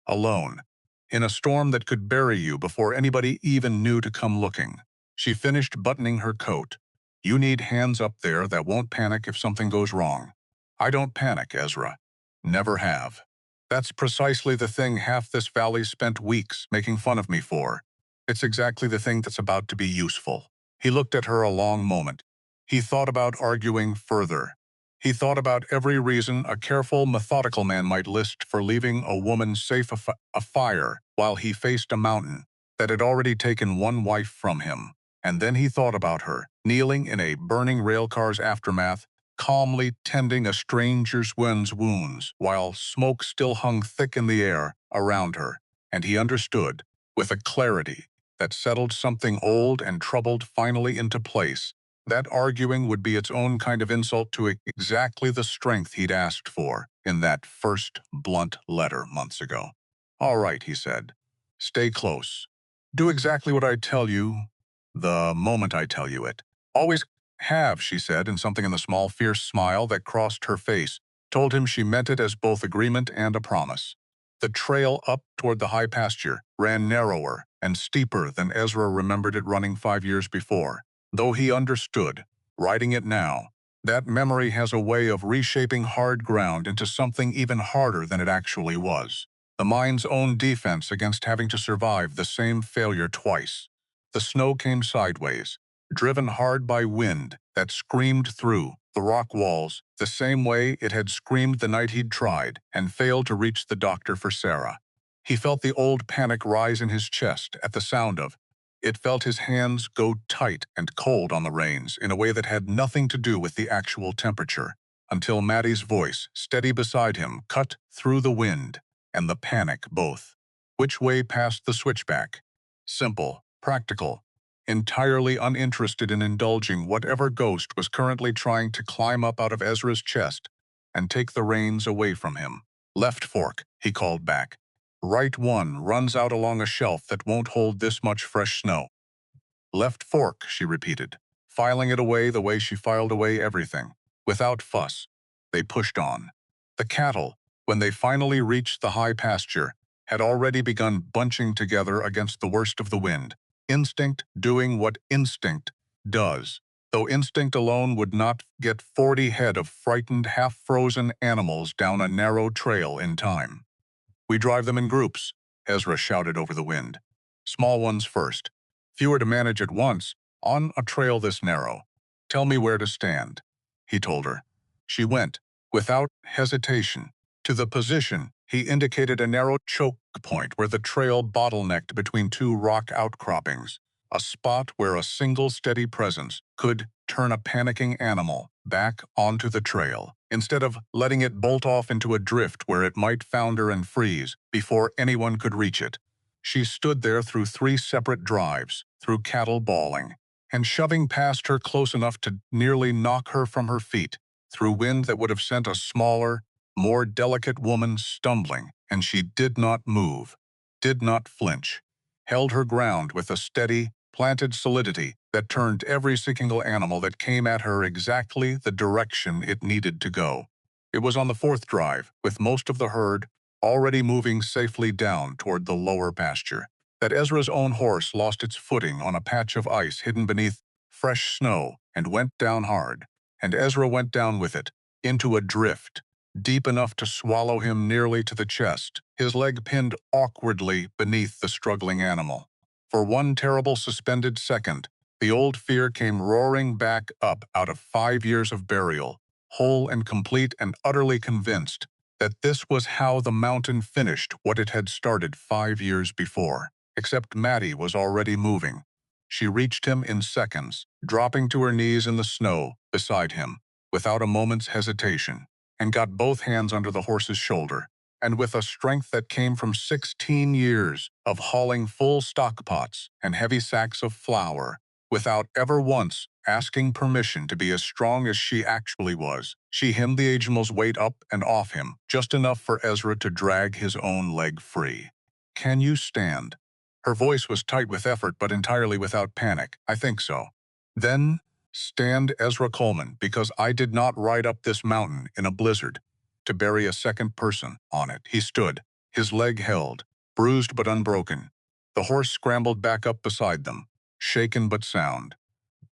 Alone. In a storm that could bury you before anybody even knew to come looking." She finished buttoning her coat. "You need hands up there that won't panic if something goes wrong." "I don't panic, Ezra. Never have. That's precisely the thing half this valley spent weeks making fun of me for. It's exactly the thing that's about to be useful." He looked at her a long moment. He thought about arguing further. He thought about every reason a careful, methodical man might list for leaving a woman safe afire while he faced a mountain that had already taken one wife from him. And then he thought about her, kneeling in a burning railcar's aftermath, calmly tending a stranger's wounds while smoke still hung thick in the air around her. And he understood, with a clarity that settled something old and troubled finally into place, that arguing would be its own kind of insult to exactly the strength he'd asked for in that first blunt letter months ago. "All right," he said. "Stay close. Do exactly what I tell you the moment I tell you it." "Always have," she said, and something in the small, fierce smile that crossed her face told him she meant it as both agreement and a promise. The trail up toward the high pasture ran narrower and steeper than Ezra remembered it running 5 years before. Though he understood, riding it now, that memory has a way of reshaping hard ground into something even harder than it actually was. The mind's own defense against having to survive the same failure twice. The snow came sideways, driven hard by wind that screamed through the rock walls the same way it had screamed the night he'd tried and failed to reach the doctor for Sarah. He felt the old panic rise in his chest at the sound of it, felt his hands go tight and cold on the reins in a way that had nothing to do with the actual temperature, until Maddie's voice, steady beside him, cut through the wind and the panic both. "Which way past the switchback?" Simple, practical, entirely uninterested in indulging whatever ghost was currently trying to climb up out of Ezra's chest and take the reins away from him. "Left fork," he called back. "Right one runs out along a shelf that won't hold this much fresh snow." "Left fork," she repeated, filing it away the way she filed away everything, without fuss. They pushed on. The cattle, when they finally reached the high pasture, had already begun bunching together against the worst of the wind, instinct doing what instinct does, though instinct alone would not get 40 head of frightened, half-frozen animals down a narrow trail in time. "We drive them in groups," Ezra shouted over the wind. "Small ones first. Fewer to manage at once, on a trail this narrow. Tell me where to stand," he told her. She went, without hesitation, to the position he indicated, a narrow choke point where the trail bottlenecked between two rock outcroppings, a spot where a single steady presence could turn a panicking animal back onto the trail, instead of letting it bolt off into a drift where it might founder and freeze before anyone could reach it. She stood there through 3 separate drives, through cattle bawling, and shoving past her close enough to nearly knock her from her feet, through wind that would have sent a smaller, more delicate woman stumbling, and she did not move, did not flinch, held her ground with a steady, planted solidity that turned every single animal that came at her exactly the direction it needed to go. It was on the 4th drive, with most of the herd already moving safely down toward the lower pasture, that Ezra's own horse lost its footing on a patch of ice hidden beneath fresh snow and went down hard, and Ezra went down with it, into a drift, deep enough to swallow him nearly to the chest, his leg pinned awkwardly beneath the struggling animal. For one terrible suspended second, the old fear came roaring back up out of 5 years of burial, whole and complete and utterly convinced that this was how the mountain finished what it had started 5 years before. Except Maddie was already moving. She reached him in seconds, dropping to her knees in the snow beside him, without a moment's hesitation, and got both hands under the horse's shoulder, and with a strength that came from 16 years of hauling full stock pots and heavy sacks of flour, without ever once asking permission to be as strong as she actually was, she hemmed the animal's weight up and off him, just enough for Ezra to drag his own leg free. "Can you stand?" Her voice was tight with effort, but entirely without panic. "I think so." "Then stand, Ezra Coleman, because I did not ride up this mountain in a blizzard to bury a second person on it." He stood, his leg held, bruised but unbroken. The horse scrambled back up beside them, shaken but sound.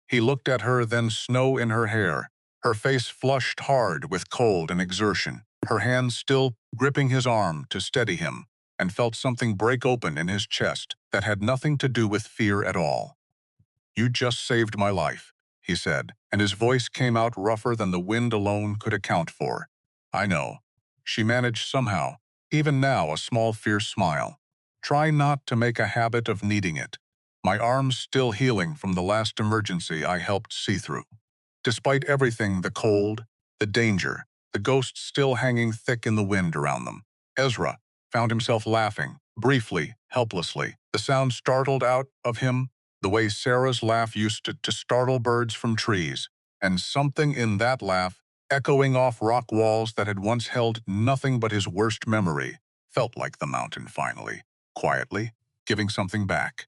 He looked at her, then snow in her hair, her face flushed hard with cold and exertion, her hands still gripping his arm to steady him, and felt something break open in his chest that had nothing to do with fear at all. "You just saved my life," he said, and his voice came out rougher than the wind alone could account for. "I know." She managed somehow, even now, a small fierce smile. "Try not to make a habit of needing it. My arm's still healing from the last emergency I helped see through. Despite everything, the cold, the danger, the ghosts still hanging thick in the wind around them." Ezra found himself laughing, briefly, helplessly. The sound startled out of him the way Sarah's laugh used to startle birds from trees, and something in that laugh, echoing off rock walls that had once held nothing but his worst memory, felt like the mountain finally, quietly, giving something back.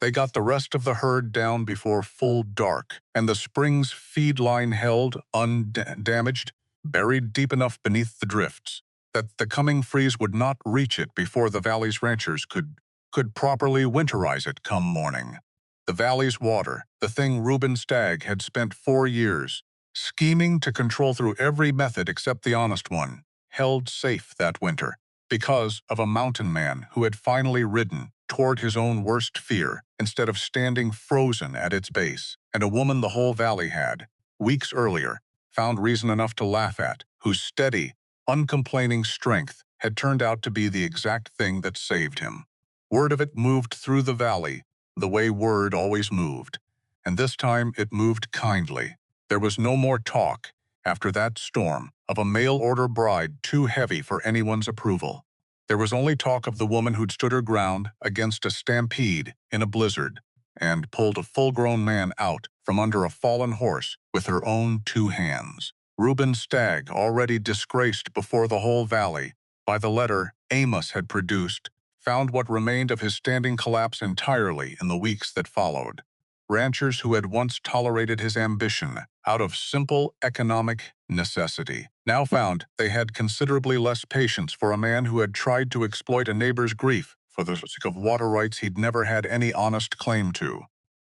They got the rest of the herd down before full dark, and the spring's feed line held, undamaged, buried deep enough beneath the drifts, that the coming freeze would not reach it before the valley's ranchers could properly winterize it come morning. The valley's water, the thing Reuben Stagg had spent 4 years scheming to control through every method except the honest one, held safe that winter because of a mountain man who had finally ridden toward his own worst fear instead of standing frozen at its base, and a woman the whole valley had, weeks earlier, found reason enough to laugh at, whose steady, uncomplaining strength had turned out to be the exact thing that saved him. Word of it moved through the valley the way word always moved, and this time it moved kindly. There was no more talk, after that storm, of a mail-order bride too heavy for anyone's approval. There was only talk of the woman who'd stood her ground against a stampede in a blizzard, and pulled a full-grown man out from under a fallen horse with her own 2 hands. Reuben Stagg, already disgraced before the whole valley by the letter Amos had produced, found what remained of his standing collapse entirely in the weeks that followed. Ranchers who had once tolerated his ambition out of simple economic necessity now found they had considerably less patience for a man who had tried to exploit a neighbor's grief for the sake of water rights he'd never had any honest claim to.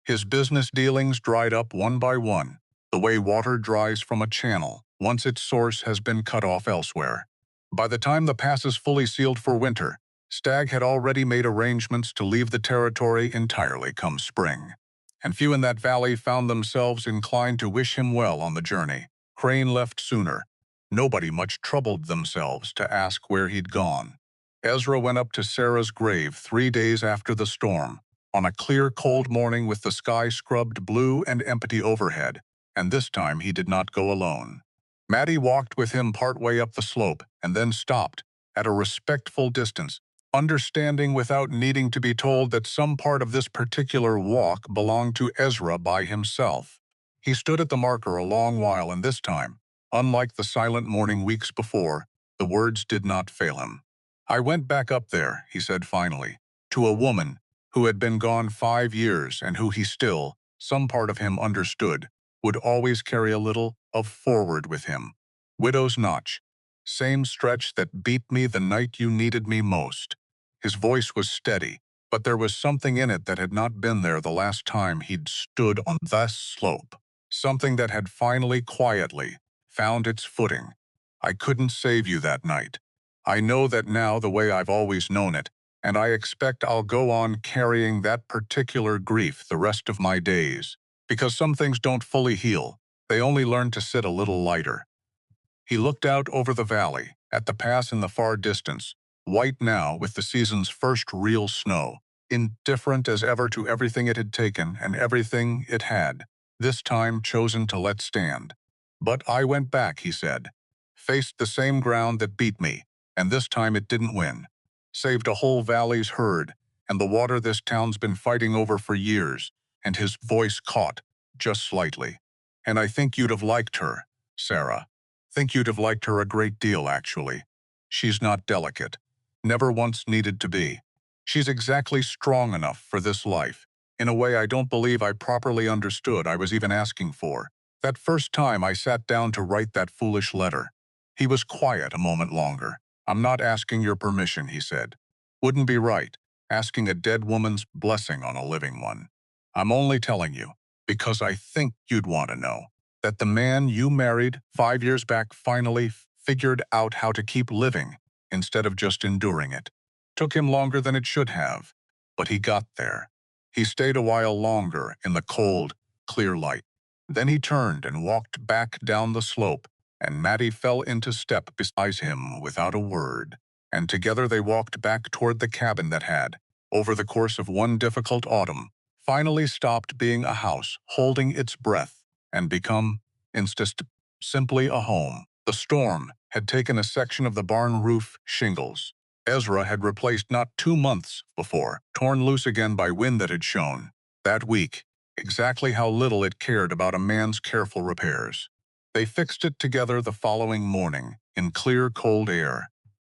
His business dealings dried up one by one, the way water dries from a channel once its source has been cut off elsewhere. By the time the pass is fully sealed for winter, Stagg had already made arrangements to leave the territory entirely come spring, and few in that valley found themselves inclined to wish him well on the journey. Crane left sooner. Nobody much troubled themselves to ask where he'd gone. Ezra went up to Sarah's grave 3 days after the storm, on a clear, cold morning with the sky scrubbed blue and empty overhead, and this time he did not go alone. Mattie walked with him part way up the slope and then stopped, at a respectful distance, understanding without needing to be told that some part of this particular walk belonged to Ezra by himself. He stood at the marker a long while, and this time, unlike the silent morning weeks before, the words did not fail him. "I went back up there," he said finally, "to a woman who had been gone 5 years and who he still, some part of him understood, would always carry a little of forward with him. Widow's Notch. Same stretch that beat me the night you needed me most." His voice was steady, but there was something in it that had not been there the last time he'd stood on that slope. Something that had finally, quietly, found its footing. "I couldn't save you that night. I know that now the way I've always known it, and I expect I'll go on carrying that particular grief the rest of my days, because some things don't fully heal. They only learn to sit a little lighter." He looked out over the valley, at the pass in the far distance, white now with the season's first real snow, indifferent as ever to everything it had taken and everything it had, this time chosen to let stand. "But I went back," he said, "faced the same ground that beat me, and this time it didn't win. Saved a whole valley's herd, and the water this town's been fighting over for years," and his voice caught, just slightly. "And I think you'd have liked her, Sarah. Think you'd have liked her a great deal, actually. She's not delicate. Never once needed to be. She's exactly strong enough for this life, in a way I don't believe I properly understood I was even asking for, that first time I sat down to write that foolish letter." He was quiet a moment longer. "I'm not asking your permission," he said. "Wouldn't be right, asking a dead woman's blessing on a living one. I'm only telling you, because I think you'd want to know, that the man you married 5 years back finally figured out how to keep living instead of just enduring it. Took him longer than it should have, but he got there. He stayed a while longer in the cold, clear light. Then he turned and walked back down the slope, and Mattie fell into step beside him without a word, and together they walked back toward the cabin that had, over the course of one difficult autumn, finally stopped being a house holding its breath and become, instead, simply a home. The storm had taken a section of the barn roof shingles. Ezra had replaced not 2 months before, torn loose again by wind that had shown, that week, exactly how little it cared about a man's careful repairs. They fixed it together the following morning, in clear, cold air.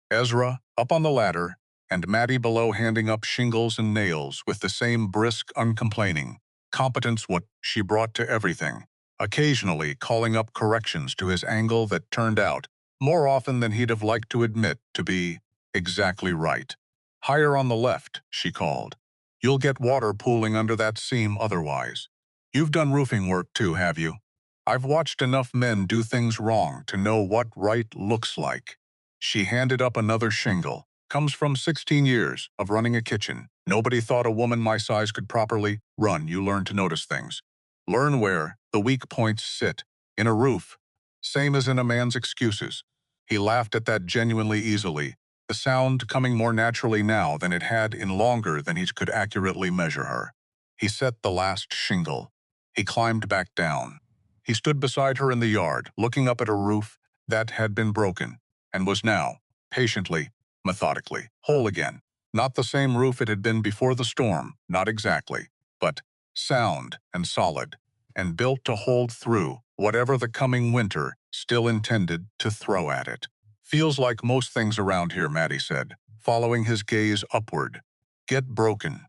Ezra up on the ladder, and Mattie below handing up shingles and nails with the same brisk, uncomplaining competence what she brought to everything, occasionally calling up corrections to his angle that turned out, more often than he'd have liked to admit, to be exactly right. "Higher on the left," she called. "You'll get water pooling under that seam otherwise. You've done roofing work too, have you? I've watched enough men do things wrong to know what right looks like." She handed up another shingle. "Comes from 16 years of running a kitchen. Nobody thought a woman my size could properly run. You learn to notice things. Learn where the weak points sit. In a roof. Same as in a man's excuses." He laughed at that genuinely easily, the sound coming more naturally now than it had in longer than he could accurately measure her. He set the last shingle. He climbed back down. He stood beside her in the yard, looking up at a roof that had been broken, and was now, patiently, methodically, whole again. Not the same roof it had been before the storm, not exactly, but sound and solid, and built to hold through whatever the coming winter still intended to throw at it. Feels like most things around here, Maddie said, following his gaze upward. Get broken.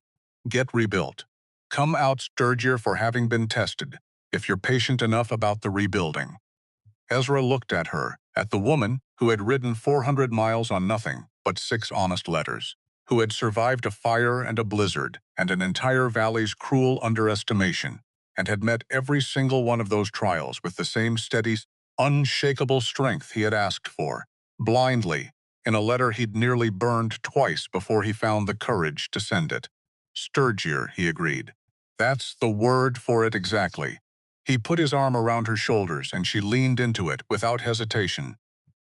Get rebuilt. Come out sturdier for having been tested, if you're patient enough about the rebuilding. Ezra looked at her, at the woman who had ridden 400 miles on nothing but 6 honest letters, who had survived a fire and a blizzard and an entire valley's cruel underestimation, and had met every single one of those trials with the same steady, unshakable strength he had asked for, blindly, in a letter he'd nearly burned twice before he found the courage to send it. Sturgier, he agreed. That's the word for it exactly. He put his arm around her shoulders, and she leaned into it without hesitation.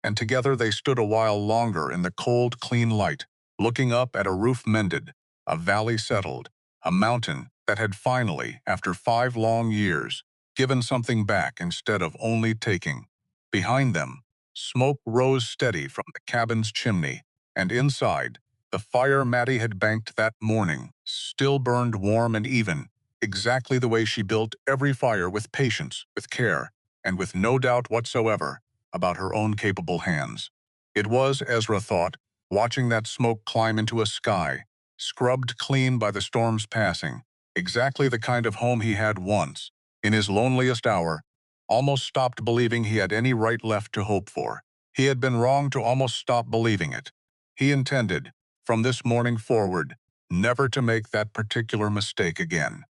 And together they stood a while longer in the cold, clean light, looking up at a roof mended, a valley settled, a mountain that had finally, after 5 long years, given something back instead of only taking. Behind them, smoke rose steady from the cabin's chimney, and inside, the fire Maddie had banked that morning still burned warm and even, exactly the way she built every fire, with patience, with care, and with no doubt whatsoever about her own capable hands. It was, Ezra thought, watching that smoke climb into a sky, scrubbed clean by the storm's passing, exactly the kind of home he had once, in his loneliest hour, almost stopped believing he had any right left to hope for. He had been wrong to almost stop believing it. He intended, from this morning forward, never to make that particular mistake again.